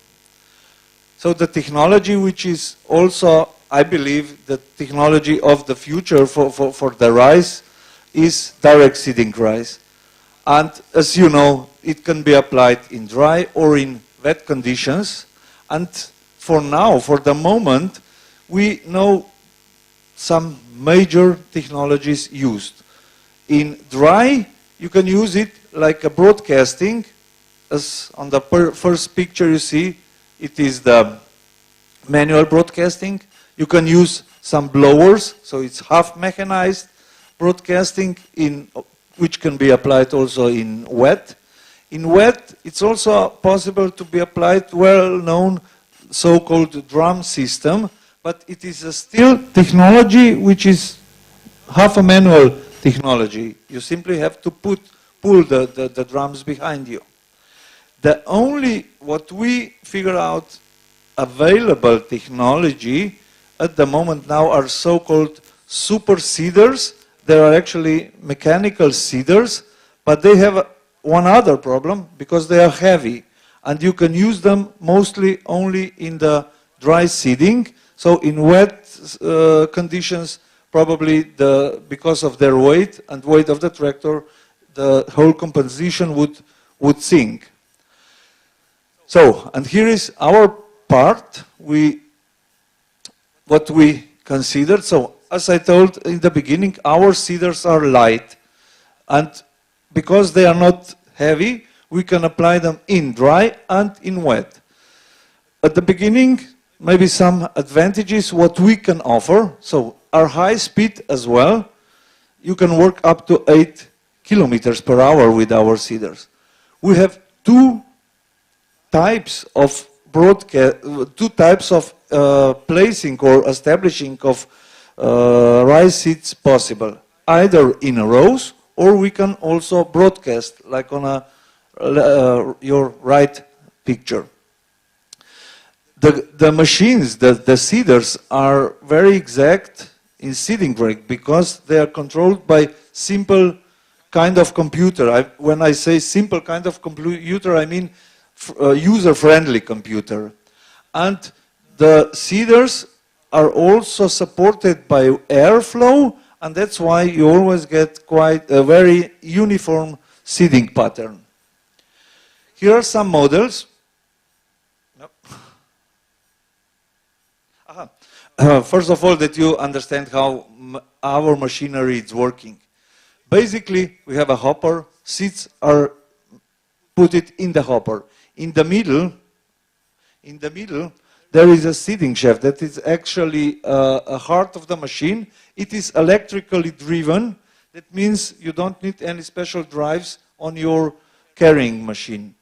So the technology which is also, I believe, the technology of the future for the rice is direct seeding rice. And as you know, it can be applied in dry or in wet conditions. And for now, for the moment, we know some major technologies used. In dry, you can use it like a broadcasting. As on the first picture you see, it is the manual broadcasting. You can use some blowers, so it's half mechanized broadcasting, which can be applied also in wet. In wet, it's also possible to be applied well-known so-called drum system, but it is still technology which is half a manual technology. You simply have to pull the drums behind you. The only, what we figure out, available technology at the moment now are so-called super seeders. They are actually mechanical seeders, but they have one other problem because they are heavy, and you can use them mostly only in the dry seeding. So in wet conditions, probably because of their weight and weight of the tractor, the whole composition would sink. So, and here is our part, what we considered. So, as I told in the beginning, our seeders are light, and because they are not heavy, we can apply them in dry and in wet. At the beginning, maybe some advantages what we can offer. So, our high speed as well. You can work up to 8 kilometers per hour with our seeders. We have two types of placing or establishing of rice seeds possible, either in rows, or we can also broadcast, like on your right picture. The machines, the seeders, are very exact in seeding rate because they are controlled by simple kind of computer. When I say simple kind of computer, I mean user-friendly computer. And the seeders are also supported by airflow, and that's why you always get quite a very uniform seeding pattern. Here are some models. First of all, that you understand how our machinery is working. Basically, we have a hopper. Seeds are put it in the hopper. In the middle, there is a seeding shaft that is actually a heart of the machine. It is electrically driven. That means you don't need any special drives on your carrying machine.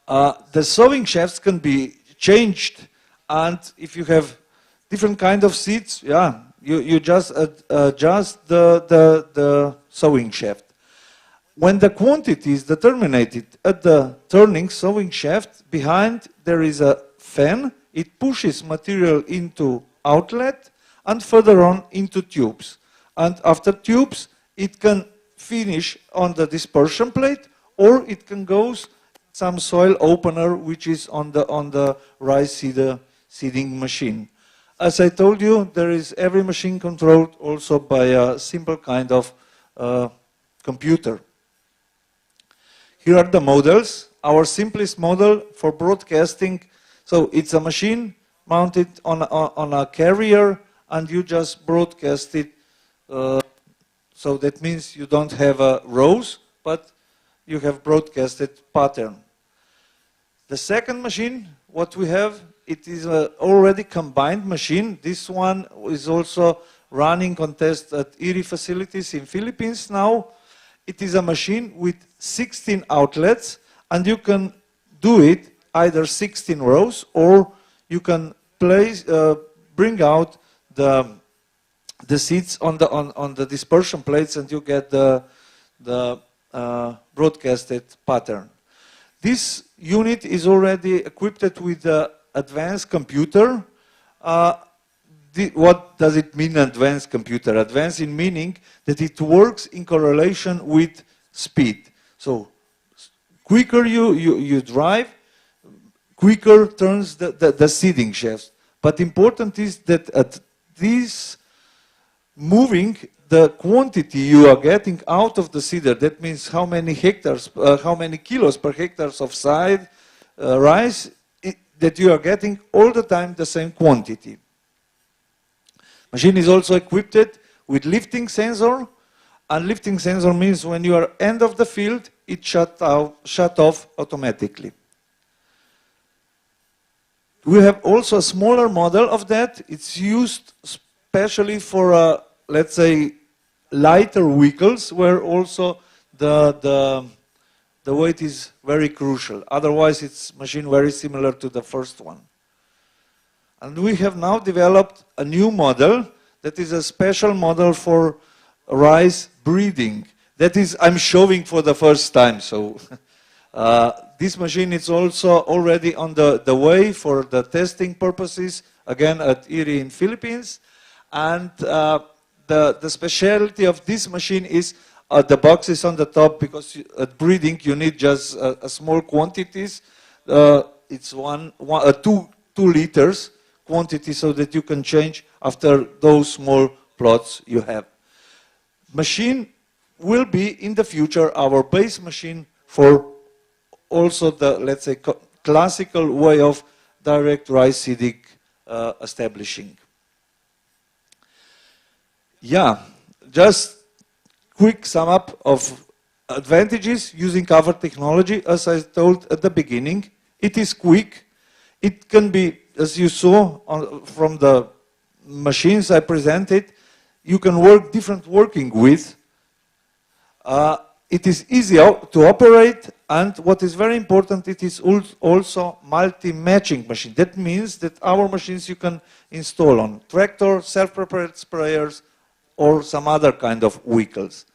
The sowing shafts can be changed, and if you have different kind of seeds, yeah, you just adjust the sowing shaft. When the quantity is determined at the turning sowing shaft, behind there is a fan. It pushes material into outlet and further on into tubes. And after tubes, it can finish on the dispersion plate, or it can go some soil opener, which is on the rice seeding machine. As I told you, there is every machine controlled also by a simple kind of computer. Here are the models. Our simplest model for broadcasting. So it's a machine mounted on a carrier, and you just broadcast it. So that means you don't have rows, but you have broadcasted pattern. The second machine, what we have, it is an already combined machine. This one is also running contest at IRI facilities in Philippines now. It is a machine with 16 outlets, and you can do it either 16 rows, or you can bring out the seeds on the dispersion plates, and you get the broadcasted pattern. This unit is already equipped with the advanced computer. What does it mean, advanced computer? Advanced in meaning that it works in correlation with speed. So quicker you drive, quicker turns the seeding shafts. But important is that at this moving, the quantity you are getting out of the seeder, that means how many hectares, how many kilos per hectares of rice, that you are getting all the time the same quantity. Machine is also equipped with lifting sensor, and lifting sensor means when you are end of the field, it shut off automatically. We have also a smaller model of that. It's used especially for, let's say, lighter vehicles, where also the weight is very crucial. Otherwise, it's machine very similar to the first one. And we have now developed a new model that is a special model for rice breeding. That is, I'm showing for the first time. So this machine is also already on the way for the testing purposes, again at IRI in Philippines. And the specialty of this machine is the box is on the top, because at breeding you need just a small quantities. It's 2 liters quantity, so that you can change after those small plots you have. Machine will be in the future our base machine for also the, let's say, classical way of direct rice seeding establishing. Yeah, just quick sum up of advantages using cover technology. As I told at the beginning, it is quick. It can be, as you saw from the machines I presented, you can work different working with. It is easy to operate, and what is very important, it is also multi-matching machine. That means that our machines you can install on tractor, self-prepared sprayers, or some other kind of vehicles.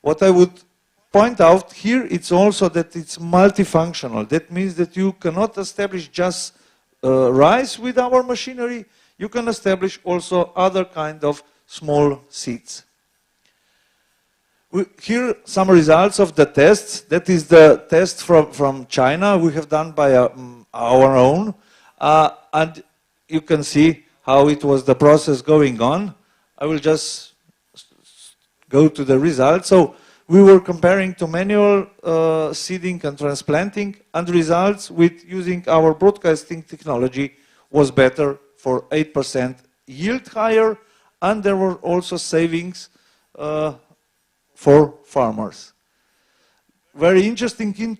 What I would point out here, it's also that it's multifunctional. That means that you cannot establish just rice with our machinery. You can establish also other kind of small seeds. Here some results of the tests. That is the test from China we have done by our own. And you can see how it was the process going on. I will just go to the results. So we were comparing to manual seeding and transplanting, and results with using our broadcasting technology was better for 8% yield higher, and there were also savings for farmers. Very interesting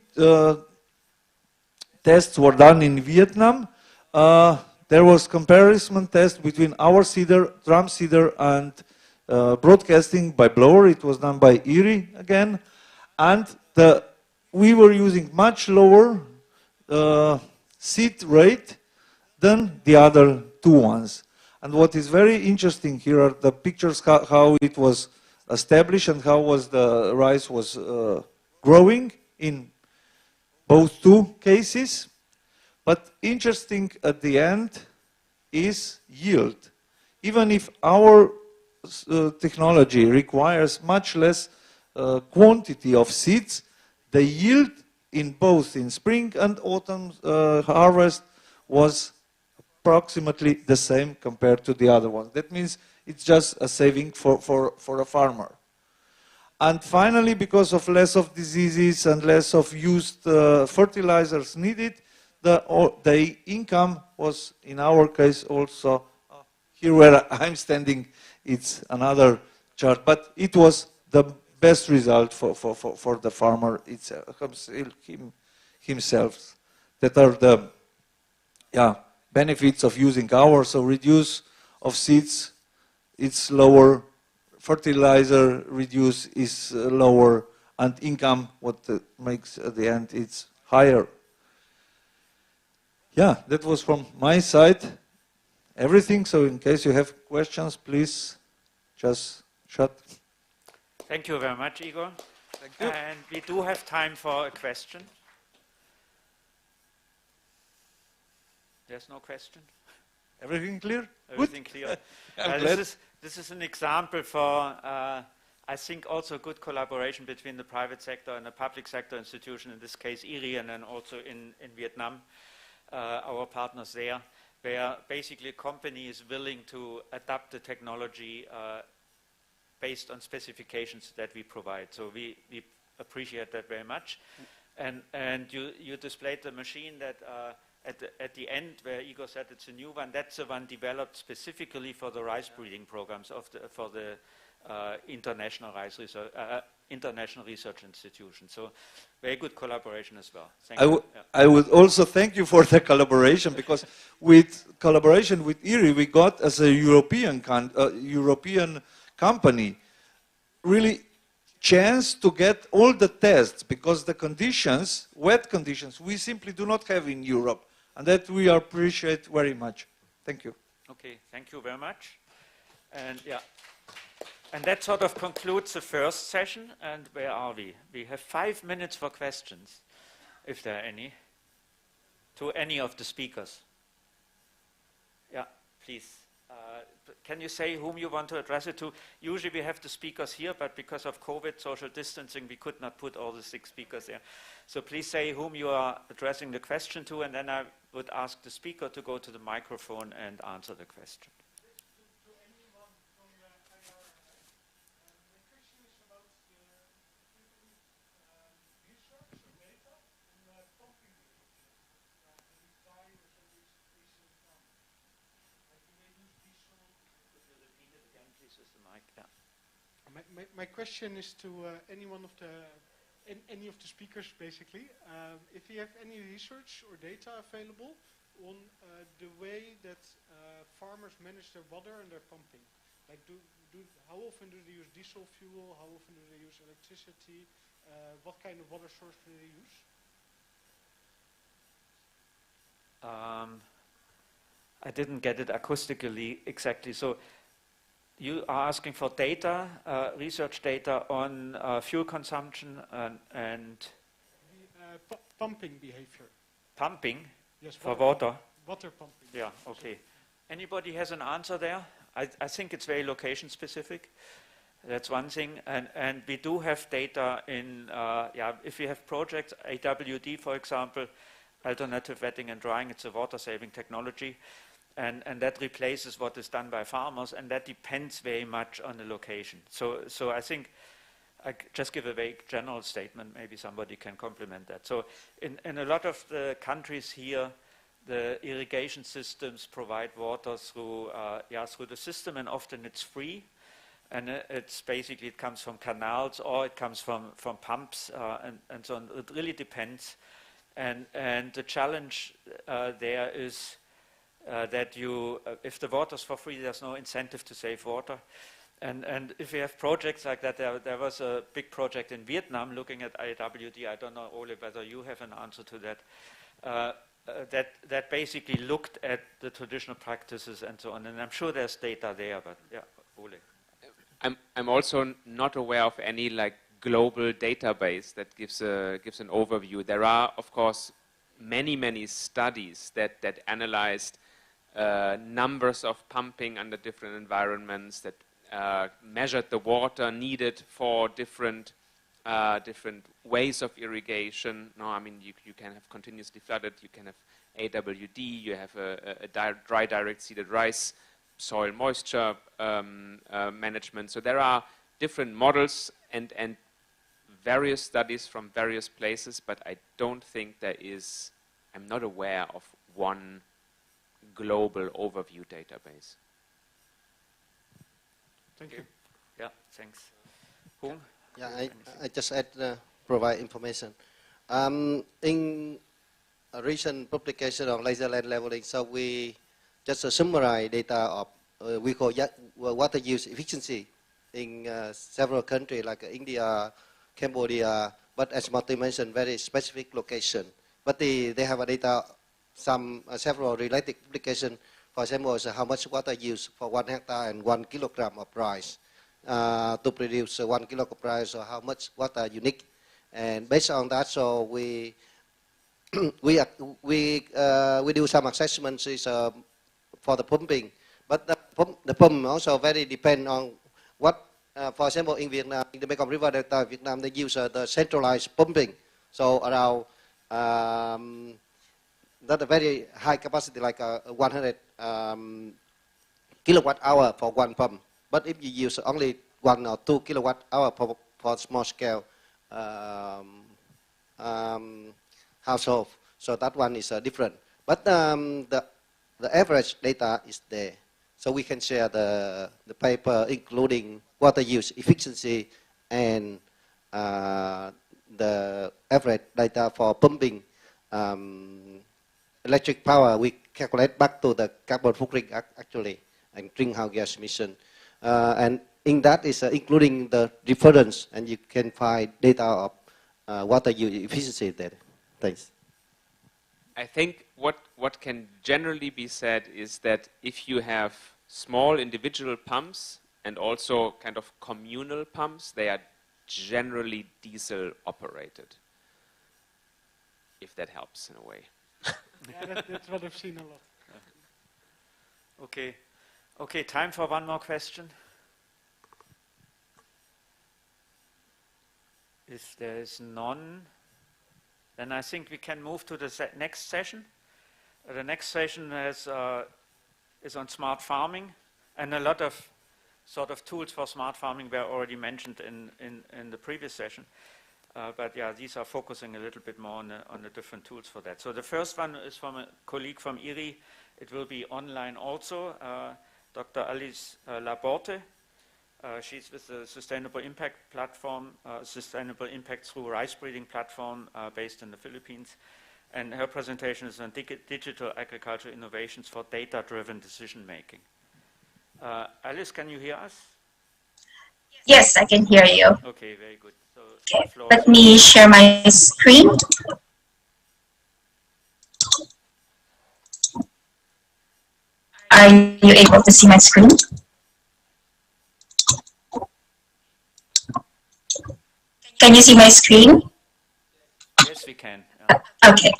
tests were done in Vietnam. There was comparison test between our seeder, drum seeder, and broadcasting by blower. It was done by IRI again, and we were using much lower seed rate than the other two ones. And what is very interesting here are the pictures how it was established and how was the rice was growing in both two cases. But interesting at the end is yield. Even if our technology requires much less quantity of seeds, the yield in both in spring and autumn harvest was approximately the same compared to the other ones. That means it's just a saving for a farmer. And finally, because of less of diseases and less of used fertilizers needed, the income was, in our case, also, here where I'm standing, it's another chart, but it was the best result for the farmer himself. That are the benefits of using ours. So reduce of seeds, it's lower, fertilizer reduce is lower, and income, what makes at the end, it's higher. Yeah, that was from my side everything. So in case you have questions, please just shut. Thank you very much, Igor. Thank you. And we do have time for a question. There's no question? Everything clear? Everything clear. This is an example for, I think, also good collaboration between the private sector and the public sector institution, in this case IRI, and then also in Vietnam, our partners there, where basically a company is willing to adapt the technology based on specifications that we provide. So we appreciate that very much. And you displayed the machine that at the end, where Igor said it's a new one, that's the one developed specifically for the rice breeding programs for the international rice research, international research institution. So very good collaboration as well. Thank you. I would also thank you for the collaboration, because with collaboration with IRI, we got, as a European company, really chance to get all the tests, because the conditions, wet conditions, we simply do not have in Europe, and that we appreciate very much. Thank you. Okay, thank you very much. And yeah, and that sort of concludes the first session. And where are we? We have 5 minutes for questions, if there are any, to any of the speakers. Yeah, please. Can you say whom you want to address it to? Usually we have the speakers here, but because of COVID, social distancing, we could not put all the 6 speakers there. So please say whom you are addressing the question to, and then I would ask the speaker to go to the microphone and answer the question. My question is to any of the speakers, basically. If you have any research or data available on the way that farmers manage their water and their pumping, like how often do they use diesel fuel? How often do they use electricity? What kind of water source do they use? I didn't get it acoustically exactly. So you are asking for data, research data on fuel consumption and pumping behavior. Pumping? Yes, for water? Water pumping. Yeah, okay. Anybody has an answer there? I think it's very location specific. That's one thing. And we do have data in, if we have projects, AWD, for example, alternative wetting and drying, it's a water saving technology. And that replaces what is done by farmers, and that depends very much on the location. So I think I just give a very general statement, maybe somebody can complement that. So in a lot of the countries here, the irrigation systems provide water through the system, and often it's free. And it's basically, it comes from canals or it comes from pumps and so on. It really depends. And the challenge there is that if the water's for free, there's no incentive to save water. And if you have projects like that, there was a big project in Vietnam looking at IWD. I don't know, Ole, whether you have an answer to that. That basically looked at the traditional practices and so on. And I'm sure there's data there, but yeah, Ole. I'm also not aware of any like global database that gives an overview. There are, of course, many studies that analyzed numbers of pumping under different environments, that measured the water needed for different ways of irrigation. No, I mean you can have continuously flooded, you can have AWD, you have a dry direct seeded rice, soil moisture management. So there are different models and various studies from various places, but I don't think I'm not aware of one global overview database. Thank you. Yeah, thanks. Hung? Yeah, I just provide information. In a recent publication on laser land leveling, so we just summarize data of we call water use efficiency in several countries like India, Cambodia, but as Martin mentioned, very specific location. But they have a data, several related publications. For example, how much water used for 1 hectare and 1 kilogram of rice to produce 1 kilogram of rice, or how much water you need. And based on that, so we do some assessments for the pumping. But the pump also very depend on what. For example, in Vietnam, in the Mekong River Delta, Vietnam, they use the centralized pumping. So around not a very high capacity, like 100 kilowatt hour for one pump. But if you use only 1 or 2 kilowatt hour for small scale household, so that one is different. But the average data is there. So we can share the paper, including water use efficiency and the average data for pumping electric power. We calculate back to the carbon footprint actually and greenhouse gas emission. And in that is including the difference, and you can find data of water use efficiency there. Thanks. I think what can generally be said is that if you have small individual pumps and also kind of communal pumps, they are generally diesel operated, if that helps in a way. Yeah, that's what I've seen a lot. Okay. Okay, time for one more question. If there is none, then I think we can move to the next session. The next session is on smart farming, and a lot of sort of tools for smart farming were already mentioned in the previous session. But yeah, these are focusing a little bit more on the different tools for that. So the first one is from a colleague from IRI. It will be online also, Dr. Alice Laborte. She's with the Sustainable Impact Platform, Sustainable Impact through Rice Breeding Platform based in the Philippines. And her presentation is on digital agriculture innovations for data-driven decision-making. Alice, can you hear us? Yes, I can hear you. Okay, very good. So okay, let me share my screen. Are you able to see my screen? Can you see my screen? Yes, we can. Okay,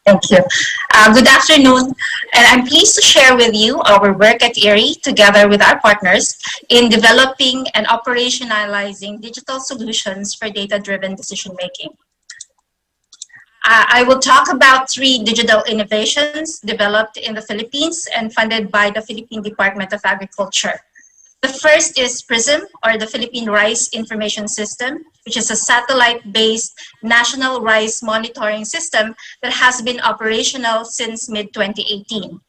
thank you. Good afternoon, and I'm pleased to share with you our work at IRI together with our partners in developing and operationalizing digital solutions for data-driven decision-making. I will talk about 3 digital innovations developed in the Philippines and funded by the Philippine Department of Agriculture. The first is PRISM, or the Philippine Rice Information System, which is a satellite-based national rice monitoring system that has been operational since mid-2018.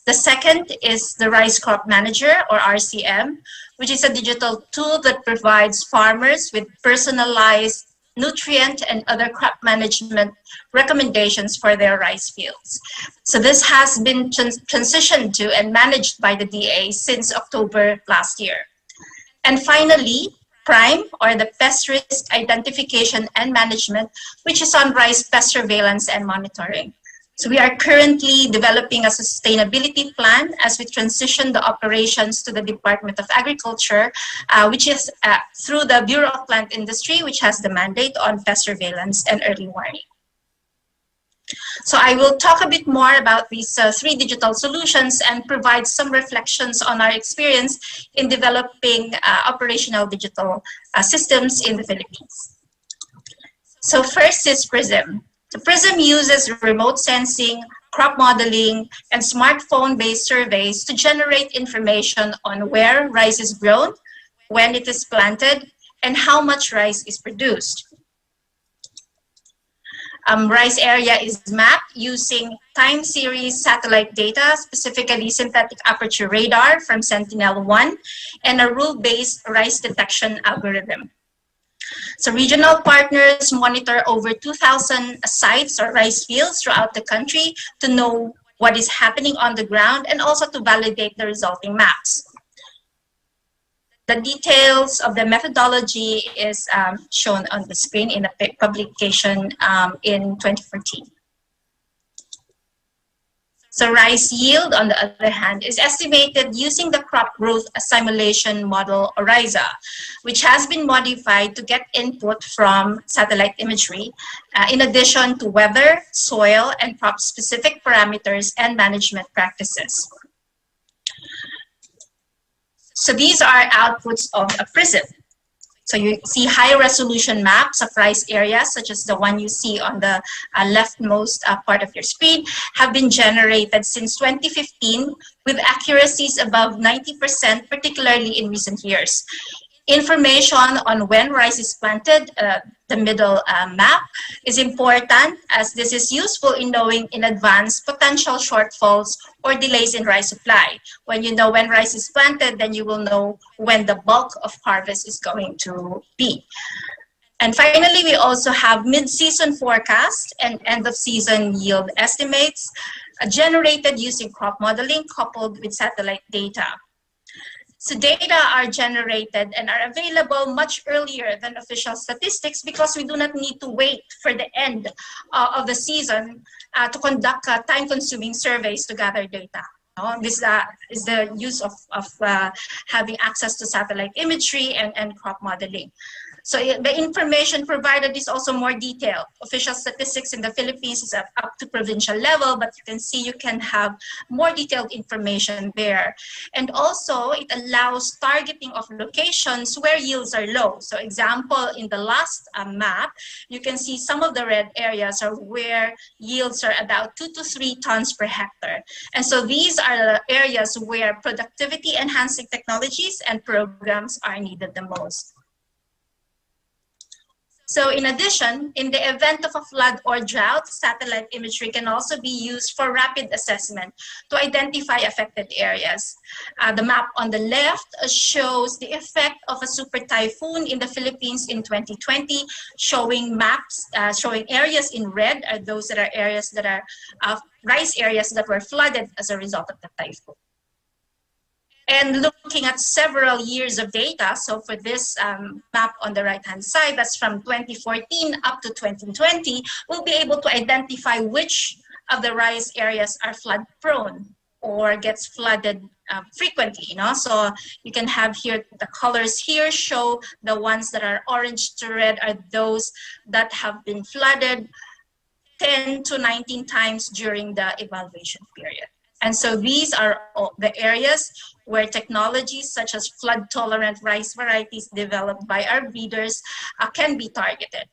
The second is the Rice Crop Manager, or RCM, which is a digital tool that provides farmers with personalized nutrient and other crop management recommendations for their rice fields. So this has been transitioned to and managed by the DA since October last year. And finally, PRIME, or the Pest Risk Identification and Management, which is on rice pest surveillance and monitoring. So we are currently developing a sustainability plan as we transition the operations to the Department of Agriculture, which is through the Bureau of Plant Industry, which has the mandate on pest surveillance and early warning. So I will talk a bit more about these 3 digital solutions and provide some reflections on our experience in developing operational digital systems in the Philippines. So first is PRISM. The PRISM uses remote sensing, crop modeling, and smartphone-based surveys to generate information on where rice is grown, when it is planted, and how much rice is produced. Rice area is mapped using time series satellite data, specifically synthetic aperture radar from Sentinel-1, and a rule-based rice detection algorithm. So regional partners monitor over 2,000 sites or rice fields throughout the country to know what is happening on the ground and also to validate the resulting maps. The details of the methodology is shown on the screen in a publication in 2014. So rice yield, on the other hand, is estimated using the crop growth simulation model, or RISA, which has been modified to get input from satellite imagery, in addition to weather, soil, and crop-specific parameters and management practices. So these are outputs of a PRISM. So you see high-resolution maps of rice areas, such as the one you see on the leftmost part of your screen, have been generated since 2015 with accuracies above 90%, particularly in recent years. Information on when rice is planted, the middle map, is important as this is useful in knowing in advance potential shortfalls or delays in rice supply. When you know when rice is planted, then you will know when the bulk of harvest is going to be. And finally, we also have mid-season forecast and end-of-season yield estimates generated using crop modeling coupled with satellite data. So data are generated and are available much earlier than official statistics because we do not need to wait for the end of the season to conduct time-consuming surveys to gather data. This is the use of having access to satellite imagery and crop modeling. So the information provided is also more detailed. Official statistics in the Philippines is up to provincial level, but you can see you can have more detailed information there. And also it allows targeting of locations where yields are low. So example, in the last map, you can see some of the red areas are where yields are about 2 to 3 tons per hectare. And so these are the areas where productivity enhancing technologies and programs are needed the most. So in addition, in the event of a flood or drought, satellite imagery can also be used for rapid assessment to identify affected areas. The map on the left shows the effect of a super typhoon in the Philippines in 2020, showing maps, showing areas in red are those that are areas that are rice areas that were flooded as a result of the typhoon. And looking at several years of data, so for this map on the right-hand side, that's from 2014 up to 2020, we'll be able to identify which of the rice areas are flood-prone or gets flooded frequently. So you can have here, the colors here show the ones that are orange to red are those that have been flooded 10 to 19 times during the evaluation period. And so these are the areas where technologies such as flood-tolerant rice varieties developed by our breeders can be targeted.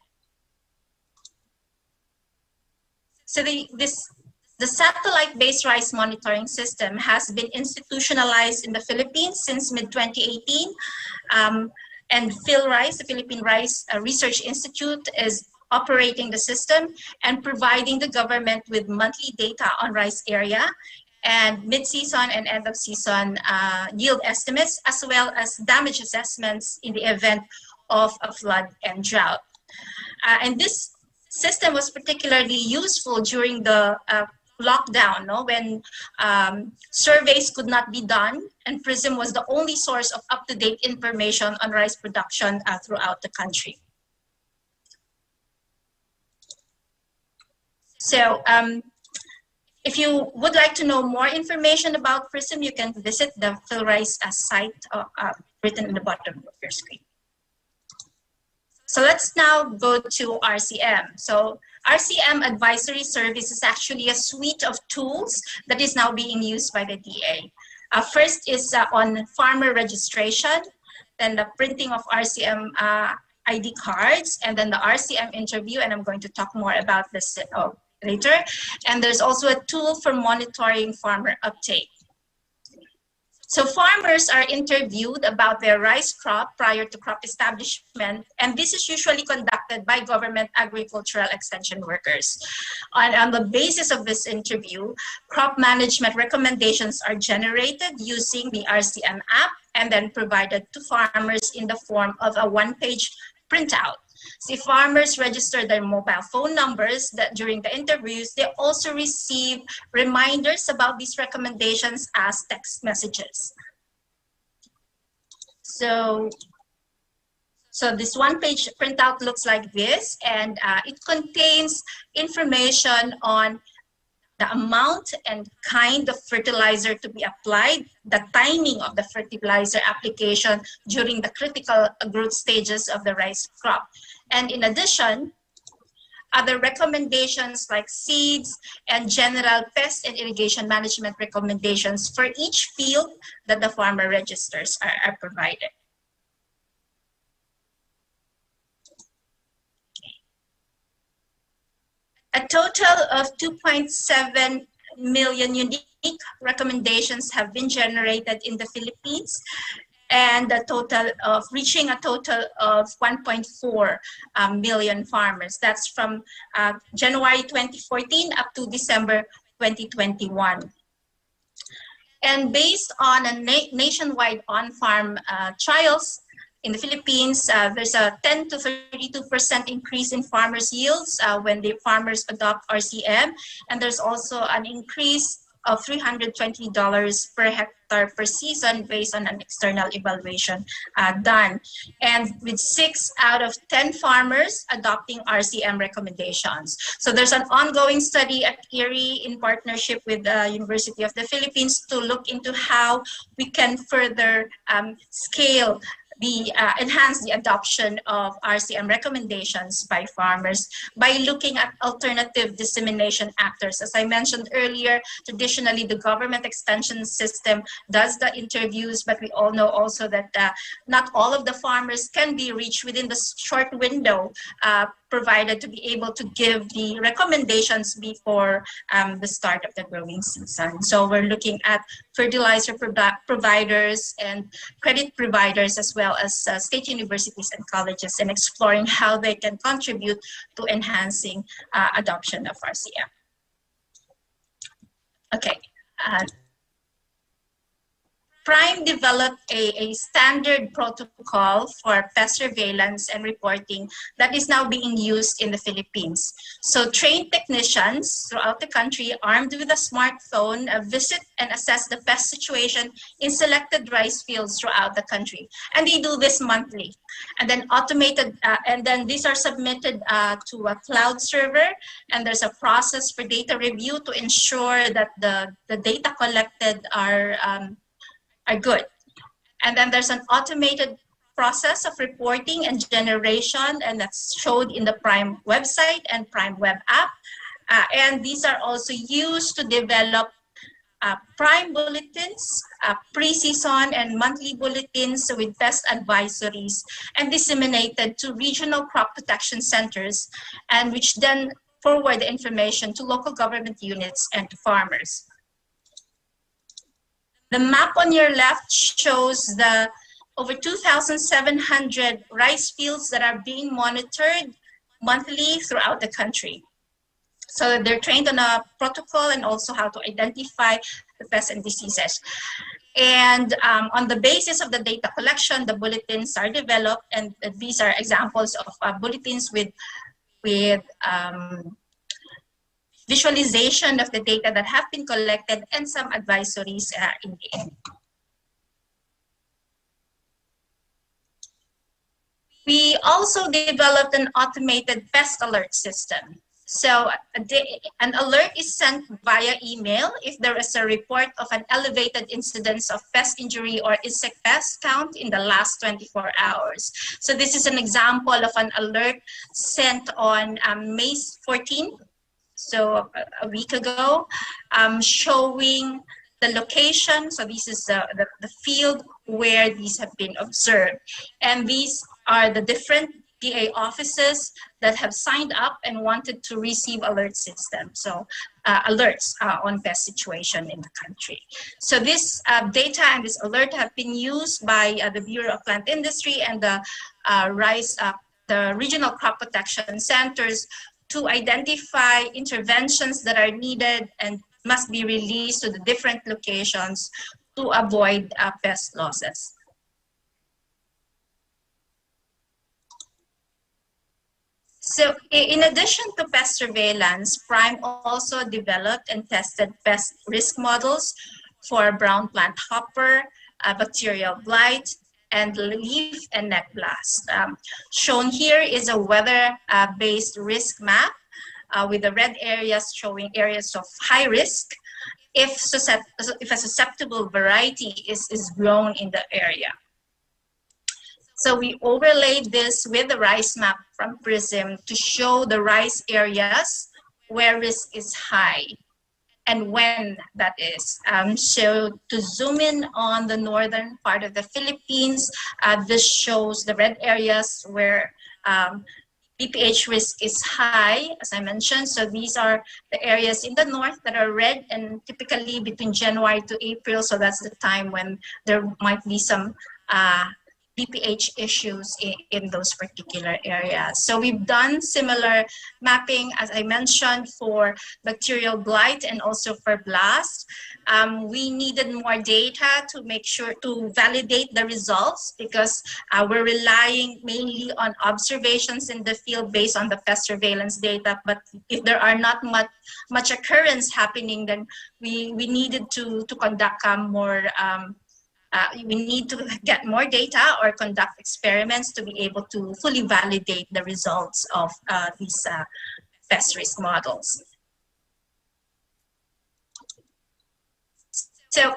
So the satellite-based rice monitoring system has been institutionalized in the Philippines since mid-2018. And PhilRice, the Philippine Rice Research Institute, is operating the system and providing the government with monthly data on rice area and mid-season and end-of-season yield estimates, as well as damage assessments in the event of a flood and drought. And this system was particularly useful during the lockdown, when surveys could not be done, and PRISM was the only source of up-to-date information on rice production throughout the country. So if you would like to know more information about PRISM, you can visit the PhilRice site written in the bottom of your screen. So let's now go to RCM. So RCM Advisory Service is actually a suite of tools that is now being used by the DA. First is on farmer registration, then the printing of RCM ID cards, and then the RCM interview, and I'm going to talk more about this later. And there's also a tool for monitoring farmer uptake. So farmers are interviewed about their rice crop prior to crop establishment, and this is usually conducted by government agricultural extension workers. On the basis of this interview, crop management recommendations are generated using the RCM app and then provided to farmers in the form of a one-page printout. So if farmers register their mobile phone numbers during the interviews, they also receive reminders about these recommendations as text messages. So this one-page printout looks like this, and it contains information on the amount and kind of fertilizer to be applied, the timing of the fertilizer application during the critical growth stages of the rice crop. And in addition, other recommendations like seeds and general pest and irrigation management recommendations for each field that the farmer registers are provided. A total of 2.7 million unique recommendations have been generated in the Philippines, and a total of reaching a total of 1.4 million farmers. That's from January 2014 up to December 2021. And based on a nationwide on-farm trials in the Philippines, there's a 10 to 32% increase in farmers' yields when the farmers adopt RCM, and there's also an increase of $320 per hectare per season based on an external evaluation done. And with 6 out of 10 farmers adopting RCM recommendations. So there's an ongoing study at Erie in partnership with the University of the Philippines to look into how we can further scale enhance the adoption of RCM recommendations by farmers by looking at alternative dissemination actors. As I mentioned earlier, traditionally the government extension system does the interviews, but we all know also that not all of the farmers can be reached within the short window provided to be able to give the recommendations before the start of the growing season. So we're looking at fertilizer providers and credit providers, as well as state universities and colleges, and exploring how they can contribute to enhancing adoption of RCM. Okay. Prime developed a standard protocol for pest surveillance and reporting that is now being used in the Philippines. So trained technicians throughout the country, armed with a smartphone, visit and assess the pest situation in selected rice fields throughout the country. And they do this monthly. And then automated, and then these are submitted to a cloud server, and there's a process for data review to ensure that the data collected are good. And then there's an automated process of reporting and generation, and that's showed in the Prime website and Prime web app. And these are also used to develop Prime bulletins, pre-season and monthly bulletins with pest advisories, and disseminated to regional crop protection centers, and which then forward the information to local government units and to farmers. The map on your left shows the over 2,700 rice fields that are being monitored monthly throughout the country. So they're trained on a protocol and also how to identify the pests and diseases. And on the basis of the data collection, the bulletins are developed, and these are examples of bulletins with visualization of the data that have been collected and some advisories in the end. We also developed an automated pest alert system. So an alert is sent via email if there is a report of an elevated incidence of pest injury or insect pest count in the last 24 hours. So this is an example of an alert sent on May 14th. So a week ago, showing the location. So this is the field where these have been observed. And these are the different DA offices that have signed up and wanted to receive alert system. So alerts on pest situation in the country. So this data and this alert have been used by the Bureau of Plant Industry and the the regional crop protection centers to identify interventions that are needed and must be released to the different locations to avoid pest losses. So in addition to pest surveillance, Prime also developed and tested pest risk models for brown plant hopper, bacterial blight, and leaf and neck blast. Shown here is a weather-based risk map with the red areas showing areas of high risk if a susceptible variety is grown in the area. So we overlaid this with the rice map from PRISM to show the rice areas where risk is high and when that is. So to zoom in on the northern part of the Philippines, this shows the red areas where BPH risk is high, as I mentioned. So these are the areas in the north that are red, and typically between January to April. So that's the time when there might be some BPH issues in those particular areas. So we've done similar mapping, as I mentioned, for bacterial blight and also for blast. We needed more data to make sure to validate the results, because we're relying mainly on observations in the field based on the pest surveillance data. But if there are not much occurrence happening, then we needed to conduct more we need to get more data or conduct experiments to be able to fully validate the results of these pest risk models. So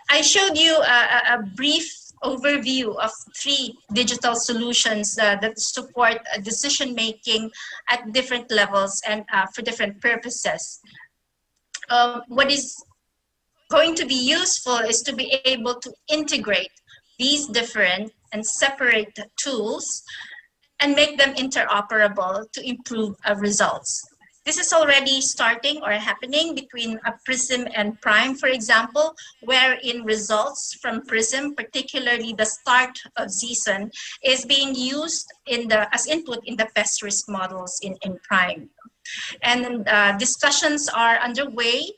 I showed you a brief overview of 3 digital solutions that support decision-making at different levels and for different purposes. What is going to be useful is to be able to integrate these different and separate tools and make them interoperable to improve results. This is already starting or happening between PRISM and PRIME, for example, wherein results from PRISM, particularly the start of season, is being used as input in the pest risk models in PRIME. And discussions are underway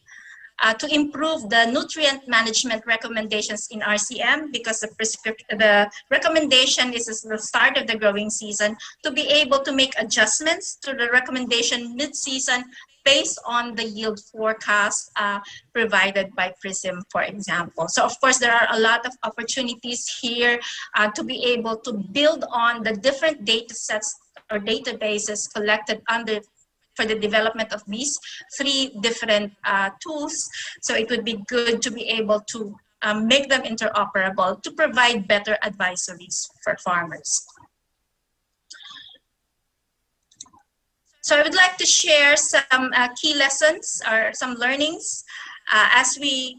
to improve the nutrient management recommendations in RCM, because the recommendation is at the start of the growing season, to be able to make adjustments to the recommendation mid-season based on the yield forecast provided by PRISM, for example. So of course, there are a lot of opportunities here to be able to build on the different data sets or databases collected for the development of these 3 different tools. So it would be good to be able to make them interoperable to provide better advisories for farmers. So I would like to share some key lessons or some learnings as we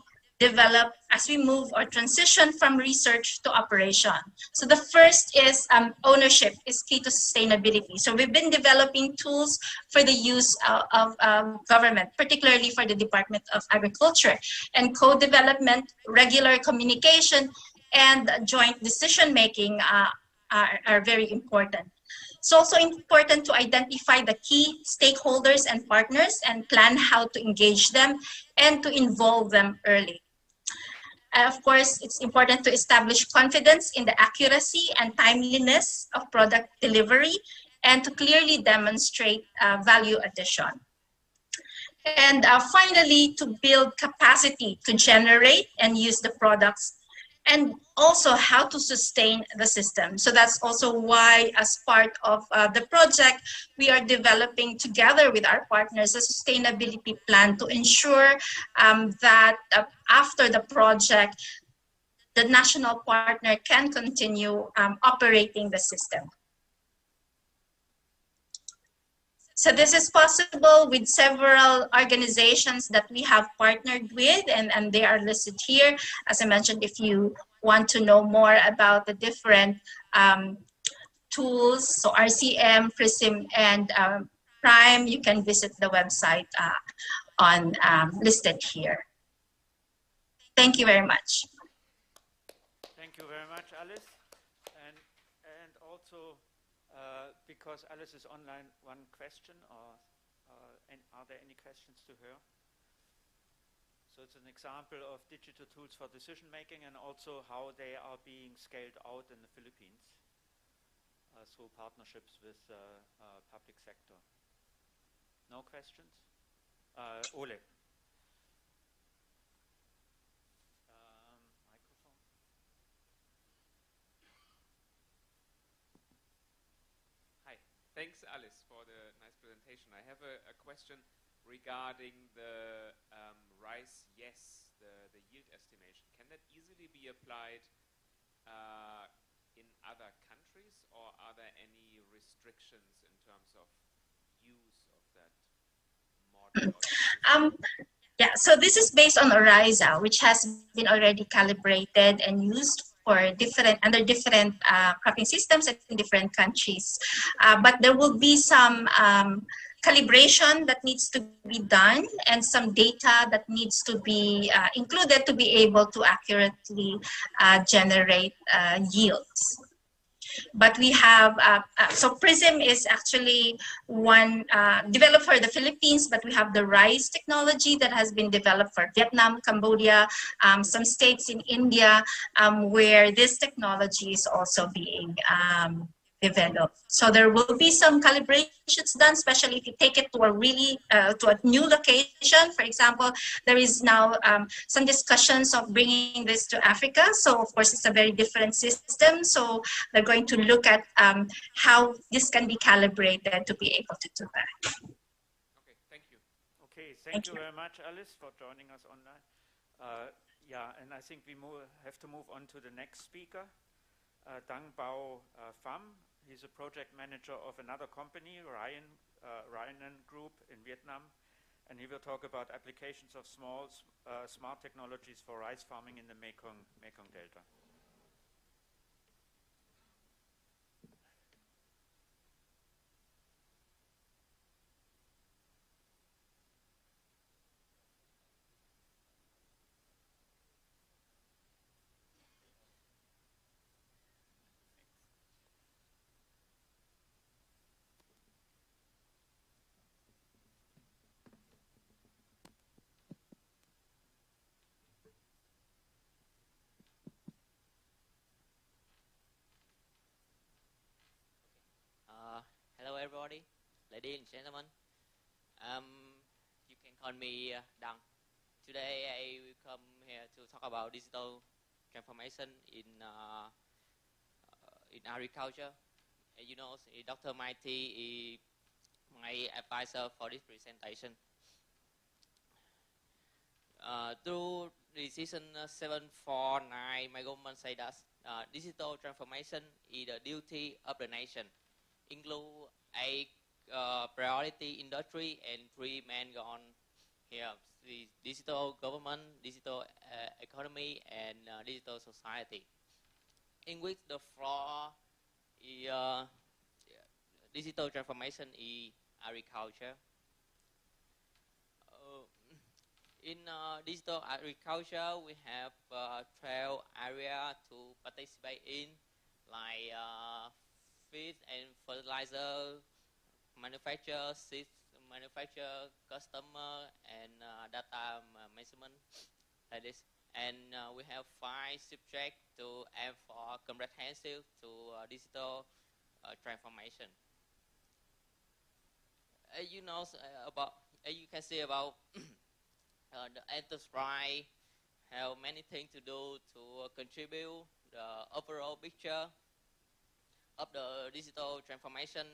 move or transition from research to operation. So the first is ownership is key to sustainability. So we've been developing tools for the use of government, particularly for the Department of Agriculture, and co-development, regular communication, and joint decision-making are very important. It's also important to identify the key stakeholders and partners and plan how to engage them and to involve them early. Of course, it's important to establish confidence in the accuracy and timeliness of product delivery and to clearly demonstrate value addition. And finally, to build capacity to generate and use the products, and also how to sustain the system. So that's also why, as part of the project, we are developing together with our partners a sustainability plan to ensure that after the project, the national partner can continue operating the system. So this is possible with several organizations that we have partnered with, and they are listed here. As I mentioned, if you want to know more about the different tools, so RCM, PRISM, and PRIME, you can visit the website listed here. Thank you very much. Thank you very much, Alice. And also, because Alice is online, one question, or are there any questions to her? So it's an example of digital tools for decision making and also how they are being scaled out in the Philippines through partnerships with public sector. No questions? Ole. Thanks, Alice, for the nice presentation. I have a question regarding the rice yes, the yield estimation. Can that easily be applied in other countries, or are there any restrictions in terms of use of that model? Yeah, so this is based on ORIZA, which has been already calibrated and used for under different cropping systems in different countries. But there will be some calibration that needs to be done and some data that needs to be included to be able to accurately generate yields. But we have, so PRISM is actually one developed for the Philippines, but we have the RISE technology that has been developed for Vietnam, Cambodia, some states in India, where this technology is also being developed. So there will be some calibrations done, especially if you take it to a really to a new location. For example, there is now some discussions of bringing this to Africa. So of course, it's a very different system. So they're going to look at how this can be calibrated to be able to do that. Okay, thank you very much, Alice, for joining us online. Yeah, and I think we have to move on to the next speaker, Dang Bao Pham. He's a project manager of another company, Ryan Group in Vietnam, and he will talk about applications of smart technologies for rice farming in the Mekong Delta. Hello everybody, ladies and gentlemen. You can call me Dang. Today I will come here to talk about digital transformation in agriculture. You know, Dr. Mighty is my advisor for this presentation. Through decision 749, my government said that digital transformation is the duty of the nation, include a priority industry and three main goals here: the digital government, digital economy, and digital society. In which the floor is digital transformation in agriculture. In digital agriculture, we have 12 areas to participate in, like feed and fertilizer, manufacture, seed manufacture, customer, and data management, like this. And we have 5 subjects to aim for comprehensive to digital transformation. You know about, you can see about the enterprise have many things to do to contribute the overall picture of the digital transformation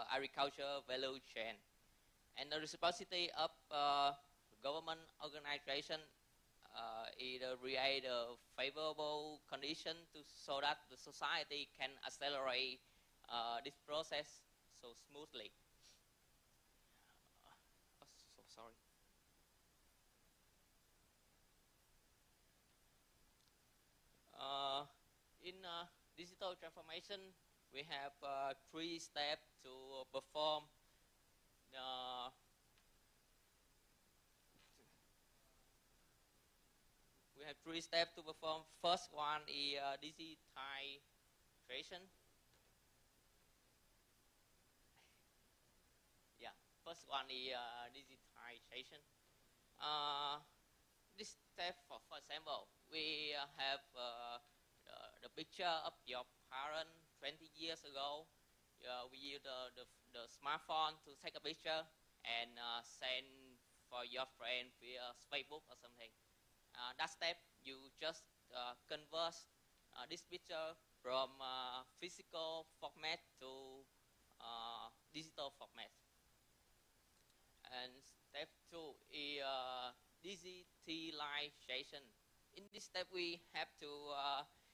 agriculture value chain. And the responsibility of government organization is to create a favorable condition so that the society can accelerate this process so smoothly. So sorry. In digital transformation, we have 3 steps to perform. We have 3 steps to perform. First one is digitization. Yeah, first one is digitization. This step, for example, we have the picture of your parent 20 years ago. We use the smartphone to take a picture and send for your friend via Facebook or something. That step, you just convert this picture from physical format to digital format. And step 2 is digitalization. In this step, we have to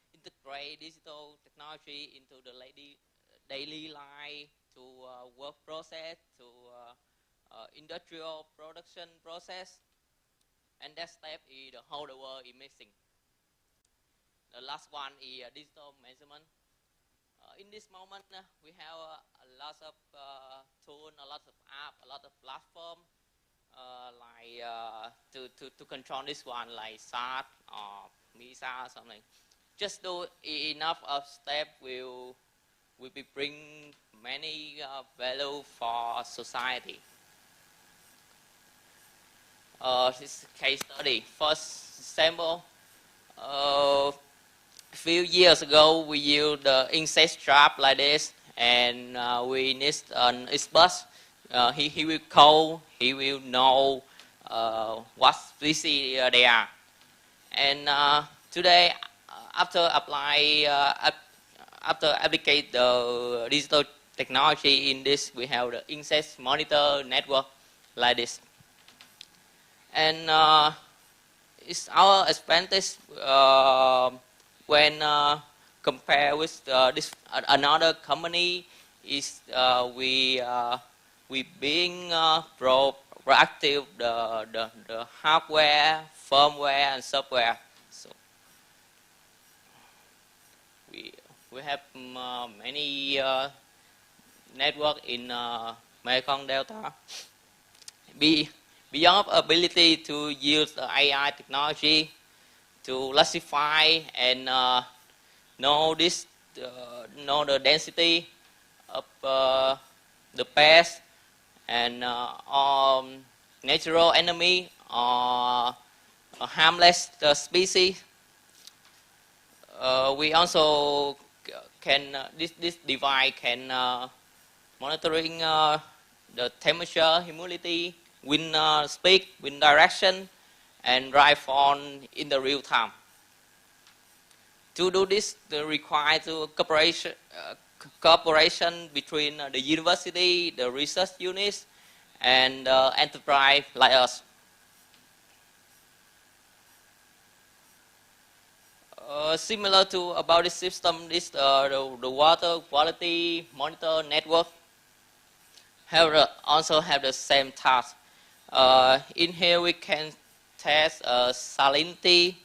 integrate digital technology into the daily life, to work process, to industrial production process. And that step is the whole world is missing. The last one is digital management. In this moment, we have a lot of tools, a lot of apps, a lot of platforms like to control this one, like SAT or MISA or something. Just do enough of step will will be bring many value for society. This case study. First example, a few years ago we used the insect trap like this, and we need an expert. He will call, he will know what species they are. And today, after applicate the digital technology in this, we have the insect monitor network like this. And it's our advantage when compare with this another company is we being proactive the hardware, firmware, and software. So we have many network in Mekong Delta. Beyond ability to use the AI technology to classify and know the density of the pest and natural enemy or harmless species. We also can this device can monitoring the temperature, humidity, wind speed, wind direction, and drive on in the real time. To do this, they require cooperation between the university, the research units, and enterprise like us. Similar to about this system, this the water quality monitor network also have the same task. In here we can test salinity,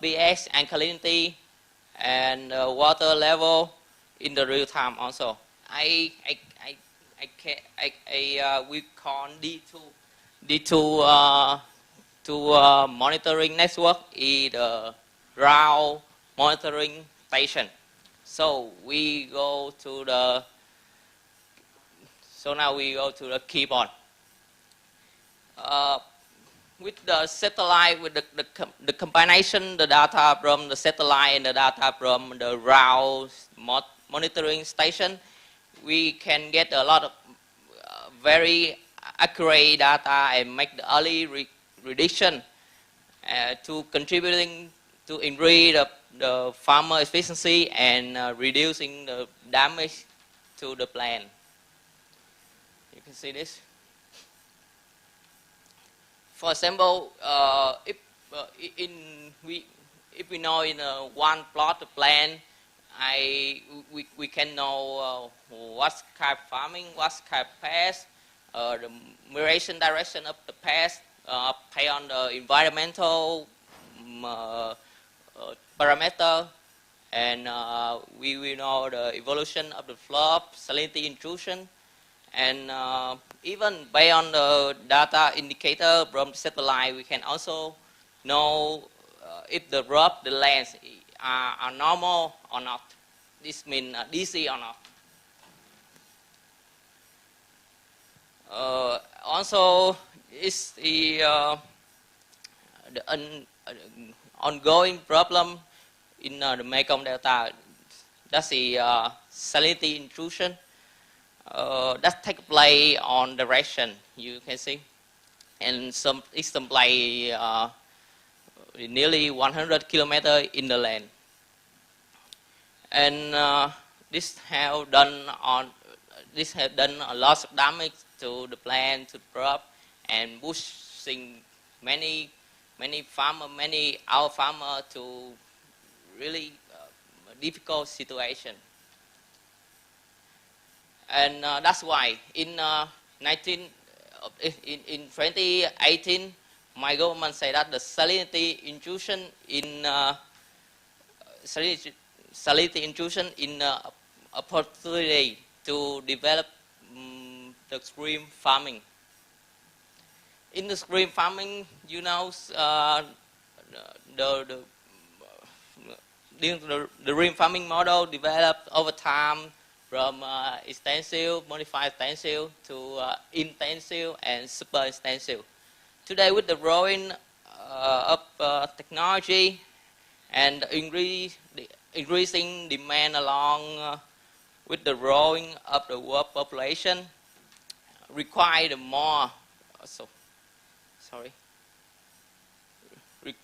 pH, alkalinity, and water level in the real time also. We call D2 monitoring network is the route monitoring station. So we go to the now we go to the keyboard. With the satellite, with the combination, the data from the satellite and the data from the route monitoring station, we can get a lot of very accurate data and make the early prediction to contributing to increase the farmer efficiency and reducing the damage to the plant. You can see this. For example, if we know in one plot of land, we can know what kind of farming, what kind of pest, the migration direction of the pest, pay on the environmental parameter, and we will know the evolution of the flood, salinity intrusion, and even based on the data indicator from the satellite, we can also know if the rough, the lands are normal or not. This means DC or not. Also, is the ongoing problem in the Mekong Delta. That's the salinity intrusion. That take place on direction, you can see, and it's some play nearly 100 kilometers in the land, and this have done a lot of damage to the plant, to the crop, and pushing many our farmer to really difficult situation. And that's why in 2018, my government said that the salinity intrusion in opportunity to develop the stream farming. In the stream farming, you know, the stream farming model developed over time from extensive, modified extensive to intensive and super extensive. Today, with the growing of technology and the increasing demand along with the growing of the world population, require more.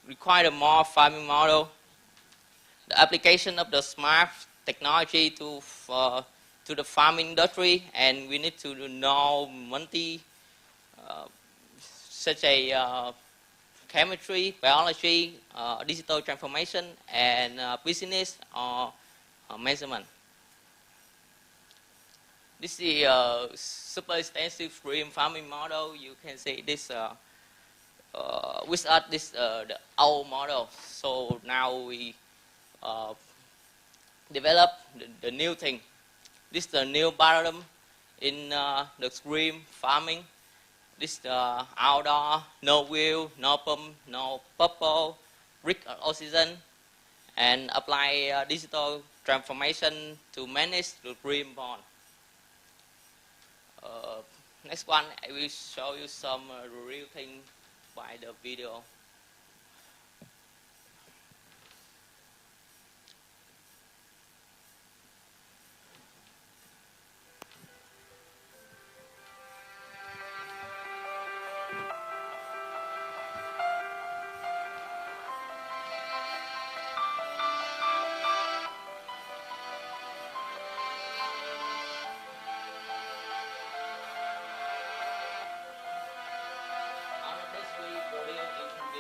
Require more farming model. The application of the smart technology to the farming industry, and we need to know such a chemistry, biology, digital transformation, and business or measurement. This is a super extensive stream farming model. You can see this without this the old model. So now we develop the new thing. This is the new paradigm in the stream farming. This outdoor, no wheel, no pump, no purple, rich oxygen, and apply digital transformation to manage the green bond. Next one, I will show you some real thing by the video. Out of this, we produce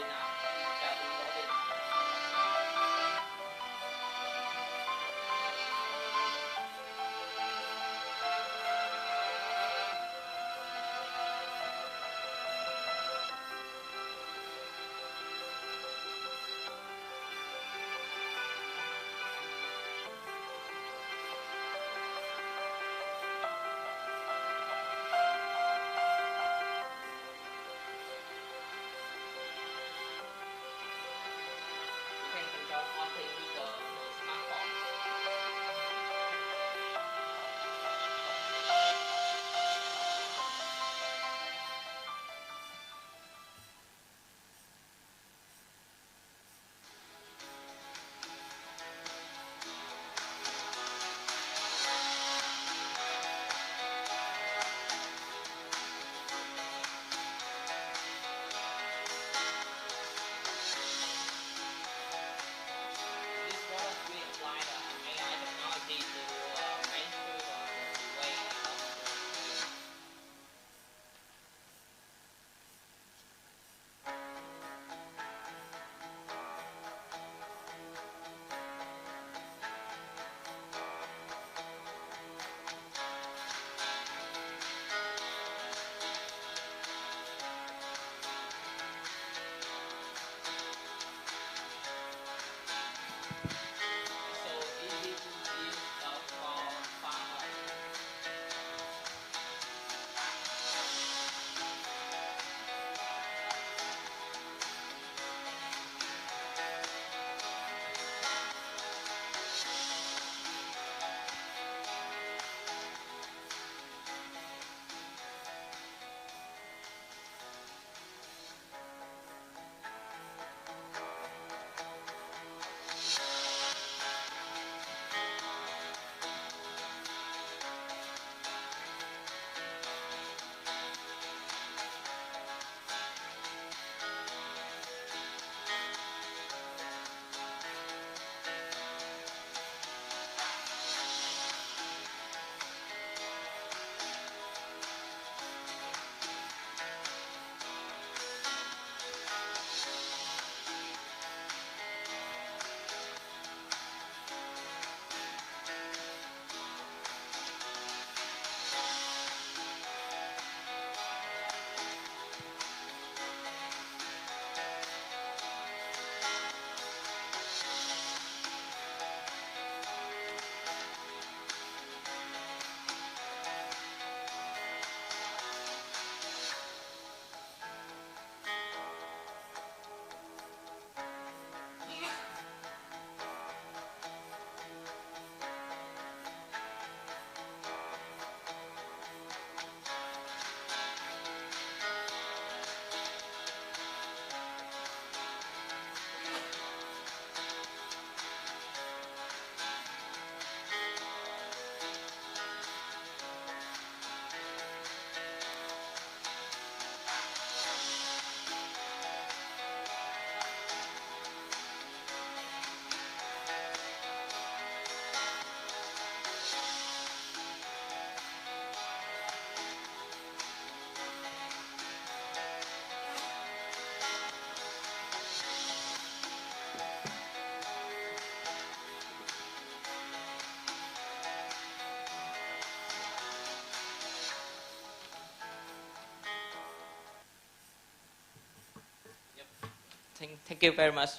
thank you very much.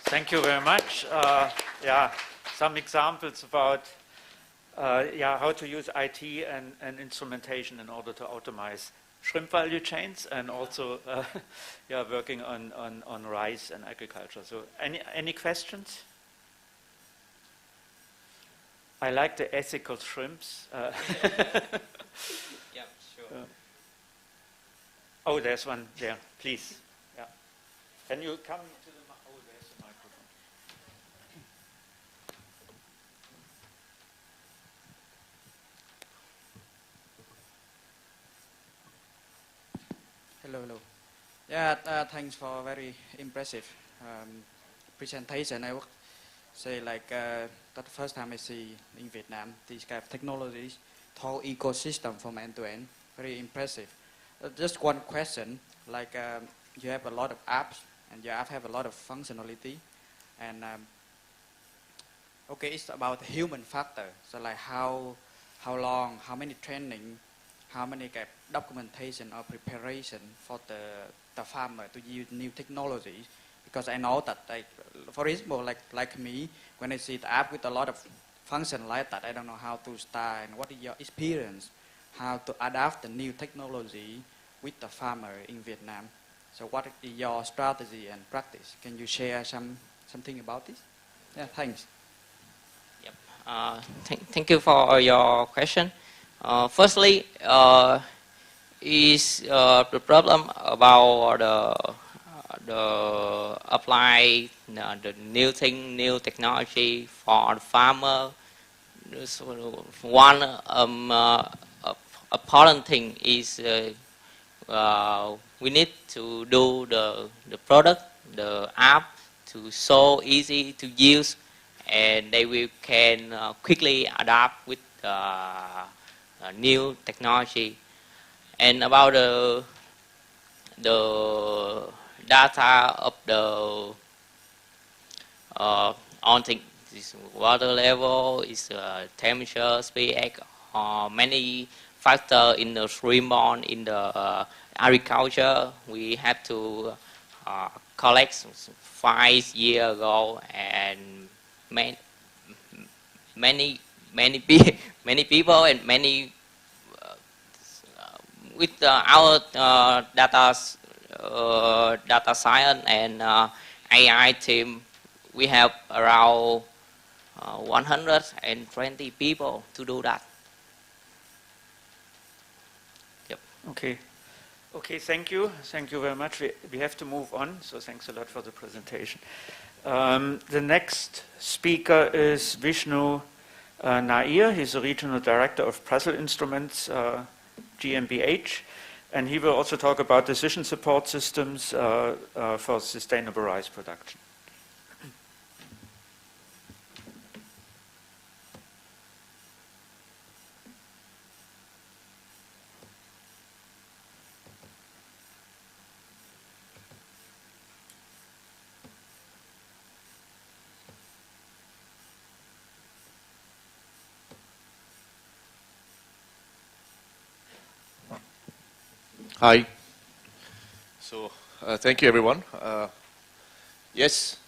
Thank you very much. Yeah, some examples about how to use IT and instrumentation in order to automate shrimp value chains, and also working on rice and agriculture. So any questions? I like the ethical shrimps. Yeah, sure. Oh, there's one there, please. Yeah. Can you come to the oh, there's the microphone. Hello, hello. Yeah, thanks for very impressive presentation. I would say like that the first time I see in Vietnam these kind of technologies, whole ecosystem from end to end, very impressive. Just one question, like you have a lot of apps and your app have a lot of functionality, and okay, it's about the human factor. So like how long, how many training, how many kind of documentation or preparation for the farmer to use new technologies? Because I know that, like, for example, like me, when I see the app with a lot of function like that, I don't know how to start. And what is your experience, how to adapt the new technology with the farmer in Vietnam? So what is your strategy and practice? Can you share something about this? Yeah, thanks. Yep. Thank you for your question. Firstly, is the problem about the apply the new technology for the farmer. So one important thing is we need to do the product, the app, to so easy to use, and they can quickly adapt with new technology. And about the data of the on thing, this water level, is temperature, pH, or many factors in the stream bond in the agriculture. We have to collect 5 years ago, and many people and many with our data science and AI team, we have around 120 people to do that. Yep. Okay. Okay, thank you. Thank you very much. We have to move on, so thanks a lot for the presentation. The next speaker is VNU Nair. He's the Regional Director of Pressel Instruments GmbH, and he will also talk about decision support systems for sustainable rice production. Hi. So, thank you, everyone. Yes,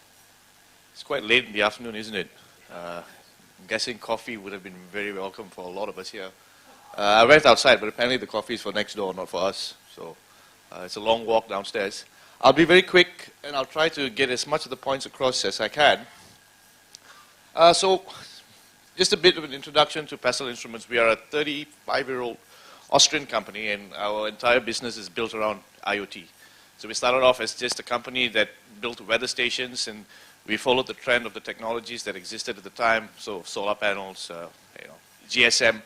it's quite late in the afternoon, isn't it? I'm guessing coffee would have been very welcome for a lot of us here. I went outside, but apparently the coffee is for next door, not for us. So, it's a long walk downstairs. I'll be very quick, and I'll try to get as much of the points across as I can. So, just a bit of an introduction to Pressel Instruments. We are a 35-year-old Austrian company, and our entire business is built around IoT. So we started off as just a company that built weather stations, and we followed the trend of the technologies that existed at the time. So solar panels, GSM,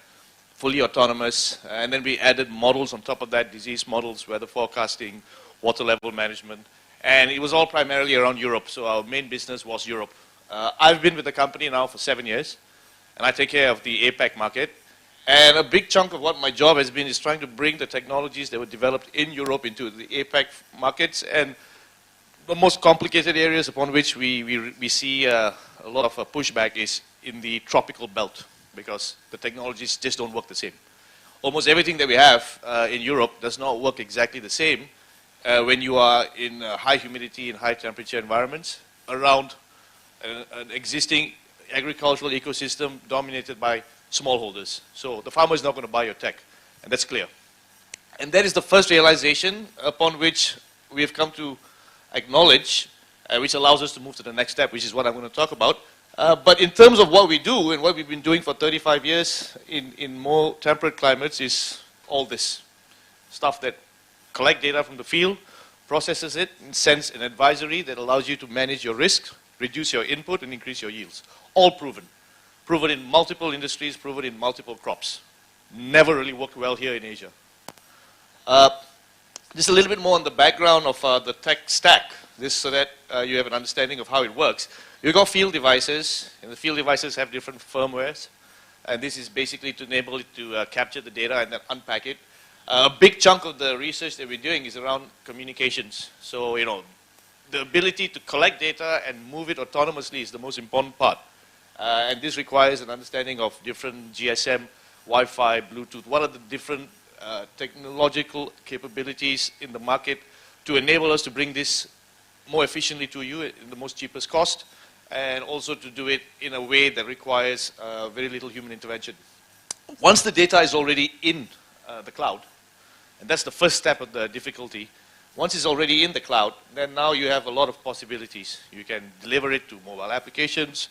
fully autonomous, and then we added models on top of that, disease models, weather forecasting, water level management, and it was all primarily around Europe. So our main business was Europe. I've been with the company now for 7 years, and I take care of the APAC market. And a big chunk of what my job has been is trying to bring the technologies that were developed in Europe into the APAC markets, and the most complicated areas upon which we see a lot of pushback is in the tropical belt, because the technologies just don't work the same. Almost everything that we have in Europe does not work exactly the same when you are in high humidity and high temperature environments around an existing agricultural ecosystem dominated by smallholders. So the farmer is not going to buy your tech, and that's clear. And that is the first realization upon which we have come to acknowledge, which allows us to move to the next step, which is what I'm going to talk about. But in terms of what we do and what we've been doing for 35 years in more temperate climates is all this stuff that collect data from the field, processes it, and sends an advisory that allows you to manage your risk, reduce your input, and increase your yields. All proven. Proven in multiple industries, proven in multiple crops. Never really worked well here in Asia. Just a little bit more on the background of the tech stack, this so that you have an understanding of how it works. You've got field devices, and the field devices have different firmwares, and this is basically to enable it to capture the data and then unpack it. A big chunk of the research that we're doing is around communications. So, you know, the ability to collect data and move it autonomously is the most important part. And this requires an understanding of different GSM, Wi-Fi, Bluetooth. What are the different technological capabilities in the market to enable us to bring this more efficiently to you in the most cheapest cost, and also to do it in a way that requires very little human intervention. Once the data is already in the cloud, and that's the first step of the difficulty, once it's already in the cloud, then now you have a lot of possibilities. You can deliver it to mobile applications,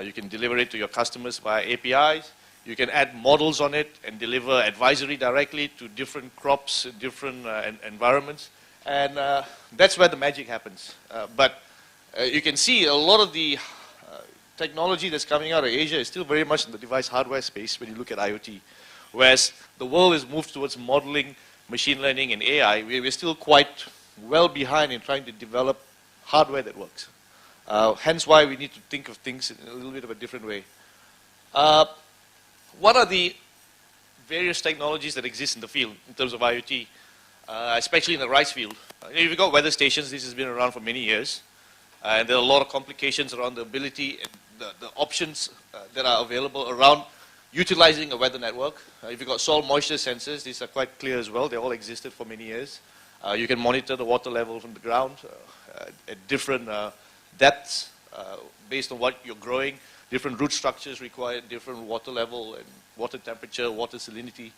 you can deliver it to your customers via APIs, you can add models on it and deliver advisory directly to different crops, different environments, and that's where the magic happens. But you can see a lot of the technology that's coming out of Asia is still very much in the device hardware space when you look at IoT. Whereas the world has moved towards modeling, machine learning, and AI, we're still quite well behind in trying to develop hardware that works. Hence why we need to think of things in a little bit of a different way. What are the various technologies that exist in the field in terms of IoT, especially in the rice field? You've got weather stations. This has been around for many years. And there are a lot of complications around the ability and the options that are available around utilizing a weather network. If you've got soil moisture sensors, these are quite clear as well. They all existed for many years. You can monitor the water level from the ground at different depths based on what you're growing. Different root structures require different water level and water temperature, water salinity.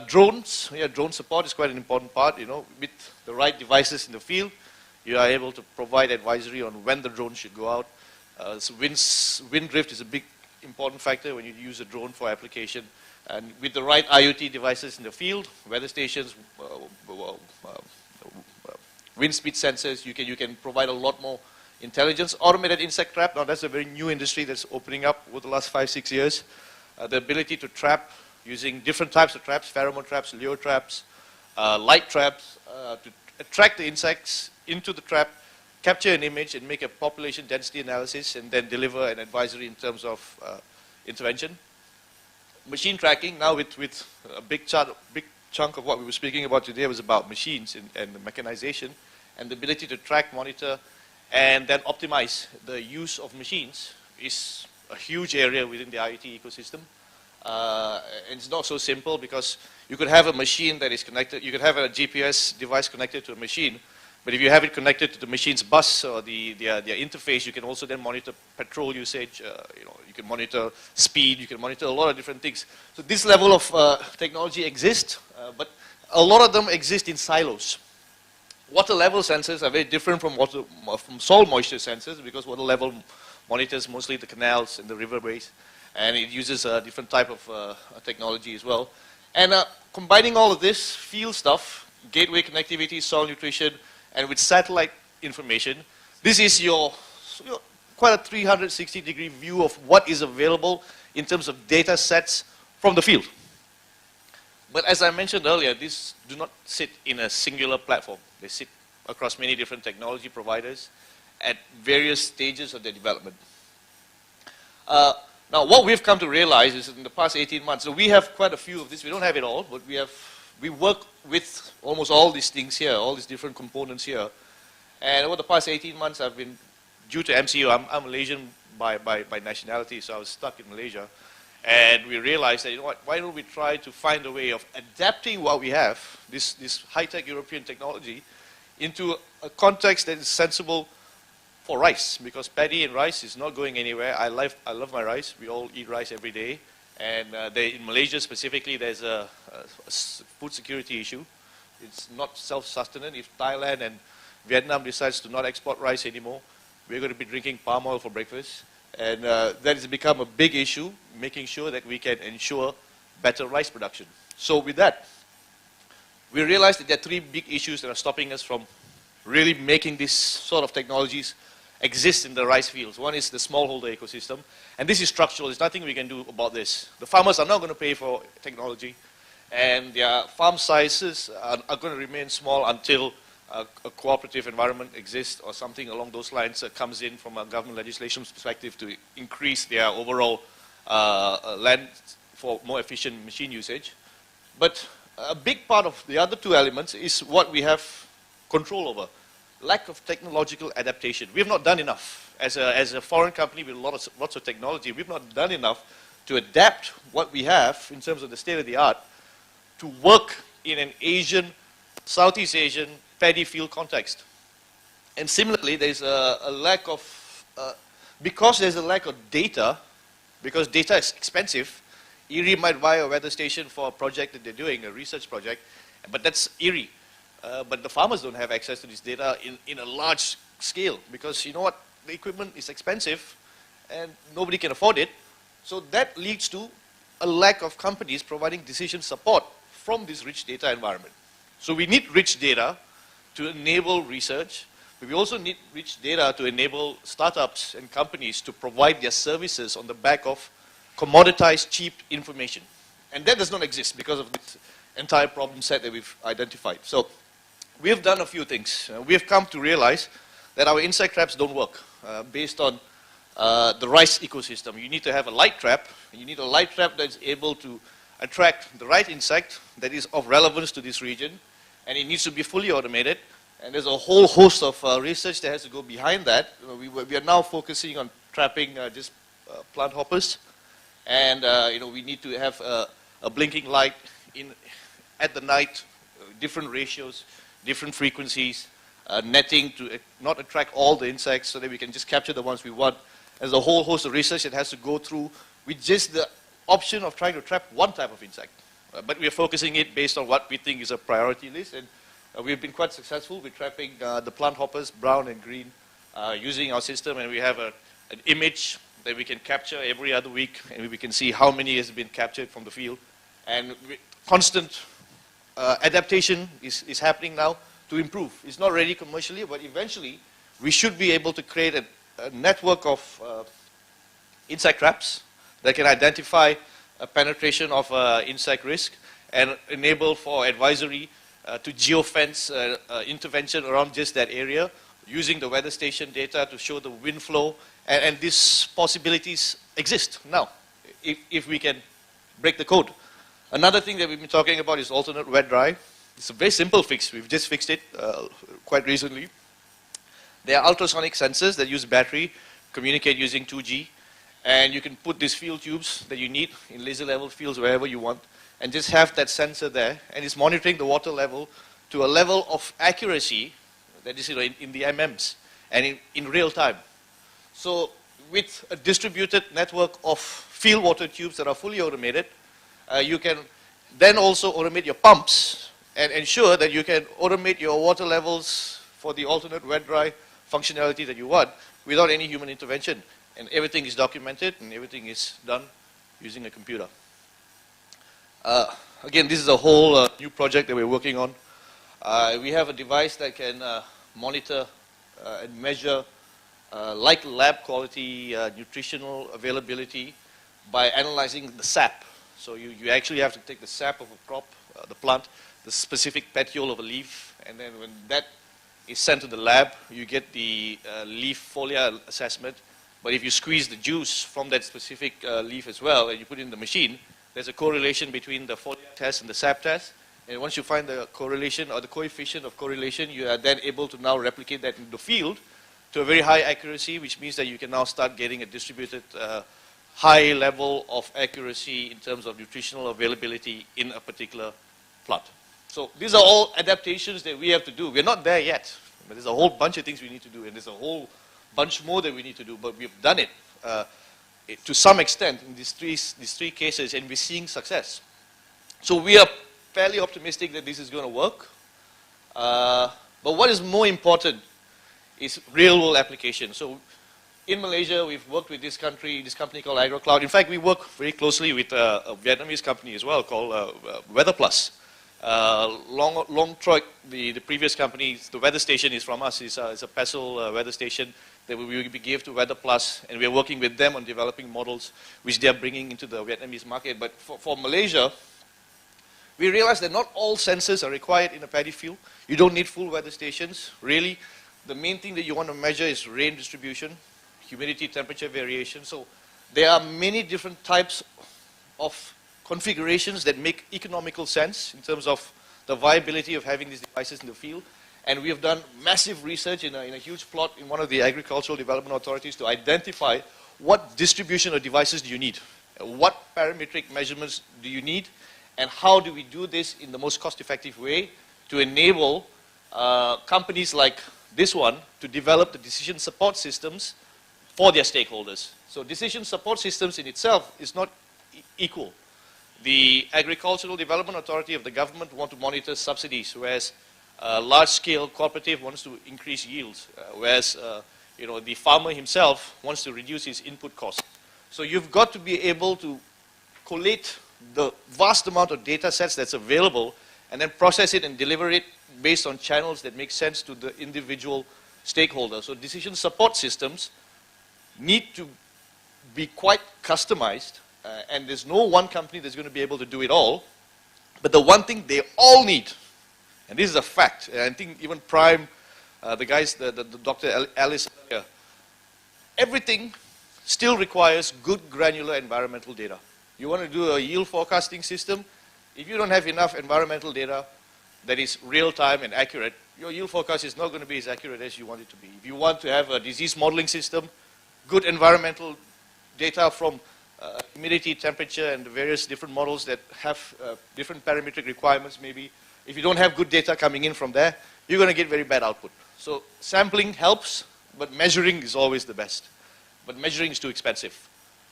Drones, drone support is quite an important part. You know, with the right devices in the field, you are able to provide advisory on when the drone should go out. So wind drift is a big important factor when you use a drone for application. And with the right IoT devices in the field, weather stations, wind speed sensors, you can provide a lot more intelligence. Automated insect trap, now that's a very new industry that's opening up over the last 5-6 years. The ability to trap using different types of traps, pheromone traps, lure traps, light traps, to attract the insects into the trap, capture an image and make a population density analysis, and then deliver an advisory in terms of intervention. Machine tracking, now with a big chunk of what we were speaking about today was about machines and mechanization, and the ability to track, monitor, and then optimize the use of machines is a huge area within the IoT ecosystem. And it's not so simple because you could have a machine that is connected, you could have a GPS device connected to a machine, but if you have it connected to the machine's bus or their interface, you can also then monitor petrol usage, you can monitor speed, you can monitor a lot of different things. So this level of technology exists, but a lot of them exist in silos. Water level sensors are very different from soil moisture sensors because water level monitors mostly the canals and the riverways, and it uses a different type of technology as well. And combining all of this field stuff, gateway connectivity, soil nutrition, and with satellite information, this is your quite a 360-degree view of what is available in terms of data sets from the field. But as I mentioned earlier, these do not sit in a singular platform. They sit across many different technology providers at various stages of their development. Now, what we've come to realize is that in the past 18 months, so we have quite a few of this. We don't have it all, but we work with almost all these things here, all these different components here. And over the past 18 months, I've been, due to MCU, I'm Malaysian by nationality, so I was stuck in Malaysia. And we realized that, you know what, why don't we try to find a way of adapting what we have, this high-tech European technology, into a context that is sensible for rice, because paddy and rice is not going anywhere. I love my rice. We all eat rice every day. And in Malaysia specifically, there's a food security issue. It's not self-sustenant. If Thailand and Vietnam decides to not export rice anymore, we're going to be drinking palm oil for breakfast. And that has become a big issue, making sure that we can ensure better rice production. So with that, we realized that there are three big issues that are stopping us from really making this sort of technologies exist in the rice fields. One is the smallholder ecosystem, and this is structural. There's nothing we can do about this. The farmers are not going to pay for technology, and their farm sizes are going to remain small until a cooperative environment exists or something along those lines comes in from a government legislation perspective to increase their overall land for more efficient machine usage. But a big part of the other two elements is what we have control over. Lack of technological adaptation. We have not done enough. As a foreign company with lots of technology, we've not done enough to adapt what we have in terms of the state of the art to work in an Asian, Southeast Asian paddy field context. And similarly, there's a lack of, because there's a lack of data, because data is expensive, IRRI might buy a weather station for a project that they're doing, a research project, but that's IRRI. But the farmers don't have access to this data in a large scale, because you know what, the equipment is expensive and nobody can afford it. So that leads to a lack of companies providing decision support from this rich data environment. So we need rich data to enable research, but we also need rich data to enable startups and companies to provide their services on the back of commoditized, cheap information. And that does not exist because of this entire problem set that we've identified. So we have done a few things. We have come to realize that our insect traps don't work based on the rice ecosystem. You need to have a light trap. You need a light trap that's able to attract the right insect that is of relevance to this region, and it needs to be fully automated. And there's a whole host of research that has to go behind that. We are now focusing on trapping just plant hoppers, and we need to have a blinking light at the night, different ratios, different frequencies, netting to not attract all the insects so that we can just capture the ones we want. There's a whole host of research that has to go through with just the option of trying to trap one type of insect. But we are focusing it based on what we think is a priority list, and we've been quite successful with trapping the plant hoppers, brown and green, using our system, and we have an image that we can capture every other week, and we can see how many has been captured from the field. And constant adaptation is happening now to improve. It's not ready commercially, but eventually we should be able to create a network of insect traps that can identify a penetration of insect risk and enable for advisory to geofence intervention around just that area, using the weather station data to show the wind flow, and these possibilities exist now if we can break the code. Another thing that we've been talking about is alternate wet-dry. It's a very simple fix. We've just fixed it quite recently. There are ultrasonic sensors that use battery, communicate using 2G, and you can put these field tubes that you need in laser level fields wherever you want, and just have that sensor there, and it's monitoring the water level to a level of accuracy that is in the MMs and in real time. So with a distributed network of field water tubes that are fully automated, you can then also automate your pumps and ensure that you can automate your water levels for the alternate wet-dry functionality that you want without any human intervention. And everything is documented and everything is done using a computer. Again, this is a whole new project that we're working on. We have a device that can monitor and measure like lab quality nutritional availability by analyzing the sap. So you actually have to take the sap of a crop, the plant, the specific petiole of a leaf, and then when that is sent to the lab, you get the leaf folia assessment. But if you squeeze the juice from that specific leaf as well, and you put it in the machine, there's a correlation between the folia test and the sap test. And once you find the correlation or the coefficient of correlation, you are then able to now replicate that in the field to a very high accuracy, which means that you can now start getting a distributed high level of accuracy in terms of nutritional availability in a particular plant. So these are all adaptations that we have to do. We're not there yet. But there's a whole bunch of things we need to do, and there's a whole bunch more that we need to do, but we've done it to some extent in these three cases, and we're seeing success. So we are fairly optimistic that this is going to work. But what is more important is real-world application. So in Malaysia, we've worked with this company called AgroCloud. In fact, we work very closely with a Vietnamese company as well called Weather Plus. Long Troy, the previous company, the weather station is from us. It's a PESEL weather station that we gave to Weather Plus, and we are working with them on developing models which they are bringing into the Vietnamese market. But for Malaysia, we realized that not all sensors are required in a paddy field. You don't need full weather stations. Really, the main thing that you want to measure is rain distribution, humidity, temperature variation. So there are many different types of configurations that make economical sense in terms of the viability of having these devices in the field. And we have done massive research in a huge plot in one of the agricultural development authorities to identify what distribution of devices do you need, what parametric measurements do you need, and how do we do this in the most cost-effective way to enable companies like this one to develop the decision support systems for their stakeholders. So decision support systems in itself is not equal. The Agricultural Development Authority of the government want to monitor subsidies, whereas large-scale cooperative wants to increase yields, whereas the farmer himself wants to reduce his input costs. So you've got to be able to collate the vast amount of data sets that's available and then process it and deliver it based on channels that make sense to the individual stakeholder. So decision support systems need to be quite customized. And there's no one company that's going to be able to do it all. But the one thing they all need, and this is a fact, and I think even Prime, the guys, the Dr. Alice, everything still requires good granular environmental data. You want to do a yield forecasting system, if you don't have enough environmental data that is real-time and accurate, your yield forecast is not going to be as accurate as you want it to be. If you want to have a disease modeling system, good environmental data from humidity, temperature, and the various different models that have different parametric requirements maybe. If you don't have good data coming in from there, you're going to get very bad output. So sampling helps, but measuring is always the best. But measuring is too expensive.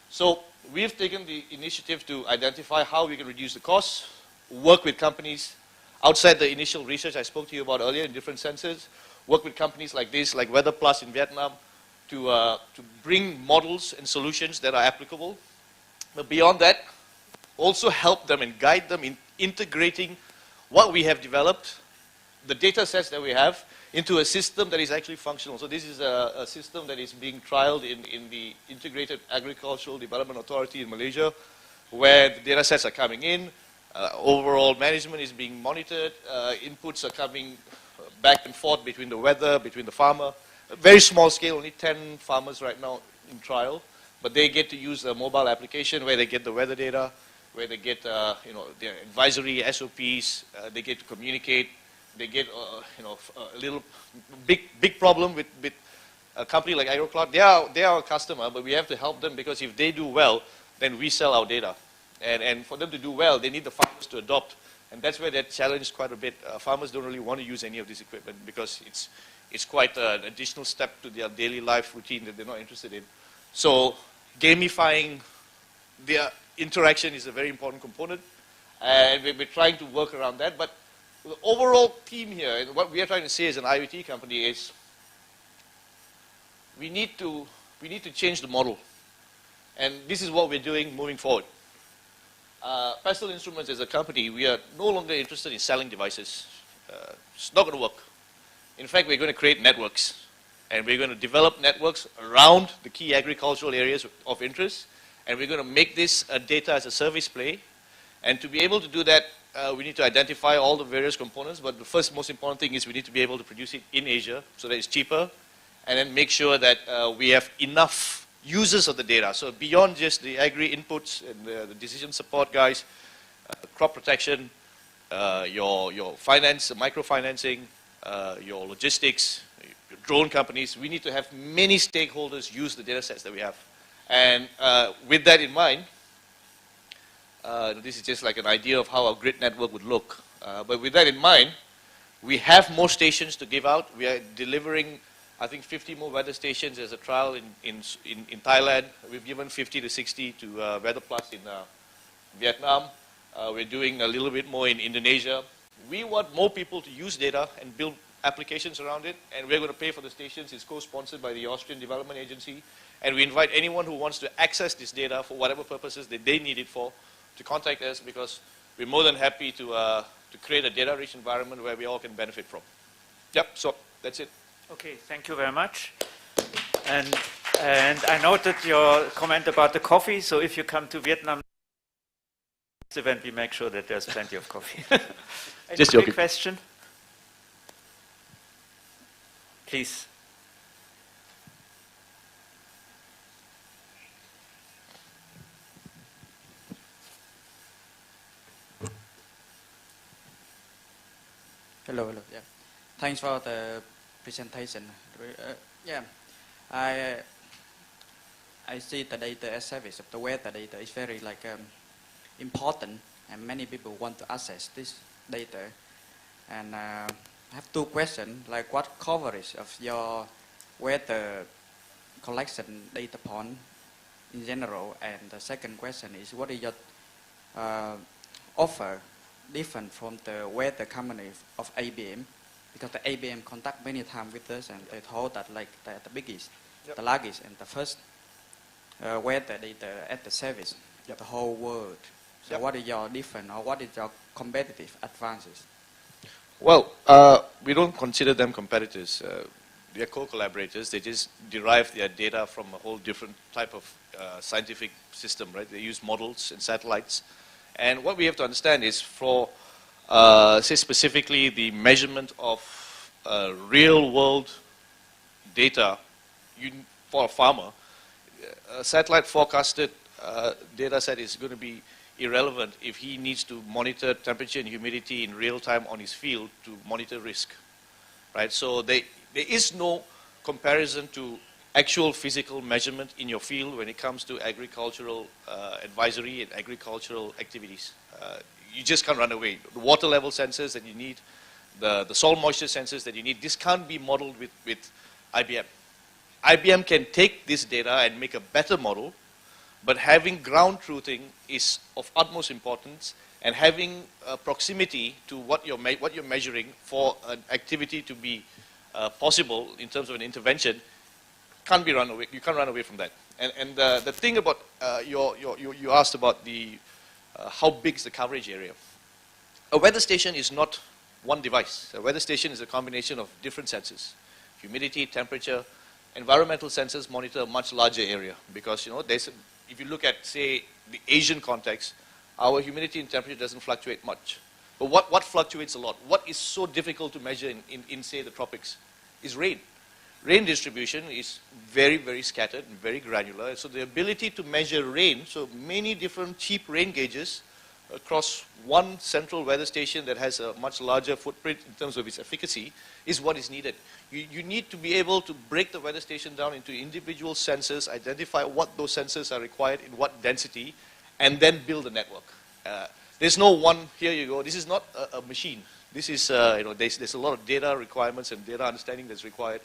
So we've taken the initiative to identify how we can reduce the costs, work with companies outside the initial research I spoke to you about earlier in different sensors, work with companies like this, like Weather Plus in Vietnam, to bring models and solutions that are applicable. But beyond that, also help them and guide them in integrating what we have developed, the data sets that we have, into a system that is actually functional. So this is a system that is being trialed in the Integrated Agricultural Development Authority in Malaysia, where the data sets are coming in, overall management is being monitored, inputs are coming back and forth between the weather, between the farmer. A very small scale, only 10 farmers right now in trial, but they get to use a mobile application where they get the weather data, where they get their advisory SOPs, they get to communicate, they get a little big problem with a company like AgroCloud. They are a customer, but we have to help them because if they do well, then we sell our data. And for them to do well, they need the farmers to adopt. And that's where they're challenged quite a bit. Farmers don't really want to use any of this equipment because it's quite an additional step to their daily life routine that they're not interested in. So gamifying their interaction is a very important component. And we're trying to work around that. But the overall theme here, and what we are trying to say as an IoT company is we need to change the model. And this is what we're doing moving forward. PESEL Instruments as a company, we are no longer interested in selling devices. It's not going to work. In fact, we're going to create networks. And we're going to develop networks around the key agricultural areas of interest. And we're going to make this a data as a service play. And to be able to do that, we need to identify all the various components. But the first most important thing is we need to be able to produce it in Asia so that it's cheaper. And then make sure that we have enough users of the data. So beyond just the agri inputs and the decision support guys, crop protection, your finance, microfinancing, your logistics, your drone companies, we need to have many stakeholders use the data sets that we have. And with that in mind, This is just like an idea of how our grid network would look. But with that in mind, we have more stations to give out. We are delivering, I think, 50 more weather stations as a trial in Thailand. We've given 50 to 60 to Weather Plus in Vietnam. We're doing a little bit more in Indonesia. We want more people to use data and build applications around it, and we're going to pay for the stations. It's co-sponsored by the Austrian Development Agency, and we invite anyone who wants to access this data for whatever purposes that they need it for to contact us, because we're more than happy to create a data-rich environment where we all can benefit from. Yep, so that's it. Okay, thank you very much. And I noted your comment about the coffee, so if you come to Vietnam event, we make sure that there's plenty of coffee. Just Any joking. question? Please. Hello. Yeah. Thanks for the presentation. Yeah, I see the data as service of the weather data is very important, and many people want to access this data. And I have two questions, like what coverage of your weather collection data point in general, and the second question is what is your offer different from the weather company of ABM, because the ABM contact many times with us and they told that the biggest, the largest and the first weather data at the service of the whole world. So what is your different, or what is your competitive advances? Well, we don't consider them competitors. They are co-collaborators. They just derive their data from a whole different type of scientific system, right? They use models and satellites. And what we have to understand is for, say specifically the measurement of real-world data for a farmer, a satellite forecasted data set is going to be irrelevant if he needs to monitor temperature and humidity in real time on his field to monitor risk, right? So there is no comparison to actual physical measurement in your field when it comes to agricultural advisory and agricultural activities. You just can't run away. The water level sensors that you need, the soil moisture sensors that you need, this can't be modeled with IBM. IBM can take this data and make a better model, but having ground truthing is of utmost importance, and having proximity to what you're measuring for an activity to be possible in terms of an intervention can't be run away. You can't run away from that. And the thing about you asked about the how big is the coverage area. A weather station is not one device. A weather station is a combination of different sensors: humidity, temperature. Environmental sensors monitor a much larger area, because if you look at, say, the Asian context, our humidity and temperature doesn't fluctuate much. But what fluctuates a lot, what is so difficult to measure in say, the tropics, is rain. Rain distribution is very, very scattered and very granular. So the ability to measure rain, so many different cheap rain gauges across one central weather station that has a much larger footprint in terms of its efficacy, is what is needed. You need to be able to break the weather station down into individual sensors, identify what those sensors are required in what density, and then build a network. There's no one, here you go. This is not a machine. This is, there's a lot of data requirements and data understanding that's required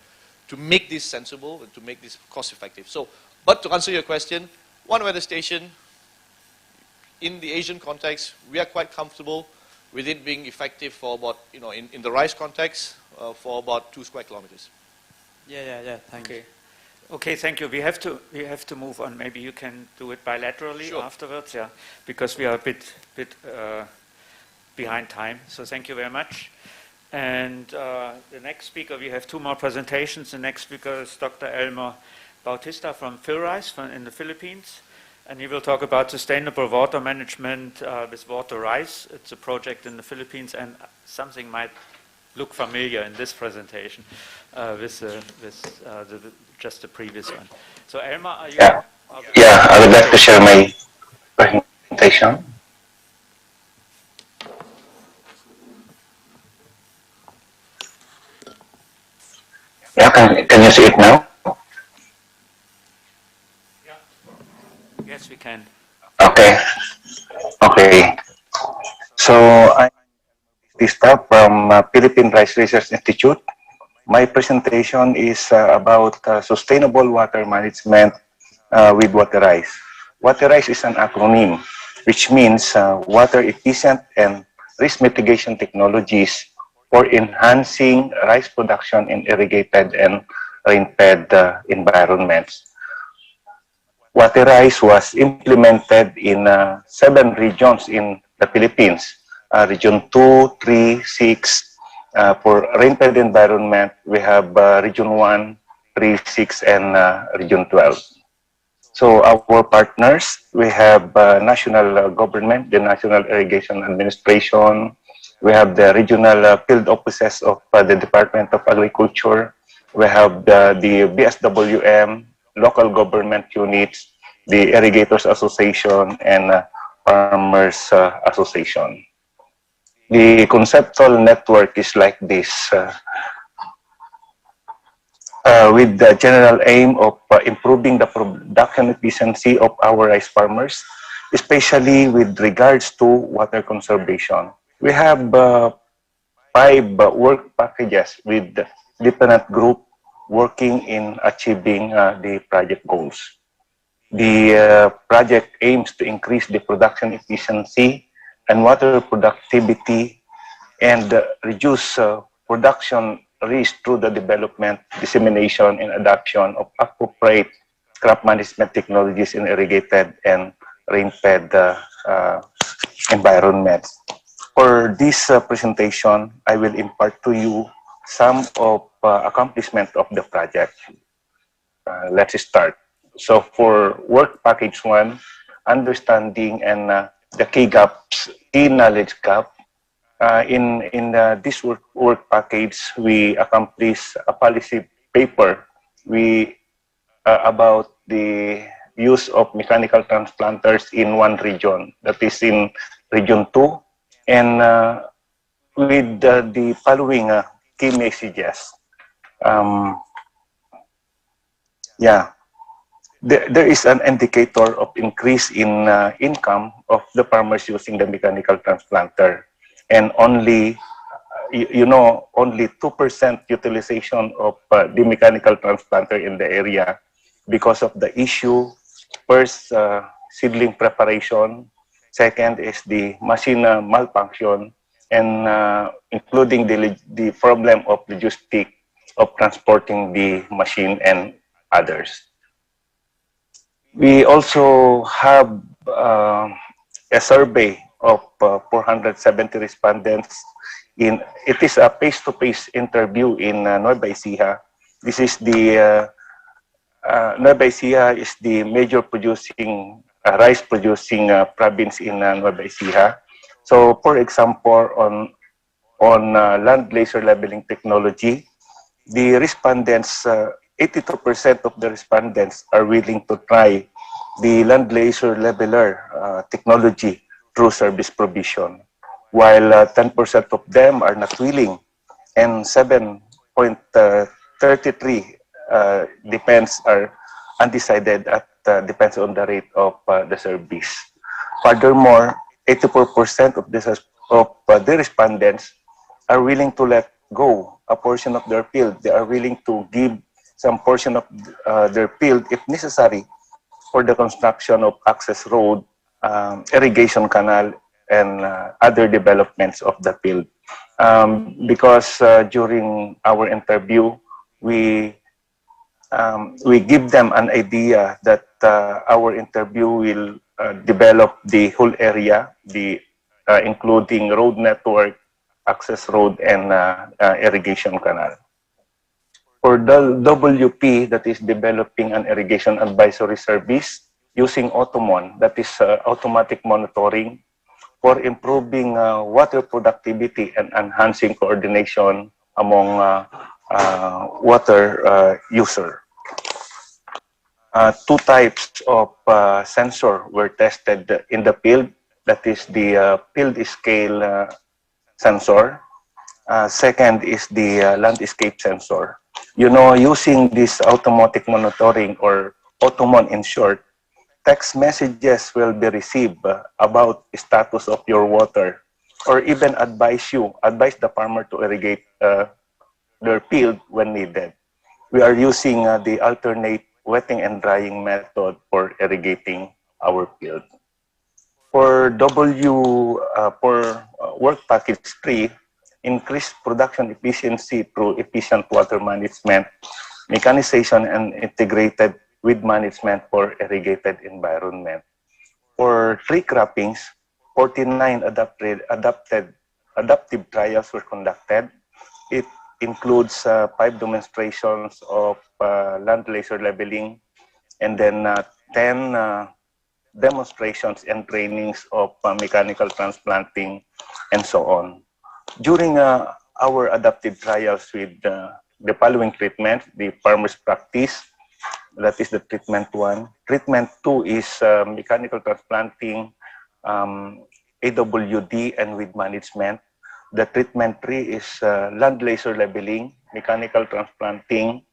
to make this sensible and to make this cost effective. So, but to answer your question, one weather station, in the Asian context, we are quite comfortable with it being effective for about, in the rice context, for about 2 square kilometers. Yeah. Thank you. Okay, thank you. We have to move on. Maybe you can do it bilaterally afterwards, yeah, because we are a bit behind time. So thank you very much. And the next speaker, we have 2 more presentations. The next speaker is Dr. Elmer Bautista from PhilRise in the Philippines. And he will talk about sustainable water management with WaterRise. It's a project in the Philippines, and something might look familiar in this presentation with just the previous one. So Elmer, are you? Yeah, I would like to share my presentation. Yeah, can you see it now? Yes, we can. Okay. Okay. So I'm Tista from Philippine Rice Research Institute. My presentation is about sustainable water management with Waterize. Waterize is an acronym which means water efficient and risk mitigation technologies for enhancing rice production in irrigated and rain-fed environments. Waterize was implemented in 7 regions in the Philippines. Region 2, 3, 6. For rain-fed environment, we have Region 1, 3, 6, and Region 12. So our partners, we have national government, the National Irrigation Administration. We have the regional field offices of the Department of Agriculture. We have the BSWM, local government units, the Irrigators Association, and Farmers Association. The conceptual network is like this. With the general aim of improving the production efficiency of our rice farmers, especially with regards to water conservation. We have 5 work packages with different groups working in achieving the project goals. The project aims to increase the production efficiency and water productivity and reduce production risk through the development, dissemination, and adoption of appropriate crop management technologies in irrigated and rain-fed environments. For this presentation, I will impart to you some of accomplishment of the project. Let's start. So for work package 1, understanding and the key gaps, key knowledge gap. In this work package, we accomplished a policy paper about the use of mechanical transplanters in 1 region, that is in Region 2, and with the following key messages. There is an indicator of increase in income of the farmers using the mechanical transplanter, and only, only 2% utilization of the mechanical transplanter in the area because of the issue. First, seedling preparation. Second is the machine malfunction, and including the problem of logistic of transporting the machine and others. We also have a survey of 470 respondents. It is a face-to-face interview in Nueva Ecija. This is the Nueva Ecija is the major producing rice producing province in Nueva Ecija. So, for example, on land laser leveling technology, the respondents, 82% of the respondents are willing to try the land laser leveler technology through service provision, while 10% of them are not willing, and 7.33 depends are undecided at depends on the rate of the service. Furthermore, 84% of the respondents are willing to let go a portion of their field. They are willing to give some portion of their field if necessary for the construction of access road, irrigation canal, and other developments of the field. Because during our interview, we give them an idea that our interview will develop the whole area, including road network, access road, and irrigation canal. For the WP, that is developing an irrigation advisory service using Automon, that is automatic monitoring for improving water productivity and enhancing coordination among water user. 2 types of sensor were tested in the field, that is the field scale sensor. Second is the landscape sensor. Using this automatic monitoring, or Automon in short, text messages will be received about status of your water, or even advise the farmer to irrigate their field when needed. We are using the alternate wetting and drying method for irrigating our field. For work package 3, increase production efficiency through efficient water management, mechanization, and integrated weed management for irrigated environment. For tree croppings, 49 adaptive trials were conducted. It includes 5 demonstrations of land laser leveling, and then 10 demonstrations and trainings of mechanical transplanting, and so on. During our adaptive trials with the following treatment, the farmer's practice, that is the treatment 1. Treatment 2 is mechanical transplanting, AWD, and weed management. The treatment 3 is land laser leveling, mechanical transplanting,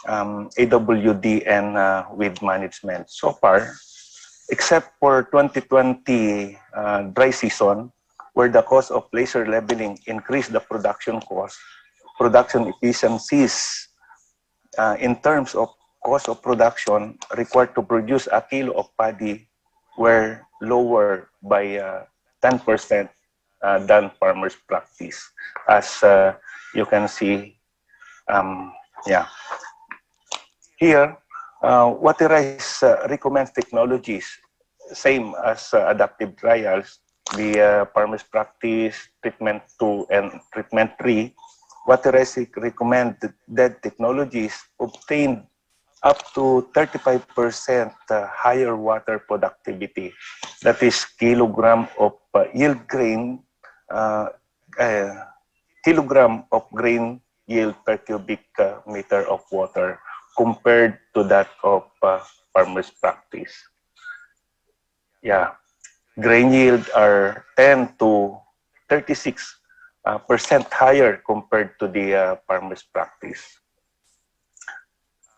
AWD, and weed management. So far, except for 2020 dry season, where the cost of laser leveling increased the production cost, production efficiencies in terms of cost of production required to produce a kilo of paddy were lower by 10% than farmers' practice. As you can see, yeah. Here, Waterize recommends technologies, same as adaptive trials, the farmers' practice, treatment 2, and treatment 3. Waterize recommended that technologies obtained up to 35% higher water productivity. That is kilogram of yield grain, kilogram of grain yield per cubic meter of water compared to that of farmers' practice. Yeah, grain yield are 10 to 36% higher compared to the farmers' practice.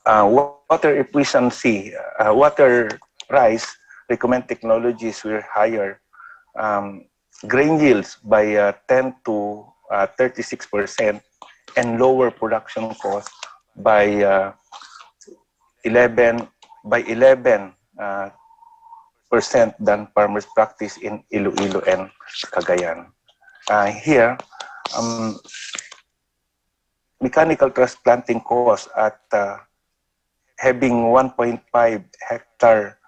Water efficiency, Waterize recommend technologies were higher grain yields by 10 to 36% and lower production cost by 11% than farmers' practice in Iloilo and Cagayan. Here, mechanical transplanting cost at having 1.5 hectare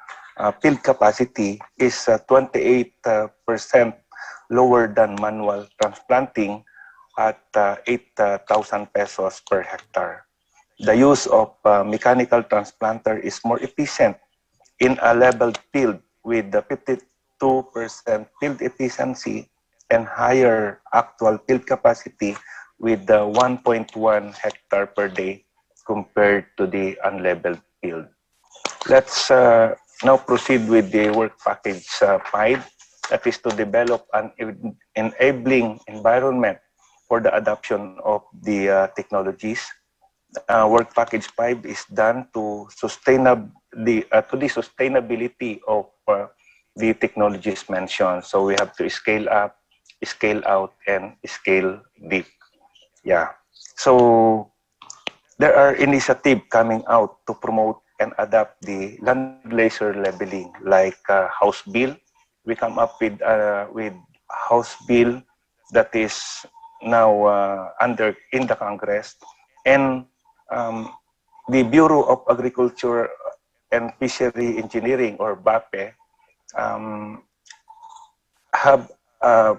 field capacity is 28% lower than manual transplanting at 8,000 pesos per hectare. The use of mechanical transplanter is more efficient in a leveled field with the 52% field efficiency and higher actual field capacity with the 1.1 hectare per day compared to the unleveled field. Let's now proceed with the work package 5, that is to develop an enabling environment for the adoption of the technologies. Work package 5 is done to the sustainability of the technologies mentioned. So we have to scale up, scale out, and scale deep. Yeah. So there are initiatives coming out to promote and adapt the land laser leveling, like House Bill. We come up with House Bill that is now in the Congress, and the Bureau of Agriculture and Fishery Engineering, or BAPE, have a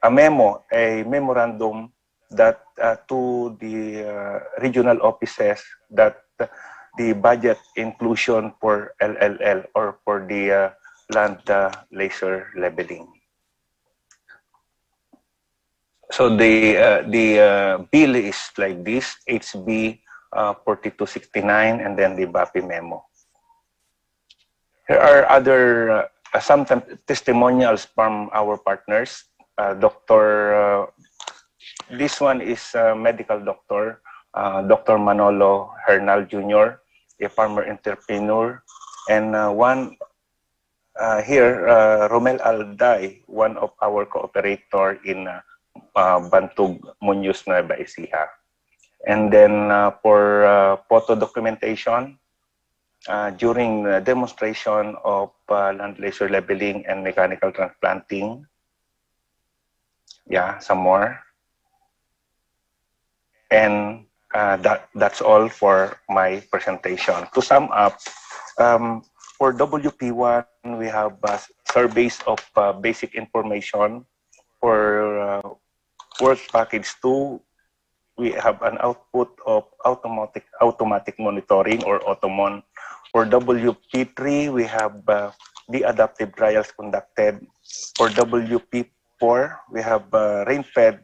memorandum that to the regional offices that the budget inclusion for LLL, or for the land laser leveling. So the bill is like this: HB 4269, and then the BAPI memo. Here are other some testimonials from our partners. This one is a medical doctor, Dr. Manolo Hernal Jr., a farmer entrepreneur, and one here, Romel Alday, one of our cooperator in Bantug, Muñoz, Nueva Ecija. And then for photo documentation, during the demonstration of land laser leveling and mechanical transplanting. Yeah, some more. And that's all for my presentation. To sum up, for WP1, we have surveys of basic information. For work package 2, we have an output of automatic monitoring, or AutoMon. For WP3, we have the adaptive trials conducted. For WP4, we have rain-fed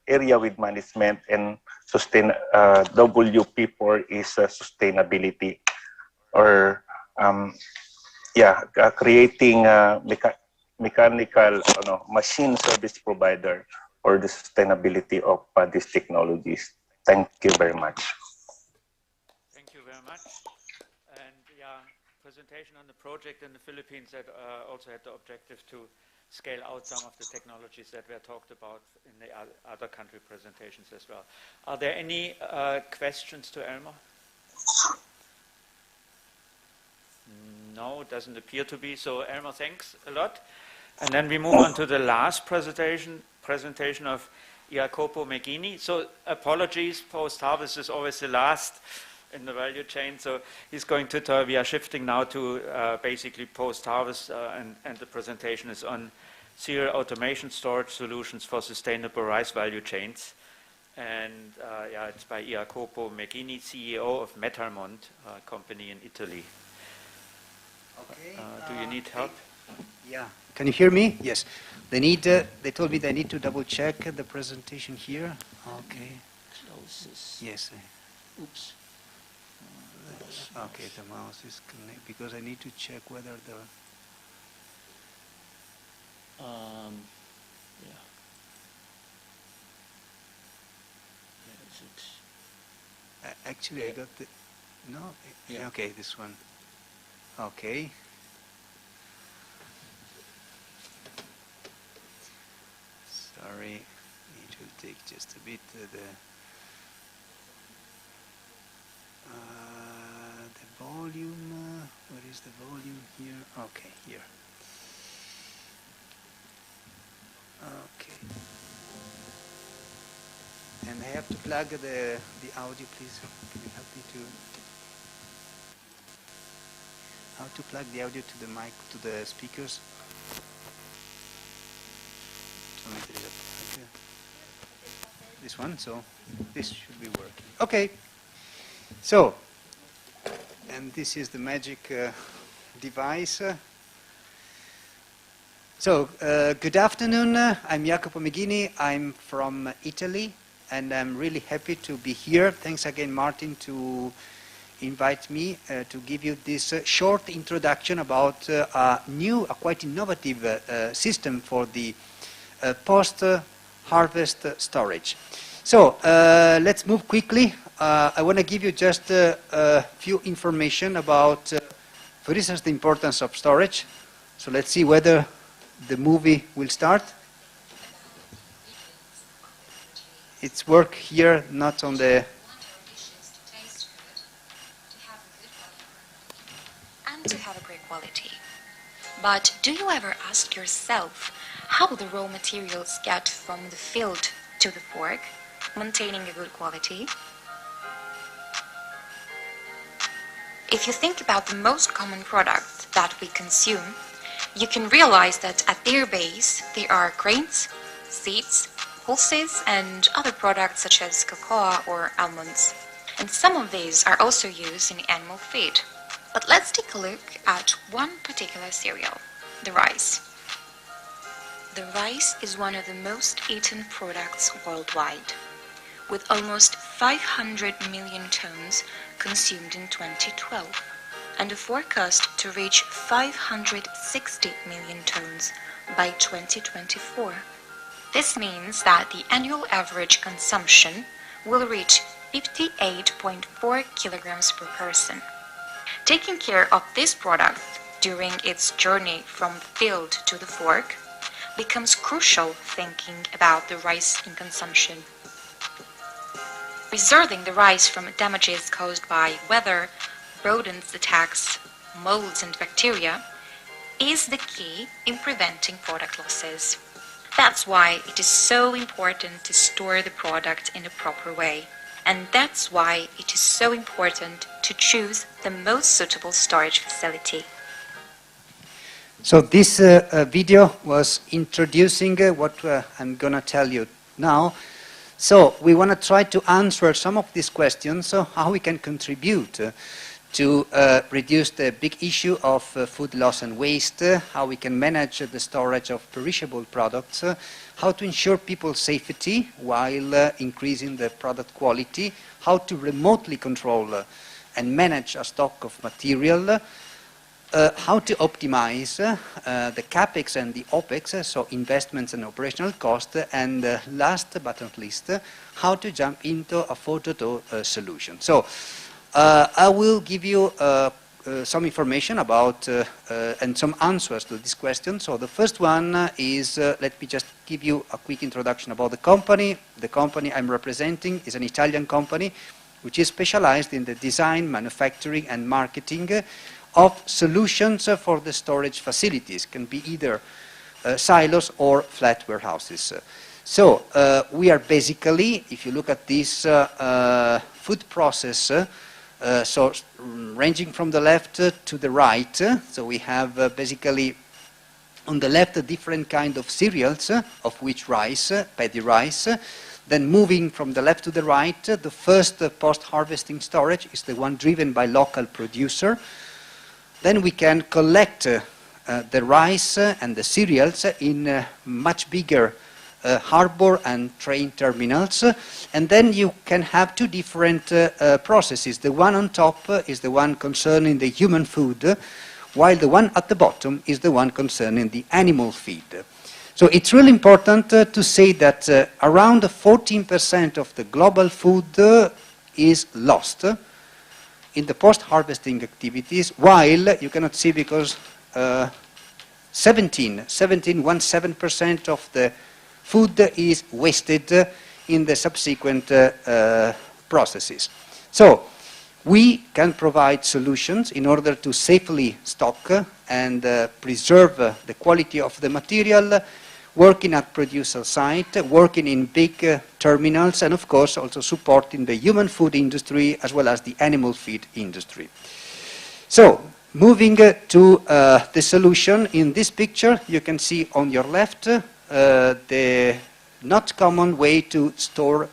area with management, and WP4 is sustainability, or creating mechanical machine service provider for the sustainability of these technologies. Thank you very much. Thank you very much. And yeah, presentation on the project in the Philippines that also had the objective to scale out some of the technologies that were talked about in the other country presentations as well. Are there any questions to Elmar? No, it doesn't appear to be. So Elmar, thanks a lot. And then we move on to the last presentation of Jacopo Meghini. So apologies, post-harvest is always the last in the value chain. So he's going to talk. We are shifting now to basically post-harvest, and the presentation is on serial automation storage solutions for sustainable rice value chains. And yeah, it's by Jacopo Meghini, CEO of Metalmont, a company in Italy. Okay. Do you need help? Yeah. Can you hear me? Yes. They told me they need to double check the presentation here. Okay. Close this. Yes. Oops. Okay, the mouse is connected because I need to check whether the. Yeah. Actually, I got the. No. Yeah. Okay, this one. Okay. Sorry, need to take just a bit the volume. Where is the volume here? Okay, here. Okay. And I have to plug the audio, please. Can you help me to? How to plug the audio to the mic, to the speakers? This one, so this should be working. Okay, so, and this is the magic device. Good afternoon. I'm Jacopo Meghini. I'm from Italy, and I'm really happy to be here. Thanks again, Martin, to invite me to give you this short introduction about a quite innovative system for the post-harvest storage. So let's move quickly. I want to give you just a few information about, for instance, the importance of storage. So let's see whether the movie will start. It's work here, not on the... And to have a great quality. But do you ever ask yourself how the raw materials get from the field to the fork, maintaining a good quality? If you think about the most common products that we consume, you can realize that at their base there are grains, seeds, pulses, and other products such as cocoa or almonds. And some of these are also used in animal feed. But let's take a look at one particular cereal, the rice. The rice is one of the most eaten products worldwide, with almost 500 million tons consumed in 2012, and a forecast to reach 560 million tons by 2024. This means that the annual average consumption will reach 58.4 kilograms per person. Taking care of this product during its journey from the field to the fork becomes crucial thinking about the rice in consumption. Preserving the rice from damages caused by weather, rodent attacks, molds and bacteria is the key in preventing product losses. That's why it is so important to store the product in a proper way. And that's why it is so important to choose the most suitable storage facility. So this video was introducing what I'm going to tell you now. So we want to try to answer some of these questions, so how we can contribute to reduce the big issue of food loss and waste, how we can manage the storage of perishable products, how to ensure people's safety while increasing the product quality, how to remotely control and manage a stock of material, how to optimize the CapEx and the OpEx, so investments and operational cost, and last but not least, how to jump into a photo solution. So I will give you some information about and some answers to this question. So the first one is, let me just give you a quick introduction about the company. The company I'm representing is an Italian company which is specialized in the design, manufacturing and marketing of solutions for the storage facilities. Can be either silos or flat warehouses. So we are basically, if you look at this food process, so ranging from the left to the right, so we have basically on the left a different kind of cereals, of which rice, paddy rice. Then moving from the left to the right, the first post-harvesting storage is the one driven by local producer. Then we can collect the rice and the cereals in much bigger harbor and train terminals, and then you can have two different processes. The one on top is the one concerning the human food, while the one at the bottom is the one concerning the animal feed. So it's really important to say that around 14% of the global food is lost in the post-harvesting activities, while you cannot see because 17% of the food is wasted in the subsequent processes. So we can provide solutions in order to safely stock and preserve the quality of the material, working at producer site, working in big terminals, and of course also supporting the human food industry as well as the animal feed industry. So moving to the solution, in this picture you can see on your left the not common way to store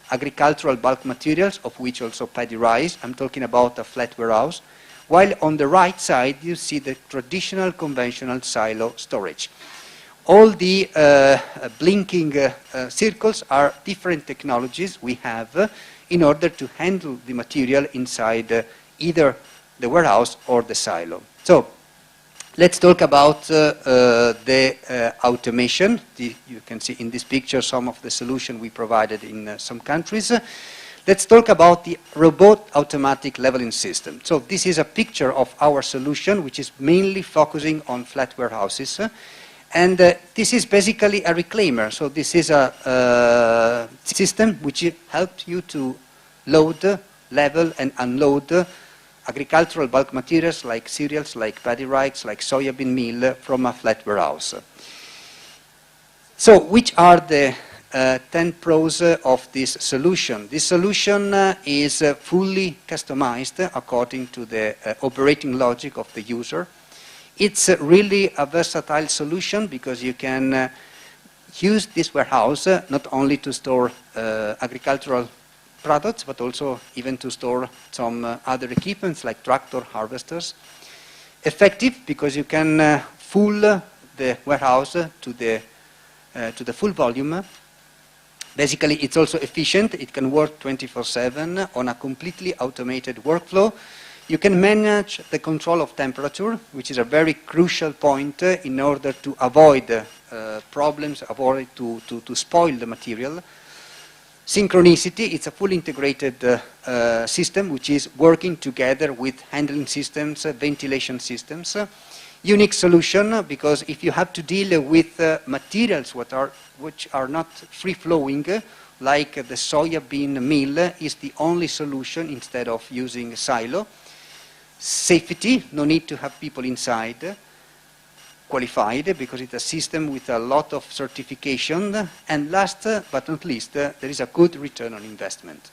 agricultural bulk materials, of which also paddy rice. I'm talking about a flat warehouse. While on the right side you see the traditional conventional silo storage. All the blinking circles are different technologies we have in order to handle the material inside either the warehouse or the silo. So let's talk about the automation. You can see in this picture some of the solution we provided in some countries. Let's talk about the robot automatic leveling system. So this is a picture of our solution, which is mainly focusing on flat warehouses. And this is basically a reclaimer. So this is a system which helps you to load, level, and unload agricultural bulk materials like cereals, like paddy rice, like soybean meal from a flat warehouse. So which are the 10 pros of this solution? This solution is fully customized according to the operating logic of the user. It's really a versatile solution because you can use this warehouse not only to store agricultural products, but also even to store some other equipments like tractor harvesters. Effective because you can full the warehouse to the full volume. Basically, it's also efficient. It can work 24/7 on a completely automated workflow. You can manage the control of temperature, which is a very crucial point in order to avoid problems, avoid to spoil the material. Synchronicity, it's a fully integrated system which is working together with handling systems, ventilation systems. Unique solution, because if you have to deal with materials which are not free-flowing, like the soybean meal, is the only solution instead of using silo. Safety, no need to have people inside. Qualified, because it's a system with a lot of certification. And last but not least, there is a good return on investment.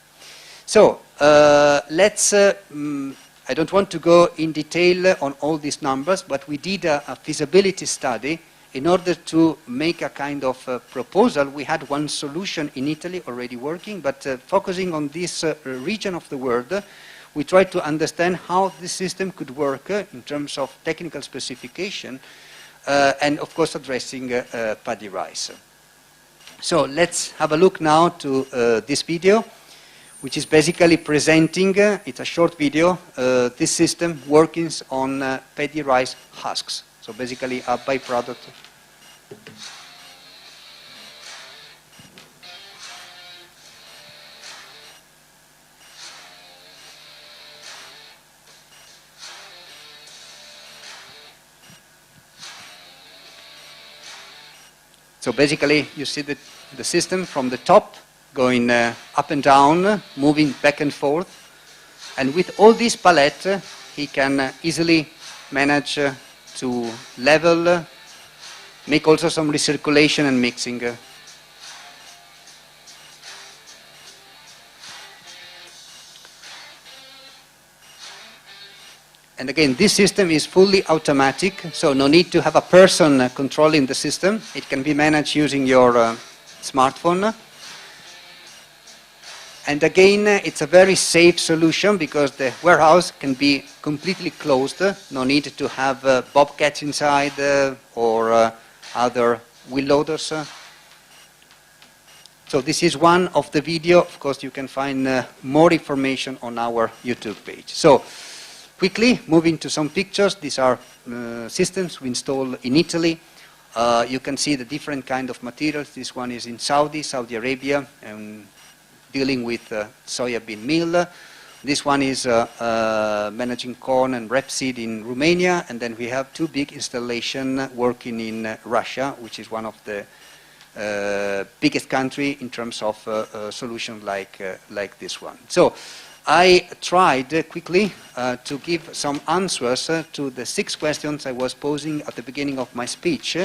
So let's, I don't want to go in detail on all these numbers, but we did a feasibility study in order to make a kind of proposal. We had one solution in Italy already working, but focusing on this region of the world, we tried to understand how this system could work in terms of technical specification, and of course addressing paddy rice. So let's have a look now to this video, which is basically presenting, it's a short video, this system working on paddy rice husks. So basically a byproduct. So basically, you see the system from the top going up and down, moving back and forth. And with all this palette, he can easily manage to level, make also some recirculation and mixing. And again, this system is fully automatic, so no need to have a person controlling the system. It can be managed using your smartphone. And again, it's a very safe solution because the warehouse can be completely closed. No need to have bobcats inside or other wheel loaders. So this is one of the video. Of course, you can find more information on our YouTube page. So quickly, moving to some pictures. These are systems we installed in Italy. You can see the different kind of materials. This one is in Saudi Arabia, and dealing with soybean meal. This one is managing corn and rapeseed in Romania, and then we have two big installations working in Russia, which is one of the biggest country in terms of solutions like this one. So I tried quickly to give some answers to the 6 questions I was posing at the beginning of my speech.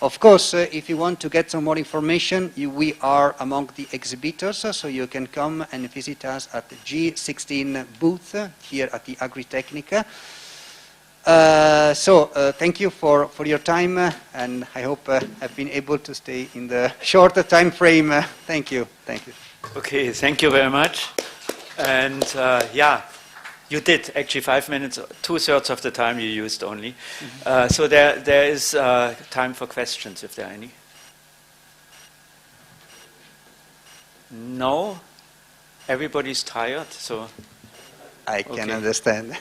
Of course, if you want to get some more information, we are among the exhibitors, so you can come and visit us at the G16 booth here at the Agritechnica. Thank you for your time, and I hope I've been able to stay in the shorter time frame. Thank you. Thank you. Okay, thank you very much. And yeah, you did actually 5 minutes, 2/3 of the time you used only. So there is time for questions if there are any. No? Everybody's tired, so. I can understand.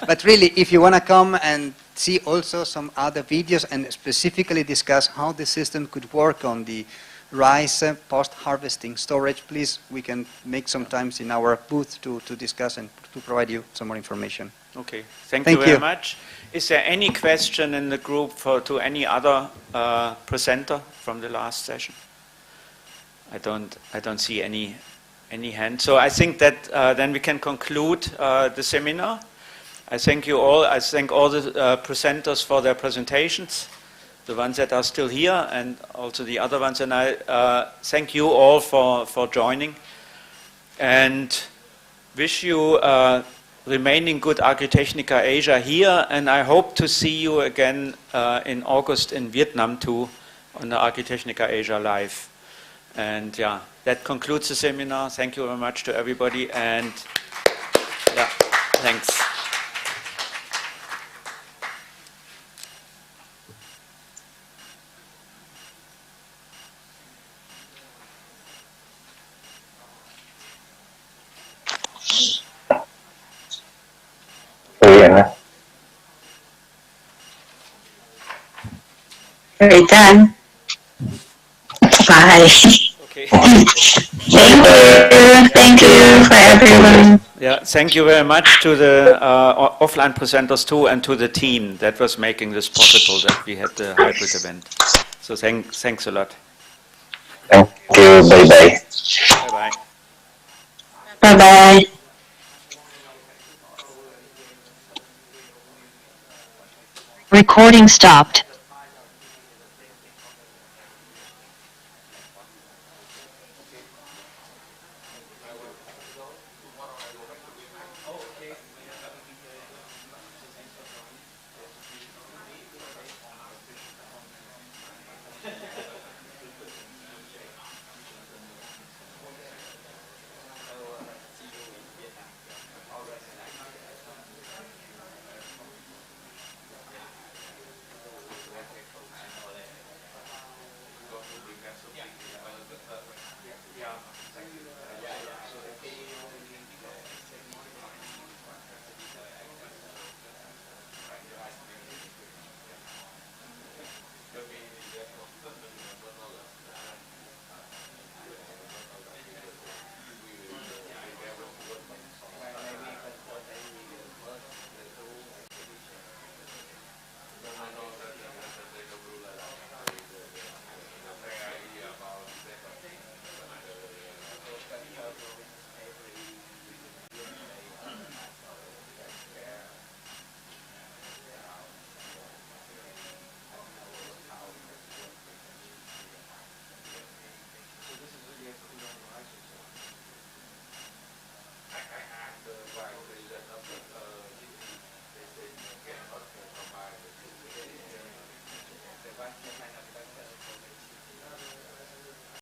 But really, if you want to come and see also some other videos and specifically discuss how the system could work on the rice post-harvesting storage, please, we can make some times in our booth to discuss and to provide you some more information. Okay, thank you very much. Is there any question in the group to any other presenter from the last session? I don't see any hand. So I think that then we can conclude the seminar. I thank you all. I thank all the presenters for their presentations, the ones that are still here and also the other ones. And I thank you all for joining and wish you remaining good Agritechnica Asia here. And I hope to see you again in August in Vietnam too on the Agritechnica Asia Live. And yeah, that concludes the seminar. Thank you very much to everybody, and yeah, thanks. Very done. Bye. Okay. Thank you for everyone. Yeah, thank you very much to the offline presenters too, and to the team that was making this possible, that we had the hybrid event. So thanks a lot. Thank you. Bye-bye. Bye-bye. Bye-bye. Recording stopped.